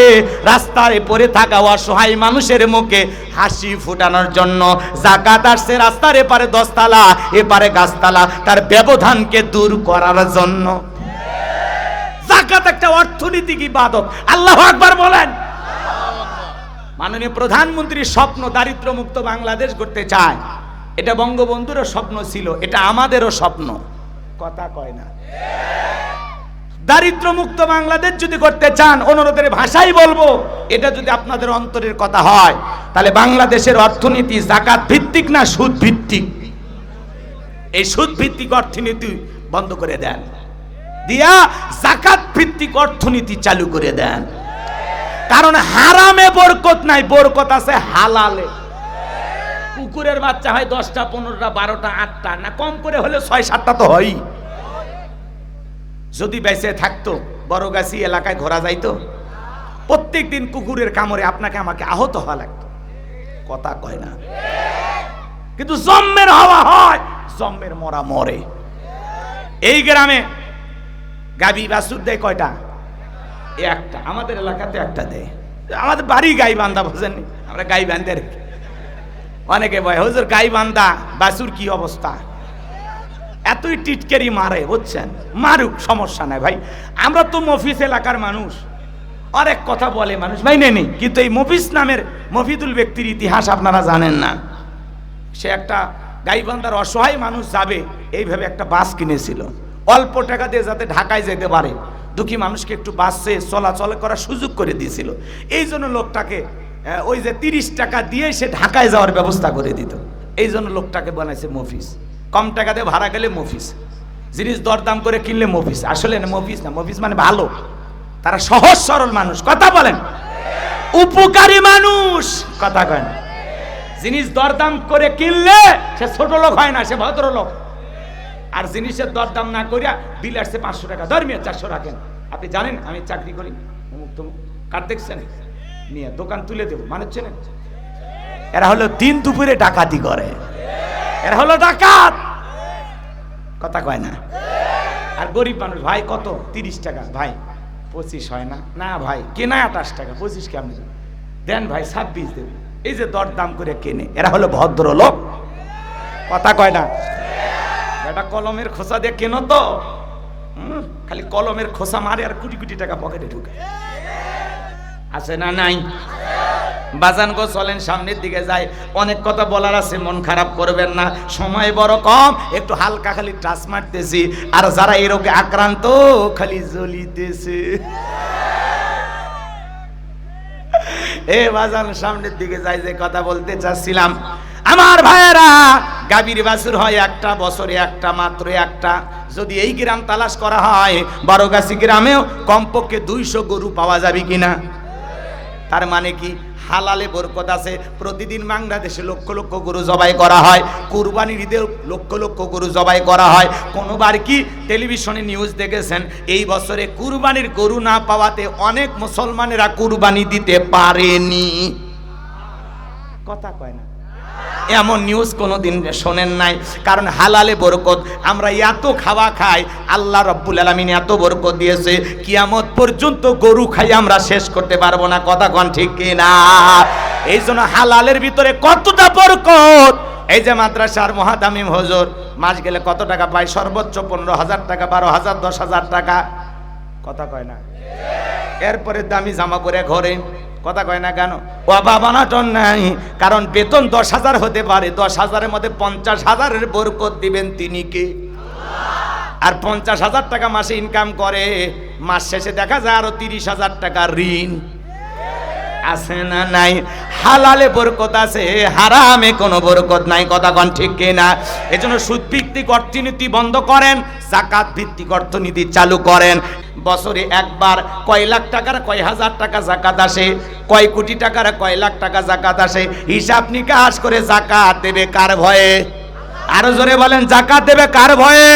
রাস্তায় পড়ে থাকা অসহায় মানুষের মুখে হাসি ফুটানোর জন্য, যাকাত আসছে রাস্তার এপারে 10 তালা এপারে গাছতলা তার ব্যবধানকে দূর করার জন্য। যাকাত একটা অর্থনৈতিক ইবাদত। আল্লাহু আকবার বলেন। মাননীয় প্রধানমন্ত্রীর স্বপ্ন দারিদ্র মুক্ত বাংলাদেশ করতে চায়। এটা বঙ্গবন্ধুরও স্বপ্ন ছিল, এটা আমাদেরও স্বপ্ন। কথা কয় না? দারিদ্র মুক্ত বাংলাদেশ যদি করতে চান, অনুরোধের ভাষাই বলবো, এটা যদি আপনাদের অন্তরের কথা হয়, তাহলে বাংলাদেশের অর্থনীতি যাকাত ভিত্তিক না সুদ ভিত্তিক? এই সুদ ভিত্তিক অর্থনীতি বন্ধ করে দেন, দিয়া যাকাত ভিত্তিক অর্থনীতি চালু করে দেন। কারণ হারামে বরকত নাই, বরকত আছে হালালে। কুকুরের বাচ্চা হয় 10টা 15টা 12টা 8টা, না কম করে হলে 6-7টা তো হয়। যদি বেঁচে থাকতো বড়গাছি এলাকায় ঘোরা যাইতো, প্রত্যেক দিন কুকুরের কামড়ে আপনাকে আমাকে আহত হওয়া লাগতো। কথা কয় না? কিন্তু জম্মের হওয়া হয়, জম্মের মরা মরে। এই গ্রামে গাবি বাছুর দেয় কয়টা? একটা। আমাদের এলাকাতে একটা দেয়। আমাদের বাড়ি গাই বান্ধা, বুঝেননি? আমরা গাই বান্ধে রেখে। অনেকে বলে, হুজুর গাই বান্ধা বাছুর কি অবস্থা? এতই টিটকেরি মারে, বুঝছেন? মারুক, সমস্যা নাই ভাই। আমরা তো মফিজ এলাকার মানুষ, অনেক কথা বলে মানুষ, ভাই নেই। কিন্তু এই মফিজ নামের মফিদুল ব্যক্তির ইতিহাস আপনারা জানেন না। সে একটা গাইবান্ধার অসহায় মানুষ যাবে এইভাবে একটা বাস কিনেছিল, অল্প টাকা দিয়ে যাতে ঢাকায় যেতে পারে, দুঃখী মানুষকে একটু বাসে চলাচল করার সুযোগ করে দিয়েছিল। এই জন্য লোকটাকে ওই যে 30 টাকা দিয়ে সে ঢাকায় যাওয়ার ব্যবস্থা করে দিত। এই জন্য লোকটাকে বানাইছে মফিজ। কম টাকা দিয়ে ভাড়া গেলে মফিজ, জিনিস দরদাম করে কিনলে মফিজ। আসলে না, মফিজ না, মফিজ মানে ভালো, তারা সহজ সরল মানুষ। কথা বলেন, উপকারী মানুষ। কথা কয় না? জিনিস দরদাম করে কিনলে সে ছোট লোক হয় না, সে ভদ্রলোক। আর জিনিসের দরদাম না করিয়া বিল আসছে 500 টাকা, ধর্মীয় 400 রাখেন। আপনি জানেন আমি চাকরি করি, অমুক তমুক কার দেখছেন, নিয়ে দোকান তুলে দেবো মানে চেনেন। এরা হলো দিন দুপুরে ডাকাতি করে, এরা হলো ডাকাত, কথা কয় না। আর গরিব মানুষ, ভাই কত, 30 টাকা, ভাই 25 হয় না, না ভাই কেনা 28 টাকা, 25 কেমন দেন ভাই, 26 দেব। এই যে দরদাম করে কেনে, এরা হলো ভদ্রলোক, কথা কয় না। এটা কলমের খোসা দিয়ে কেন তো, খালি কলমের খোসা মারে আর কোটি কোটি টাকা পকেটে ঢুকে, আছে না নাই? বাজান গো চলেন সামনের দিকে যাই, অনেক কথা বলার আছে, মন খারাপ করবেন না, সময় বড় কম, একটু হালকা খালি টাচ মারতেছি। আর যারা এই রোগে আক্রান্ত খালি জ্বলিতেছে। এ বাজান সামনের দিকে যাই, যে কথা বলতে চাচ্ছিলাম, আমার ভাইয়েরা, গাভীর বাছুর হয় একটা, বছরে একটা, মাত্র একটা। যদি এই গ্রাম তালাশ করা হয়, বড়গাছি গ্রামেও কমপক্ষে 200 গরু পাওয়া যাবে কিনা? তার মানে কি হালালে বরকত আছে। প্রতিদিন বাংলাদেশে লক্ষ লক্ষ গরু জবাই করা হয়, কুরবানির ঈদে লক্ষ লক্ষ গরু জবাই করা হয়। কোনোবার কি টেলিভিশনে নিউজ দেখেছেন এই বছরে কুরবানির গরু না পাওয়াতে অনেক মুসলমানেরা কুরবানি দিতে পারেনি? কথা কয় না, এমন নিউজ কোনোদিন শোনেন নাই। কারণ হালালে বরকত, আমরা এত খাওয়া খাই, আল্লাহ রাব্বুল আলামিন এত বরকত দিয়েছে, কিয়ামত পর্যন্ত গরু খাই আমরা শেষ করতে পারবো না, কথা কোন ঠিক কিনা? এই জন্য হালালের ভিতরে কতটা বরকত। এই যে মাদ্রাসার মহাদামিম হুজুর মাস গেলে কত টাকা পায়? সর্বোচ্চ 15,000 টাকা, 12,000, 10,000 টাকা, কথা কয় না। এরপরে দামি জামা পরে ঘরে, কথা কয় না কেন? বাবা বানাটন নাই, কারণ বেতন 10,000 হতে পারে, 10,000-এর মধ্যে 50,000-এর বরকত দিবেন তিনি কে? আর 50,000 টাকা মাসে ইনকাম করে, মাস শেষে দেখা যায় আরো 30,000 টাকা ঋণ, আছে না নাই? হালালে বরকত আছে, হারামে কোনো বরকত নাই, কথা কোন ঠিক কিনা? এজন্য সুদ ভিত্তিক অর্থনীতি বন্ধ করেন, যাকাত ভিত্তিক অর্থনীতি চালু করেন। বছরে একবার কয় লাখ টাকার কয় হাজার টাকা যাকাত আসে, কয় কোটি টাকার কয় লাখ টাকা যাকাত আসে, হিসাব নিকাশ করে যাকাত দেবে কার ভয়ে? আরো জোরে বলেন, যাকাত দেবে কার ভয়ে?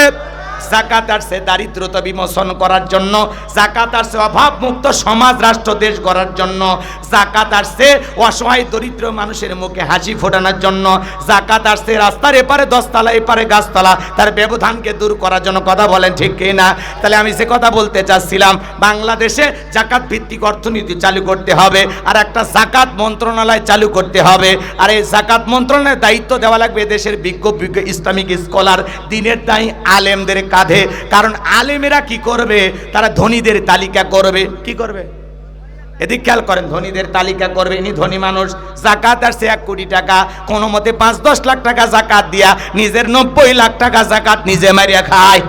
যাকাত আসছে দারিদ্রতা বিমোচন করার জন্য, যাকাত আসছে অভাব মুক্ত সমাজ রাষ্ট্র দেশ গড়ার জন্য, যাকাত আসছে অসহায় দরিদ্র মানুষের মুখে হাসি ফোটানোর জন্য, যাকাত আসছে রাস্তার এপারে 10 তলা এপারে গাছতলা তার ব্যবধানকে দূর করার জন্য, কথা বলেন ঠিক কি না? তাহলে আমি যে কথা বলতে চাচ্ছিলাম, বাংলাদেশে যাকাত ভিত্তিক অর্থনীতি চালু করতে হবে, আর একটা যাকাত মন্ত্রণালয় চালু করতে হবে। আর এই যাকাত মন্ত্রণালয়ের দায়িত্ব দেওয়া লাগবে দেশের বিজ্ঞ ইসলামিক স্কলার, দিনের দায়ী আলেমদের কাঁধে। কারণ আলেমেরা কি করবে? তারা ধনীদের তালিকা করবে। কি করবে? এদিক খেয়াল করেন, ধনীদের তালিকা করবে। ইনি ধনী মানুষ, যাকাত আসছে 1 কোটি টাকা, কোনো মতে 5-10 লাখ টাকা যাকাত দিয়া নিজের 90 লাখ টাকা যাকাত নিজে মারিয়া খায়।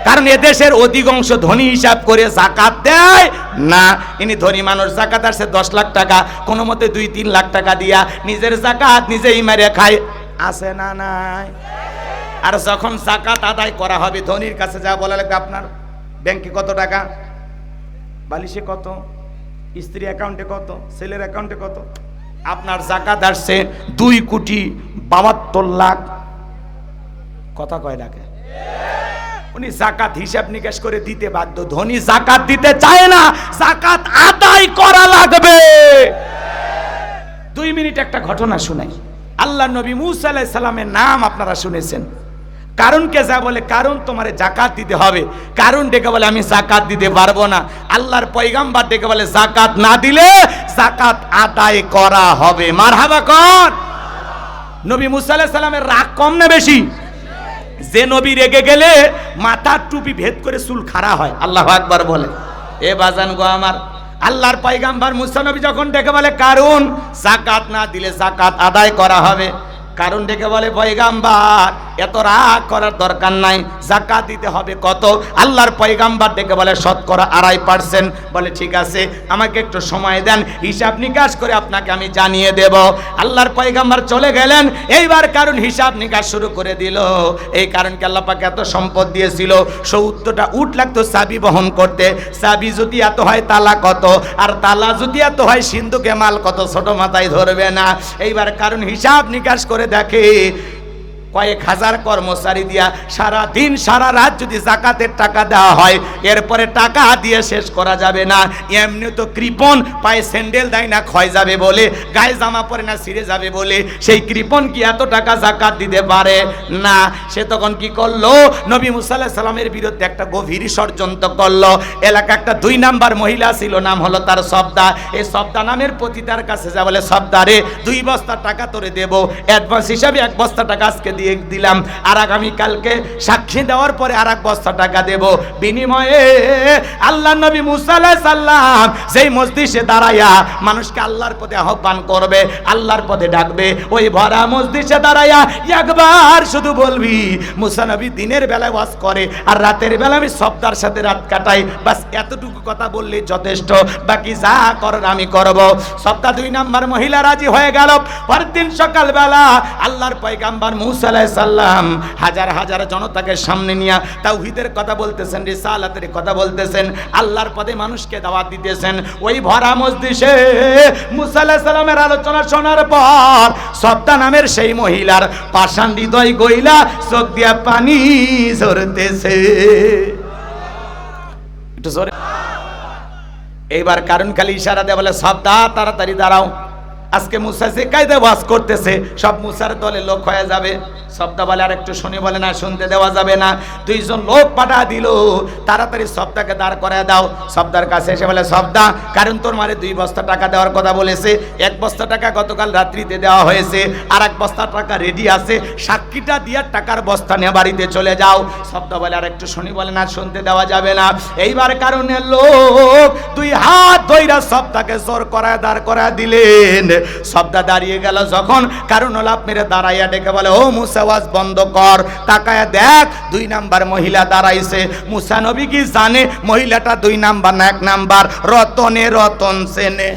কারণ এদেশের অধিকাংশ ধনী হিসাব করে যাকাত দেয় না। ইনি ধনী মানুষ, যাকাত আসছে 10 লাখ টাকা, কোনো মতে 2-3 লাখ টাকা দিয়া নিজের যাকাত নিজেই মারিয়া খায়, আছে না নাই? আর যখন যাকাত আদায় করা হবে, ধনীর কাছে যা বলা লাগবে, আপনার ব্যাংকে কত টাকা, বালিশে কত, স্ত্রী অ্যাকাউন্টে কত, ছেলের অ্যাকাউন্টে কত, আপনার যাকাত আসছে 2,72 লাখ, কথা কয় ডাকে? উনি যাকাত হিসাব নিকাশ করে দিতে বাধ্য। ধনী যাকাত দিতে চায় না, যাকাত আদায় করা লাগবে। 2 মিনিট একটা ঘটনা শুনাই। আল্লাহ নবী মুসা আলাইহিস সালামের নাম আপনারা শুনেছেন। কারণকে যা বলে, কারণ তোমারে যাকাত দিতে হবে, কারণ ডেকে বলে আমি যাকাত দিতে পারবো না। আল্লাহর পয়গাম্বর ডেকে বলে যাকাত না দিলে যাকাত আদায় করা হবে। মারহাবা কর। নবী মুসা আলাইহিস সালামের রাগ কম না বেশি? যে নবী রেগে গেলে মাথার টুপি ভেদ করে চুল খাড়া হয়, আল্লাহু আকবার বলে। এ বাজান গো আমার, আল্লাহর পয়গাম্বর মুসা নবী যখন ডেকে বলে কারণ যাকাত না দিলে যাকাত আদায় করা হবে, কারণ ডেকে বলে পয়গাম্বর এত রাগ করার দরকার নাই, যাকাত দিতে হবে কত? আল্লাহর পয়গাম্বর ডেকে বলে 2.5%। বলে ঠিক আছে, আমাকে একটু সময় দেন, হিসাব নিকাশ করে আপনাকে আমি জানিয়ে দেব। আল্লাহর পয়গাম্বর চলে গেলেন। এইবার কারণ হিসাব নিকাশ শুরু করে দিল। এই কারণকে আল্লাহ পাক এত সম্পদ দিয়েছিল, 70টা উট লাগতো চাবি বহন করতে। চাবি যদি এত হয় তালা কত, আর তালা যদি এত হয় সিন্ধুকে মাল কত, ছোট মাথায় ধরবে না। এইবার কারণ হিসাব নিকাশ করে দেখে কয়েক হাজার কর্মচারী দিয়া সারা দিন সারা রাত যদি যাকাতের টাকা দেওয়া হয়, এরপরে টাকা দিয়ে শেষ করা যাবে না। এমনি তো কৃপণ, পায়ে স্যান্ডেল দেয় না ক্ষয় যাবে বলে, গায়ে জামা পরে না ছিঁড়ে যাবে বলে, সেই কৃপণ কি এত টাকা যাকাত দিতে পারে না? সে তখন কি করলো? নবী মুসা আলাইহিস সালামের বিরুদ্ধে একটা গভীর ষড়যন্ত্র করলো। এলাকা একটা 2 নাম্বার মহিলা ছিল, নাম হলো তার সবদা। এই সবদা নামের পতিতার কাছে যা বলে, সবদা রে 2 বস্তা টাকা তোরে দেব, অ্যাডভান্স হিসাবে 1 বস্তা টাকা আজকে দিয়ে দিলাম, আর আগামী কালকে সাক্ষী দেওয়ার পরে আর 1 বস্তা টাকা দেব। বিনিময়ে আল্লাহ নবী মুসা আলাইহিস সালাম যেই মজলিসে দাঁড়ায়া মানুষকে আল্লাহর পথে আহ্বান করবে, আল্লাহর পথে ডাকবে, ওই ভরা মজলিসে দাঁড়ায়া একবার শুধু বলবি, মুসা নবী দিনের বেলায় ওয়াজ করে আর রাতের বেলা আমি সবদার সাথে রাত কাটাই, বাস এতটুকু কথা বললে যথেষ্ট, বাকি যা করার আমি করব। সবদা 2 নাম্বার মহিলা রাজি হয়ে গেল। পরের দিন সকালবেলা আল্লাহর পয়গাম্বর মুসা আলাইহিস সালাম হাজার হাজার জনতাকে সামনে নিয়ে তাওহীদের কথা বলতেছেন, রিসালাতের কথা বলতেছেন, আল্লাহর পথে মানুষকে দাওয়াত দিতেছেন। ওই ভরা মজলিসে মুসা আলাইহিস সালামের আলোচনা শোনার পর সবদা নামের সেই মহিলার পাষাণ হৃদয় গইলা চোখ দিয়া পানি ঝরতেছে। একটু জোরে। এইবার কারণ খালি ইশারা দিয়ে বলে, সবদা তাড়াতাড়ি দাঁড়াও, আজকে মুসা যে কায়দায় ওয়াজ করতেছে সব মুসার দলে লোক হয়ে যাবে। সবদা বলে, আর একটু শুনি, বলে না শুনতে দেওয়া যাবে না। 2 জন লোক পাঠা দিল, তাড়াতাড়ি সবদাকে দাঁড় করায় দাও। সবদার কাছে এসে বলে, সবদা কারণ তোর মারে 2 বস্তা টাকা দেওয়ার কথা বলেছে, 1 বস্তা টাকা গতকাল রাত্রিতে দেওয়া হয়েছে, আর 1 বস্তা টাকা রেডি আছে, সাক্ষীটা দিয়ে টাকার বস্তা নিয়ে বাড়িতে চলে যাও। সবদা বলে, আর একটু শুনি, বলে না শুনতে দেওয়া যাবে না। এইবার কারণের লোক 2 হাত ধইরা সবদাকে জোর করায় দাঁড় করায় দিলেন। সবদা দাঁড়িয়ে গেল যখন, কারণ লাভ মেরে দাঁড়াইয়া ডেকে বলে, ও মুসা ওয়াজ বন্ধ কর, তাকায়া দেখ 2 নাম্বার মহিলা দাঁড়াইছে। মুসা নবী কি জানে মহিলাটা 2 নাম্বার না 1 নাম্বার? রতনে রতন সেনে।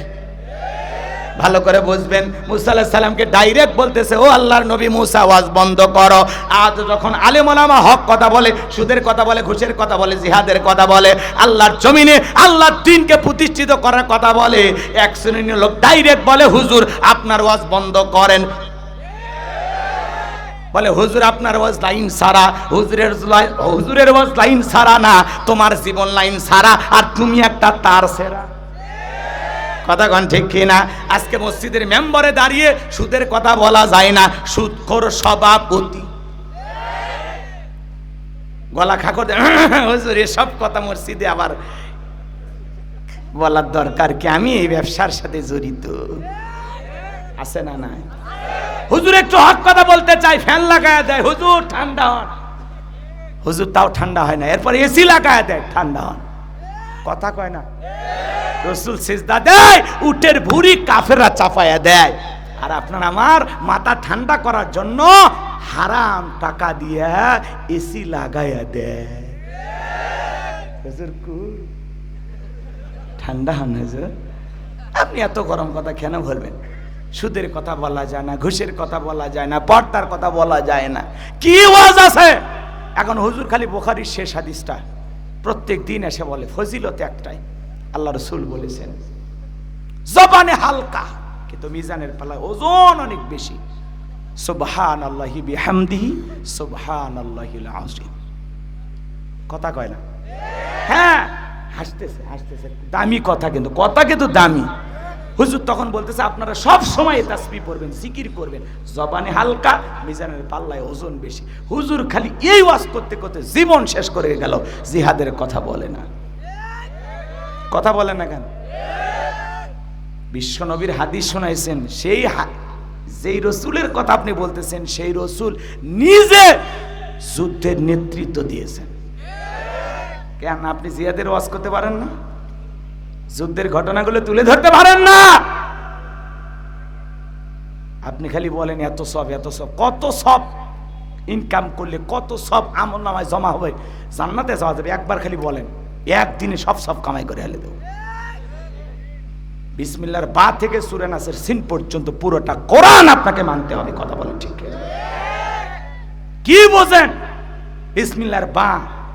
ভালো করে বুঝবেন, মুসা আলাইহিস সালামকে ডাইরেক্ট বলতেছে, ও আল্লাহর নবী মুসা ওয়াজ বন্ধ করো। আজ যখন আলেম ওলামা হক কথা বলে, সুদের কথা বলে, ঘুষের কথা বলে, জিহাদের কথা বলে, আল্লাহর জমিনে আল্লাহর দ্বীনকে প্রতিষ্ঠিত করার কথা বলে, এক শ্রেণীর লোক ডাইরেক্ট বলে, হুজুর আপনার ওয়াজ বন্ধ করেন। বলে, হুজুর আপনার ওয়াজ লাইন সারা। হুজুরের ওয়াজ লাইন সারা না, তোমার জীবন লাইন সারা, আর তুমি একটা তার সেরা। কথা কন ঠিক কিনা? আজকে মসজিদের মেম্বারে দাঁড়িয়ে সুদের কথা বলা যায় না, সুদখোর সভাপতি গলা খাকর হুজুর এসব কথা মসজিদে আবার বলার দরকার কি? আমি এই ব্যবসার সাথে জড়িত, আছে না? না, হুজুর একটু হক কথা বলতে চাই, ফ্যান লাগায় দেয়, হুজুর ঠান্ডা হন। হুজুর তাও ঠান্ডা হয় না, এরপর এসি লাগায় দেয়, ঠান্ডা হন। কথা কয় না? রাসূল সিজদা দেয়, উটের ভুঁড়ি কাফেররা চাপায়া দেয়, আর আপনার আমার মাথা ঠান্ডা করার জন্য হারাম টাকা দিয়ে এসি লাগায়া দেয়। হুজুর ঠান্ডা হন হুজুর। আপনি এত গরম কথা কেন বলবেন? সুদের কথা বলা যায় না, ঘুষের কথা বলা যায় না, পর্দার কথা বলা যায় না, কি ওয়াজ আছে? এখন হুজুর খালি বুখারীর শেষ হাদিসটা প্রত্যেক দিন এসে বলে, ফজিলত একটাই, আল্লাহ রাসূল বলেছেন জবানে হালকা কিন্তু মিজানের পাল্লায় ওজন অনেক বেশি। সুবহানাল্লাহি বিহামদিহি সুবহানাল্লাহিল আযীম। কথা কয় না? হ্যাঁ, হাসতেছে হাসতেছে, দামি কথা, কিন্তু কথা কিন্তু দামি। হুজুর তখন বলতেছে, আপনারা সব সময় তাসবিহ পড়বেন, জিকির করবেন, জবানে হালকা, মিজানের পাল্লায় ওজন বেশি। হুজুর খালি এই ওয়াজ করতে করতে জীবন শেষ করে গেল, জিহাদের কথা বলে না। কথা বলে না কেন? বিশ্ব নবীর হাদিস শোনাইছেন, সেই যেই রসুলের কথা আপনি বলতেছেন, সেই রসুল নিজে যুদ্ধের নেতৃত্ব দিয়েছেন। কেন আপনি জিহাদের ওয়াজ করতে পারেন না? যুদ্ধের ঘটনাগুলো তুলে ধরতে পারেন না? আপনি খালি বলেন এত সব এত সব। কত সব ইনকাম করলে কত সব আমলনামায় জমা হবে, জান্নাতে যাওয়া যাবে। একবার খালি বলেন, একদিনে সব সব কামাই করে হেলে দেব। বিসমিল্লাহর বা থেকে সূরা নাসের সিন পর্যন্ত পুরোটা কোরআন আপনাকে মানতে হবে। কথা বলেন ঠিক কি বোঝেন? বিসমিল্লাহর বা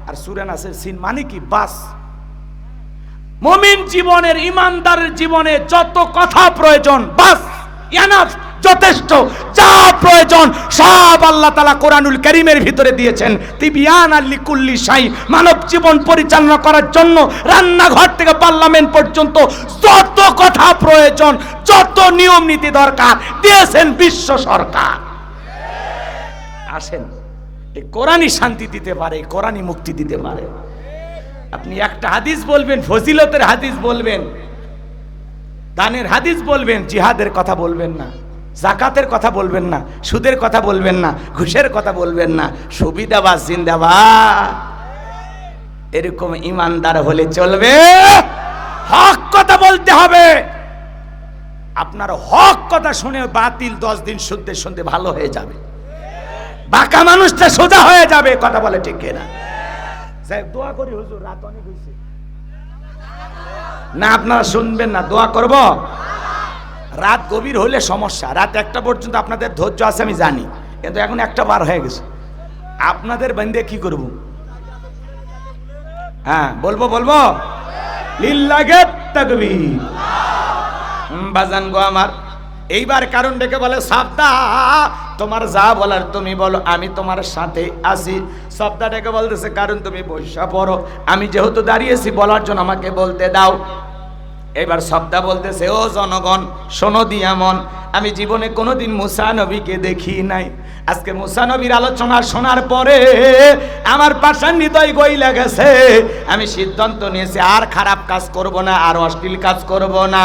আর সূরা নাসের সিন মানে কি? বাস। মুমিন জীবনের, ইমানদারের জীবনে যত কথা প্রয়োজন, বাস এনাফ, যথেষ্ট। যা প্রয়োজন সব আল্লাহ তাআলা কোরআনুল কারীমের ভিতরে দিয়েছেন। তিবিয়ানাল লিকুল্লি শাই, মানব জীবন পরিচালনা করার জন্য রান্নাঘর থেকে পার্লামেন্ট পর্যন্ত যত কথা প্রয়োজন, যত নিয়ম নীতি দরকার দিয়েছেন বিশ্ব সরকার। আসেন, এই কোরআনই শান্তি দিতে পারে, কোরআনই মুক্তি দিতে পারে। আপনি একটা হাদিস বলবেন, ফজিলতের হাদিস বলবেন, দানের হাদিস বলবেন, জিহাদের কথা বলবেন না, যাকাতের কথা বলবেন না, সুদের কথা বলবেন না, ঘুষের কথা বলবেন না, সুবিধাবাজ জিন্দাবাদ। এরকম ইমানদার হলে চলবে? হক কথা বলতে হবে। আপনার হক কথা শুনে বাতিল 10 দিন শুনতে শুনতে ভালো হয়ে যাবে, বাঁকা মানুষটা সোজা হয়ে যাবে। কথা বলে ঠিক কিনা? সাহেব দোয়া করি হুজুর, রাত অনেক হয়েছে না, আপনারা শুনবেন না? দোয়া করব। রাত গভীর হলে সমস্যা। রাত 1টা পর্যন্ত আপনাদের ধৈর্য আছে আমি জানি, কিন্তু এখন 1টা বার হয়ে গেছে। আপনাদের বান্দে কি করব? হ্যাঁ বলবো লিল্লাহি তাকবীর। বাজান গো আমার, এইবার কারণ ডেকে বলে সাবদা, তোমার যা বলার তুমি বলো, আমি তোমার সাথে আছি। সাবদা ডেকে বলতেছে কারণ তুমি বৈশা পড়ো, আমি যেহেতু দাঁড়িয়েছি বলার জন্য আমাকে বলতে দাও। এবার সাবদা বলতেছে, ও জনগণ শোনো দিয়া মন, আমি জীবনে কোনোদিন মুসা নবীকে দেখি নাই। আজকে মুসা নবীর আলোচনা শোনার পরে আমার পাষাণ হৃদয় গইলা গেছে। আমি সিদ্ধান্ত নিয়েছি আর খারাপ কাজ করব না, আর অশ্লীল কাজ করব না।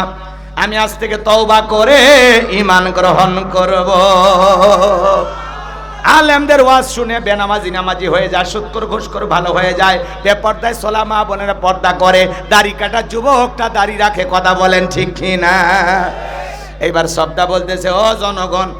আমি আজ থেকে তওবা করে ঈমান গ্রহণ করব। আলেমদের ওয়াজ শুনে বেনামাজি নামাজি হয়ে যায়, সুদখোর ঘুষখোর ভালো হয়ে যায়, বেপর্দায় সোলা মা বোনেরা পর্দা করে, দাড়ি কাটা যুবকটা দাড়ি রাখে। কথা বলেন ঠিক কি না? এইবার শব্দা বলতেছে, ও জনগণ,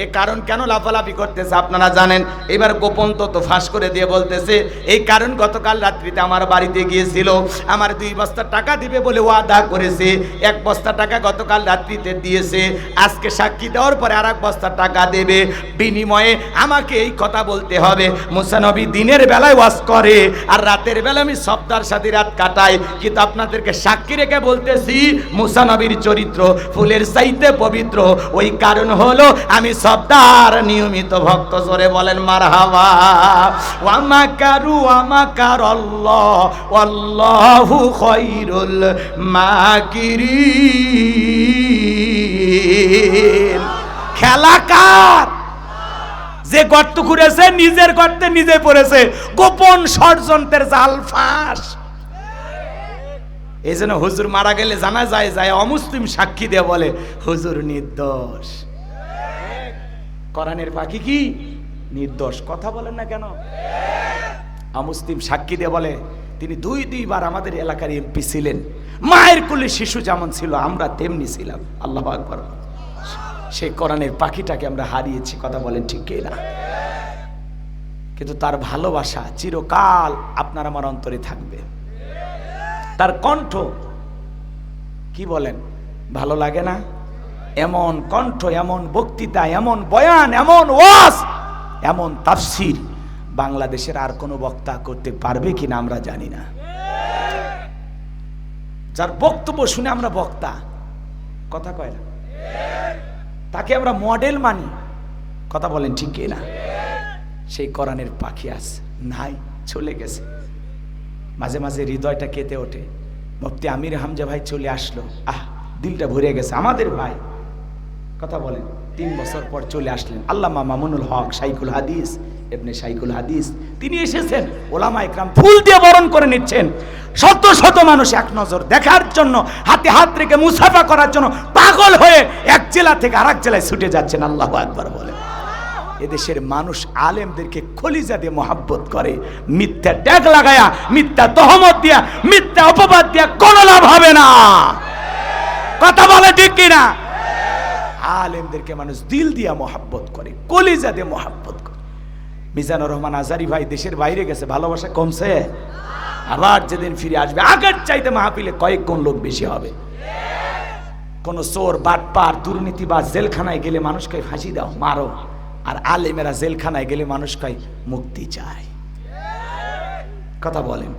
এ কারণ কেন লাফালাফি করতেছে আপনারা জানেন? এবার গোপন তো ফাঁস করে দিয়ে বলতেছে, এই কারণ গতকাল রাত্রিতে আমার বাড়িতে গিয়েছিল, আমার 2 বস্তা টাকা দিবে বলে ওয়াদা করেছে। 1 বস্তা টাকা গতকাল রাত্রিতে দিয়েছে, আজকে সাক্ষী দেওয়ার পরে আর 1 বস্তা টাকা দেবে, বিনিময়ে আমাকে এই কথা বলতে হবে। মুসা নবী দিনের বেলায় ওয়াজ করে আর রাতের বেলা আমি শব্দার সাথে রাত কাটাই, কিন্তু আপনাদেরকে সাক্ষী রেখে বলতেছি মুসা নবীর চরিত্র ফুলের চাইতে পবিত্র। ওই কারণ হলো আমি শব্দার নিয়মিত ভক্ত। জোরে বলেন মারহাবা। ওয়া মাকারু ওয়া মাকারাল্লাহ ওয়াল্লাহু খায়রুল মাকিরিন। খেলা কার? যে গর্ত খুঁড়েছে নিজের গর্তে নিজে পড়েছে, গোপন ষড়যন্ত্রের জাল ফাঁস। এই জন্য হুজুর মারা গেলে জানা যায় অমুসলিম সাক্ষী দিয়ে বলে হুজুর নির্দোষ। কোরআনের পাখি কি নির্দোষ? কথা বলেন না কেন? অমুসলিম সাক্ষী দিয়ে বলে তিনি 2বার আমাদের এলাকার এমপি ছিলেন, মায়ের কোলে শিশু যেমন ছিল আমরা তেমনি ছিলাম। আল্লাহু আকবার। সেই কোরআনের পাখিটাকে আমরা হারিয়েছি। কথা বলেন ঠিক কি না? কিন্তু তার ভালোবাসা চিরকাল আপনার আমার অন্তরে থাকবে। তার কণ্ঠ কি বলেন ভালো লাগে না? এমন কণ্ঠ, এমন বক্তৃতা, এমন বয়ান, এমন ওয়াজ, এমন তাফসীর বাংলাদেশের আর কোনো বক্তা করতে পারবে কিনা আমরা জানি না। যার বক্তব্য শুনে আমরা বক্তা, কথা কয় না, তাকে আমরা মডেল মানি। কথা বলেন ঠিক কি না? সেই কোরআনের পাখি আছে নাই, চলে গেছে। মাঝে মাঝে হৃদয়টা কেঁদে ওঠে। মুফতি আমির হামজা ভাই চলে আসলো, দিলটা ভরে গেছে। আমাদের ভাই, কথা বলেন, 3 বছর পর চলে আসলেন। আল্লামা মামুনুল হক শাইখুল হাদিস, ইবনে শাইখুল হাদিস, তিনি এসেছেন। ওলামা ইকরাম ফুল দিয়ে বরণ করে নিচ্ছেন। শত শত মানুষ এক নজর দেখার জন্য, হাতে হাত রেখে মুসাফা করার জন্য পাগল হয়ে এক জেলা থেকে আরেক জেলায় ছুটে যাচ্ছেন। আল্লাহু আকবার বলে। এদেশের মানুষ আলেমদেরকে কলিজা দিয়ে মহাব্বত করে। মিথ্যা ট্যাগ লাগায়া, মিথ্যা তহমত দিয়া, মিথ্যা অপবাদ দিয়া কোনো লাভ হবে না। কথা বলে ঠিক কিনা? আলেমদেরকে মানুষ দিল দিয়া মহাব্বত করে, কলিজা দিয়ে মহাব্বত করে। মিজানুর রহমান আজারি ভাই দেশের বাইরে গেছে, ভালোবাসা কমছে? আবার যেদিন ফিরে আসবে আগের চাইতে মাহফিলে কয়েক গুণ লোক বেশি হবে। কোন চোর, বাটপার, দুর্নীতিবাজ জেলখানায় গেলে মানুষকে ফাঁসি দাও, মারো। আর আলেমেরা জেলখানায় গেলে মানুষকে মুক্তি চায়। কথা বলেন।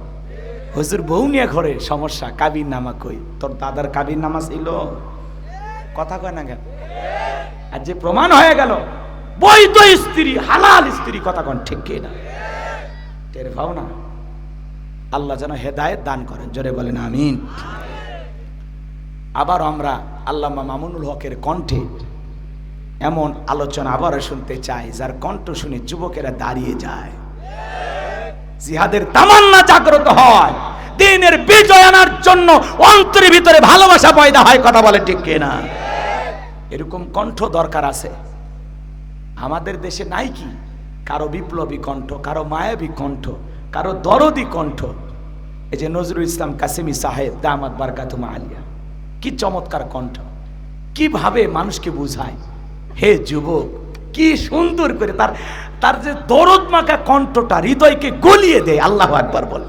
হুজুর বউ নিয়ে ঘরে সমস্যা, কাবির নামা কই? তোর দাদার কাবির নামা ছিল? কথা কয় না কেন? আর যে প্রমাণ হয়ে গেল বৈধ স্ত্রী, হালাল স্ত্রী, কথা কোন ঠিক কি না? টের পাও না? আল্লাহ যেন হেদায়েত দান করেন, জোরে বলেন আমিন। আবার আমরা আল্লামা মামুনুল হকের কণ্ঠে এমন আলোচনা আবারও শুনতে চাই যার কণ্ঠ শুনে যুবকেরা দাঁড়িয়ে যায়, জিহাদের তামান্না জাগ্রত হয়, দ্বীনের বিজয় আনার জন্য অন্তরের ভিতরে ভালোবাসা পয়দা হয়, কথা বলে ঠিক কিনা? এরকম কণ্ঠ দরকার আছে আমাদের দেশে। নাই কি কারো বিপ্লবী কণ্ঠ, কারো মায়াবী কণ্ঠ, কারো দরদি কণ্ঠ। এই যে নজরুল ইসলাম কাসেমি সাহেব দামাত বারকাতুম আলিয়া, কি চমৎকার কণ্ঠ, কিভাবে মানুষকে বুঝায়। হে যুবক, কি সুন্দর করে তার যে দরদ মাখা কণ্ঠটা হৃদয়কে গলিয়ে দেয়। আল্লাহু আকবার বল।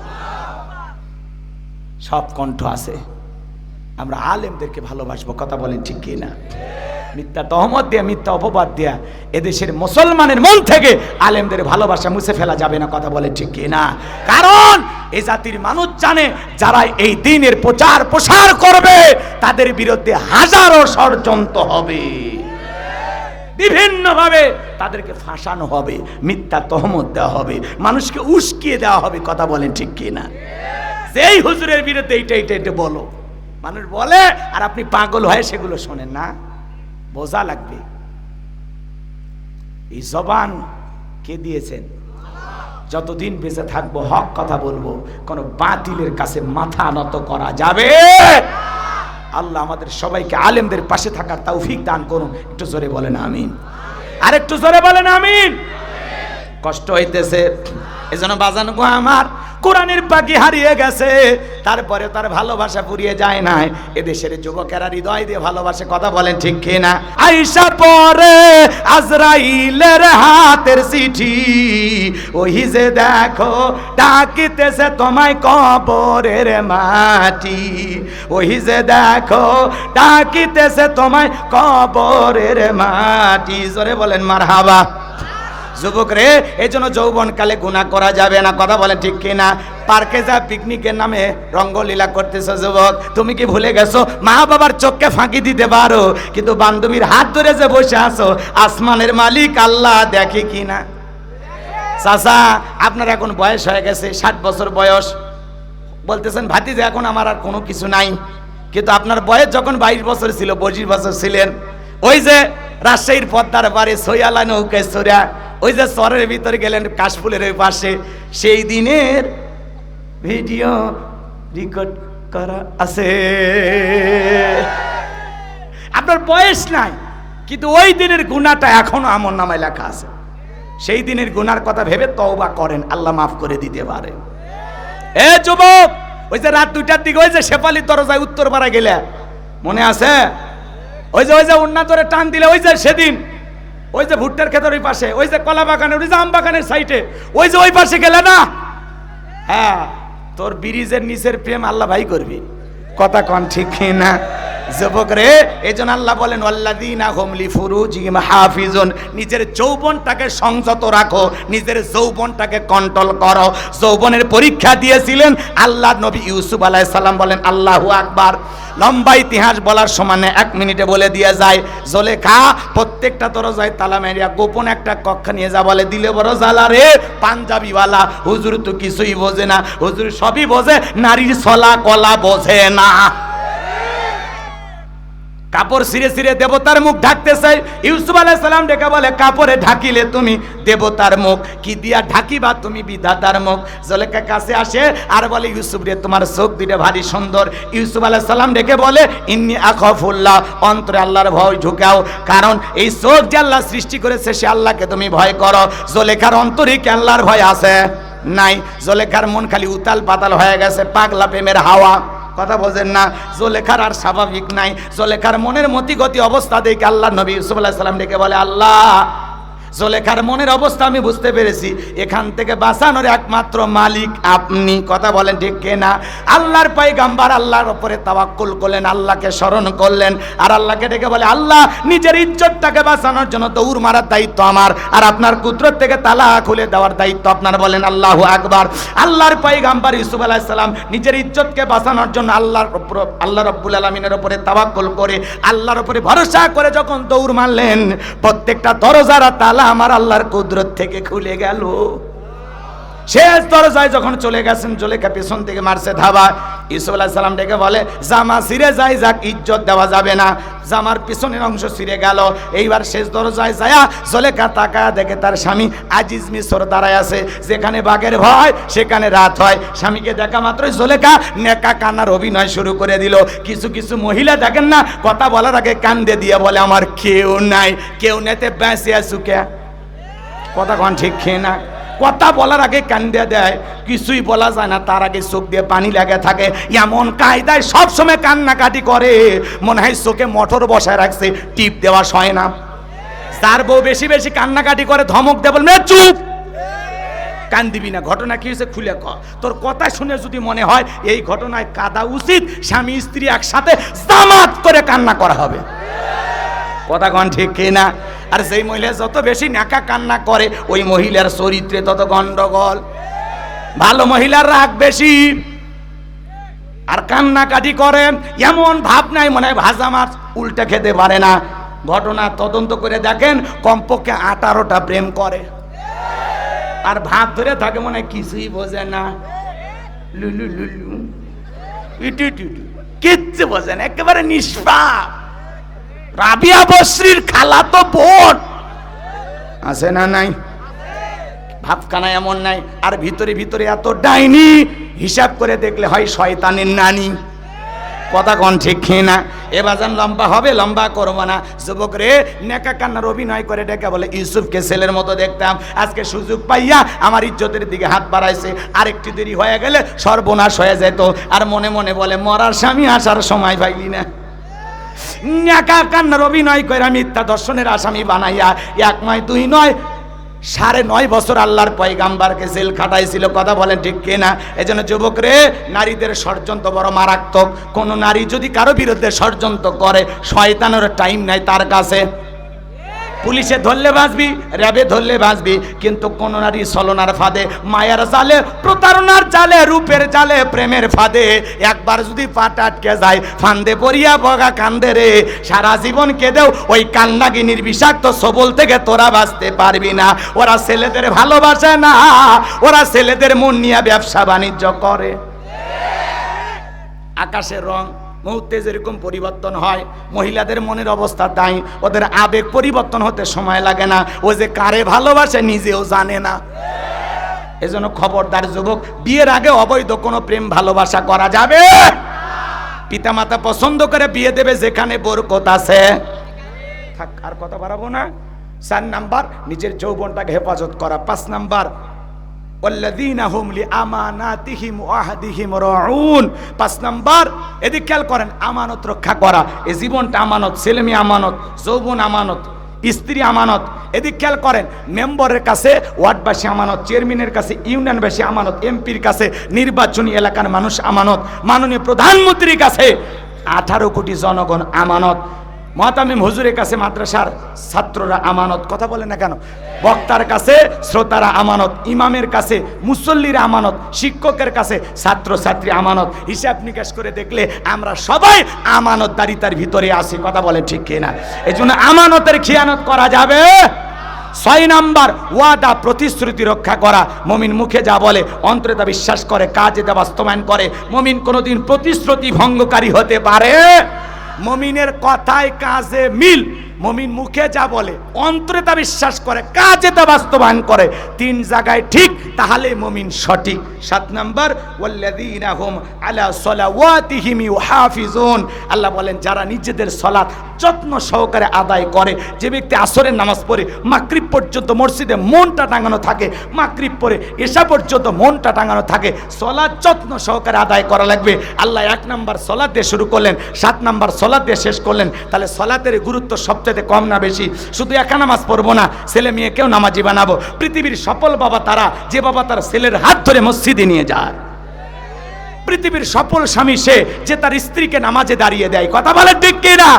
সব কণ্ঠ আছে, আমরা আলেমদেরকে ভালোবাসবো, কথা বলেন ঠিক কি না? মিথ্যা তহমত দিয়া, মিথ্যা অপবাদ দিয়া এদেশের মুসলমানের মন থেকে আলেমদের ভালোবাসা মুছে ফেলা যাবে না, কথা বলে ঠিক কি না? কারণ এই জাতির মানুষ জানে যারা এই দ্বীনের প্রচার প্রসার করবে তাদের বিরুদ্ধে হাজারো ষড়যন্ত্র হবে, বিভিন্ন ভাবে তাদেরকে ফাঁসানো হবে, মিথ্যা তহমত দেওয়া হবে, মানুষকে উস্কিয়ে দেওয়া হবে, কথা বলেন ঠিক কি না? যেই হুজুরের বিরুদ্ধে এইটা বলো, মানুষ বলে আর আপনি পাগল হয়ে সেগুলো শোনেন না। বোঝা লাগবে এই জবান কে দিয়েছেন? যতদিন বেঁচে থাকবো হক কথা বলবো, কোন বাতিলের কাছে মাথা নত করা যাবে। আল্লাহ আমাদের সবাইকে আলেমদের পাশে থাকার তৌফিক দান করুন। একটু জোরে বলেন আমিন, আর একটু জোরে বলেন আমিন। কষ্ট হইতেছে এজন্য বাজান গো আমার, কোরআনের পাখি হারিয়ে গেছে, তারপরে তার ভালোবাসা ফুরিয়ে যায় নাই। এদেশের যুবকেরা হৃদয় দিয়ে ভালোবাসে, কথা বলেন ঠিক কি না? আইসা পরে আজরাইলের হাতের চিঠি, ওই যে দেখো ডাকিতেছে তোমায় কবরের মাটি, ওই যে দেখো ডাকিতেছে তোমায় কবরের মাটি। জোরে বলেন মারহাবা। যুবক রে, এই জন্য যৌবনকালে গুনাহ করা যাবে না, কথা বলে ঠিক কিনা? পার্কে যা পিকনিকের নামে রঙ্গলীলা করতেছো যুবক, তুমি কি ভুলে গেছো মা বাবার চোখকে ফাঁকি দিতে পারো, কিন্তু বান্ধবীর হাত ধরে যে বসে আছো আসমানের মালিক আল্লাহ দেখে কিনা? চাচা আপনার এখন বয়স হয়ে গেছে, 60 বছর বয়স, বলতেছেন ভাতিজা এখন আমার আর কোনো কিছু নাই, কিন্তু আপনার বয়স যখন 22 বছর ছিল, 25 বছর ছিলেন, ওই যে রাজশাহীর পদ্মার পারে সৈয়ালা নৌকায় চড়া ওই যে চরের ভিতরে গেলেন কাশফুলের ওই পাশে, সেই দিনের ভিডিও রেকর্ড করা আছে। আপনার বয়স নাই, কিন্তু ওই দিনের গুনাহটা এখনো আমল নামায় লেখা আছে। সেই দিনের গুনার কথা ভেবে তওবা করেন, আল্লাহ মাফ করে দিতে পারে। এ যুবক, ওই যে রাত 2টার দিকে ওই যে শেফালি দরজায় উত্তর পাড়া গেলে, মনে আছে? ওই যে উন্না ধরে টান দিলে, ওই যে সেদিন ওই যে ভুট্টার ক্ষেতের ওই পাশে, ওই যে কলা বাগানের, ওই যে আম বাগানের সাইডে, ওই যে ওই পাশে গেলে না, হ্যাঁ তোর ব্রিজের নিচের প্রেম আল্লাহ ভাই করবি, কথা কন ঠিক না? যুবক রে, এজন্য আল্লাহ বলেন ওয়াল্লাযীনা হুম লিফুরুজিহিম হাফিজুন, নিজের যৌবনটাকে সংযত রাখো, নিজের যৌবনটাকে কন্ট্রোল করো। যৌবনের পরীক্ষা দিয়েছিলেন আল্লাহ নবী ইউসুফ আলাইহিস সালাম, বলেন আল্লাহু আকবার। লম্বা ইতিহাস বলার সমানে 1 মিনিটে বলে দিয়ে যায়। জোলেখা প্রত্যেকটা দরজায় তালা মেরিয়া গোপন একটা কক্ষ নিয়ে যা বলে, দিলে বড় জ্বালা রে পাঞ্জাবিওয়ালা, হুজুর তো কিছুই বোঝে না, হুজুর সবই বোঝে, নারীর ছলা কলা বোঝে না। কাপড় ছিঁড়ে ছিঁড়ে দেবতার মুখ ঢাকতে চাই, ইউসুফ আলাইহিস সালাম ডেকে বলে কাপড়ে ঢাকিলে তুমি দেবতার মুখ, কি দিয়া ঢাকিবা তুমি বিধাতার মুখ। জোলেখা কাছে আসে আর বলে ইউসুফ রে তোমার চোখ দুটো ভারী সুন্দর। ইউসুফ আলাইহিস সালাম ডেকে বলে ইন্নী আখাফুল্লাহ, অন্তরে আল্লাহর ভয় ঢুকাও, কারণ এই চোখ যে আল্লাহ সৃষ্টি করেছে সে আল্লাহকে তুমি ভয় করো। জোলেখার অন্তরে কি আল্লাহর ভয় আছে? নাই। জোলেখার মন খালি উতাল পাতাল হয়ে গেছে, পাগলা প্রেমের হাওয়া, কথা বোঝেন না? জোলেখার আর স্বাভাবিক নাই। জোলেখার মনের মতি গতি অবস্থা দেখে আল্লাহ নবী ইউসুফ আলাইহিস সালাম ডেকে বলে আল্লাহ জুলেখার মনের অবস্থা আমি বুঝতে পেরেছি, এখান থেকে বাঁচানোর একমাত্র মালিক আপনি। কথা বলেন ঠিক কিনা? আল্লাহর পয়গম্বর আল্লাহর উপরে তাওয়াক্কুল করলেন, আল্লাহকে স্মরণ করলেন, আর আল্লাহকে ডেকে বলে, আল্লাহ নিজের ইজ্জতটাকে বাঁচানোর জন্য দৌড় মারার দায়িত্ব আমার, আর আপনার কুদরত থেকে তালা খুলে দেওয়ার দায়িত্ব আপনার। বলেন আল্লাহু আকবার। আল্লাহর পয়গম্বর ইউসুফ আলাইহিস সালাম নিজের ইজ্জতকে বাঁচানোর জন্য আল্লাহ রাব্বুল আলামিনের উপরে তাওয়াক্কুল করে, আল্লাহর উপরে ভরসা করে যখন দৌড় মারলেন, প্রত্যেকটা দরজার তালা আমার আল্লাহর কুদরত থেকে খুলে গেল। শেষ দরজায় যখন চলে গেছেন, জুলেখা পেছন থেকে মারছে ধাবা। ইউসুফ আলাইহিস সালাম ডেকে বলে, জামা ছিঁড়ে যায় যাক, ইজ্জত দেওয়া যাবে না। জামার পিছনের অংশ ছিঁড়ে গেল। এইবার শেষ দরজায় যায়া জুলেখা তাকায় দেখে তার স্বামী আজিজ মিশর দাঁড়ায় আছে। যেখানে বাঘের ভয় সেখানে রাত হয়। স্বামীকে দেখা মাত্রই জুলেখা নেকা কান্নার অভিনয় শুরু করে দিল। কিছু কিছু মহিলা দেখেন না, কথা বলার আগে কান্দে দিয়ে বলে, আমার কেউ নাই, কেউ নেতে বেঁচে আসুকে। কথা কন ঠিক খেয়ে না? কথা বলার আগে কান্দে দেয়, কিছুই বলা যায় না, তার আগে চোখ দিয়ে পানি লেগে থাকে। এমন কায়দায় সবসময় কান্নাকাটি করে, মনে হয় চোখে মোটর বসায় রাখছে, টিপ দেওয়া সয় না। যার বউ বেশি বেশি কান্নাকাটি করে ধমক দেয়, বলবে চুপ, কান দিবি না। ঘটনা কি হয়েছে খুলে ক। তোর কথা শুনে যদি মনে হয় এই ঘটনায় কাঁদা উচিত, স্বামী স্ত্রী একসাথে জামাত করে কান্না করা হবে। কথা কন ঠিক কিনা? আর যেই মহিলা যত বেশি নাকা কান্না করে, ওই মহিলার চরিত্রে তত গন্ডগোল। ভালো মহিলার রাগ বেশি, আর কান্নাকাটি করে এমন ভাব নাই মনে হয় ভাজা মাছ উল্টে খেতে পারে না। ঘটনা তদন্ত করে দেখেন, কমপক্ষে 18টা প্রেম করে, আর ভাত ধরে থাকে মনে হয় কিছুই বোঝে না। লুলু লুলু ইটু ইটু কিচ্ছু বোঝে না, একেবারে নিষ্পাপ। রাবিয়া বসরির খালাতো বোন আছে না নাই? ভাবখানা এমন নাই, আর ভিতরে ভিতরে এত ডাইনি, হিসাব করে দেখলে হয় শয়তানের নানি। কথা কন ঠিক খেয়ে না? এবাজান লম্বা হবে, লম্বা করবো না। যুবক রে, নেকা কান্নার অভিনয় করে ডেকে বলে, ইউসুফকে ছেলের মতো দেখতাম, আজকে সুযোগ পাইয়া আমার ইজ্জতের দিকে হাত বাড়াইছে, আরেকটি দেরি হয়ে গেলে সর্বনাশ হয়ে যেত। আর মনে মনে বলে, মরার স্বামী আসার সময় পাইলি না। নেকা কান্নার অভিনয় করে মিথ্যা দর্শনের আসামি বানাইয়া 1 নয় 2 নয় 9.5 বছর আল্লাহর পয়গাম্বরকে জেল খাটাইছিল। কথা বলেন ঠিক কিনা? এজন্য যুবক রে, নারীদের ষড়যন্ত্র বড় মারাত্মক। কোন নারী যদি কারো বিরুদ্ধে ষড়যন্ত্র করে, শয়তানের টাইম নাই তার কাছে। পুলিশে ধরলে বাঁচবি, র্যাবে ধরলে বাঁচবি, কিন্তু কোন নারী ছলনার ফাঁদে, মায়ার জালে, প্রতারণার জালে, রূপের জালে, প্রেমের ফাঁদে একবার যদি পাটা আটকে যায়, ফান্দে পড়িয়া বগা কান্দে রে। সারা জীবন কেঁদেও ওই কান্নাগিনীর বিষাক্ত সবল থেকে তোরা বাঁচতে পারবি না। ওরা ছেলেদের ভালোবাসে না, ওরা ছেলেদের মন নিয়ে ব্যবসা বাণিজ্য করে। আকাশের রং মুহূর্তে যেরকম পরিবর্তন হয়, মহিলাদের মনের অবস্থা তাই। ওদের আবেগ পরিবর্তন হতে সময় লাগে না। ও যে কারে ভালোবাসে নিজেও জানে না। এজন্য খবরদার যুবক, বিয়ের আগে অবৈধ কোনো প্রেম ভালোবাসা করা যাবে। পিতামাতা পছন্দ করে বিয়ে দেবে যেখানে বরকত আছে। থাক, আর কথা বাড়াবো না। 4 নাম্বার, নিজের যৌবনটাকে হেফাজত করা। 5 নাম্বার, ওয়াল্লাযীনা হুম লিআমানাতিহিম ওয়া আহদিহিম রাউন। 5 নাম্বার, এদিকে খেয়াল করেন, আমানত রক্ষা করা। এই জীবনটা আমানত, ছেলেমেয়ে আমানত, যৌবন আমানত, স্ত্রী আমানত। এদিকে খেয়াল করেন, মেম্বারের কাছে ওয়ার্ডবাসী আমানত, চেয়ারম্যানের কাছে ইউনিয়নবাসী আমানত, এমপির কাছে, নির্বাচনী এলাকার মানুষ আমানত, মাননীয় প্রধানমন্ত্রীর কাছে 18 কোটি জনগণ আমানত, মহতামিম হুজুরের কাছে মাদ্রাসার ছাত্ররা আমানত। কথা বলে না কেন? বক্তার কাছে শ্রোতারা আমানত, ইমামের কাছে মুসল্লিরা আমানত, শিক্ষকের কাছে ছাত্র ছাত্রী আমানত। হিসাব নিকাশ করে দেখলে আমরা সবাই আমানতদারিতার ভিতরে আছি। কথা বলে ঠিক কিনা? এই জন্য আমানতের খিয়ানত করা যাবে। 6 নাম্বার, ওয়াদা প্রতিশ্রুতি রক্ষা করা। মুমিন মুখে যা বলে, অন্তরে তা বিশ্বাস করে, কাজে তা বাস্তবায়ন করে। মুমিন কোনোদিন প্রতিশ্রুতি ভঙ্গকারী হতে পারে? মুমিনের কথায় কাজে মিল। মুমিন মুখে যা বলে, অন্তরে তা বিশ্বাস করে, কাজে তা বাস্তবায়ন করে। 3 জায়গায় ঠিক, তাহলে মুমিন সঠিক। 7 নাম্বার, ওয়াল্লাযীনা হুম আলা সালাওয়াতিহিম ইউহাফিজুন। আল্লাহ বলেন, যারা নিজেদের সালাত যত্ন সহকারে আদায় করে। যে ব্যক্তি আসরের নামাজ পড়ে মাগরিব পর্যন্ত মসজিদে মনটা টাঙানো থাকে, মাগরিব পড়ে এশা পর্যন্ত মনটা টাঙানো থাকে, সালাত যত্ন সহকারে আদায় করা লাগবে। আল্লাহ 1 নাম্বার সালাত দিয়ে শুরু করলেন, 7 নাম্বার সালাত দিয়ে শেষ করলেন। তাহলে সালাতের গুরুত্ব সবচেয়ে সবচেয়ে কম না বেশি? শুধু একা নামাজ পড়বো না, ছেলে মেয়েকেও নামাজি বানাবো। পৃথিবীর সফল বাবা তারা যে বাবা তার ছেলের হাত ধরে মসজিদে নিয়ে যায়। পৃথিবীর সফল স্বামী সে যে তার স্ত্রীকে নামাজে দাঁড়িয়ে দেয়। কথা বলে ঠিক কিনা?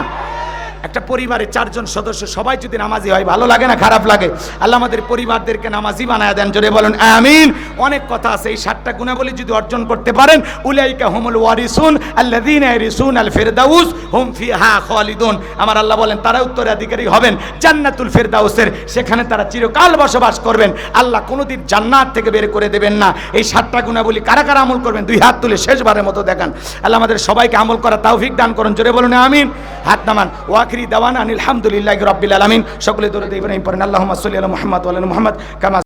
একটা পরিবারে 4 জন সদস্য সবাই যদি নামাজি হয়, ভালো লাগে না খারাপ লাগে? আল্লাহ আমাদের পরিবারদেরকে নামাজি বানায় দেন, জোরে বলেন আমিন। অনেক কথা আছে, এই 7টা গুণাবলী যদি অর্জন করতে পারেন, উলাইকা হুমুল ওয়ারিসুন আল্লাযীনা ইয়ারিসুন আল ফিরদাউস হুম ফিহা খালিদুন। আমার আল্লাহ বলেন তারা উত্তরাধিকারী হবেন জান্নাতুল ফিরদাউসের, সেখানে তারা চিরকাল বসবাস করবেন। আল্লাহ কোনোদিন জান্নাত থেকে বের করে দেবেন না। এই 7টা গুণাবলী কারা কারা আমল করবেন? 2 হাত তুলে শেষবারের মতো দেখান। আল্লাহ আমাদের সবাইকে আমল করা তৌফিক দান করুন, জোরে বলুন আমিন। হাত নামান। ওয়াখিরি দাওয়ানা আলহামদুলিল্লাহি রাব্বিল আলামিন। সকলে দরুদ ইব্রাহিম পড়েন। আল্লাহুম্মা সাল্লি আলা মুহাম্মদ ওয়া আলা মুহাম্মদ কামা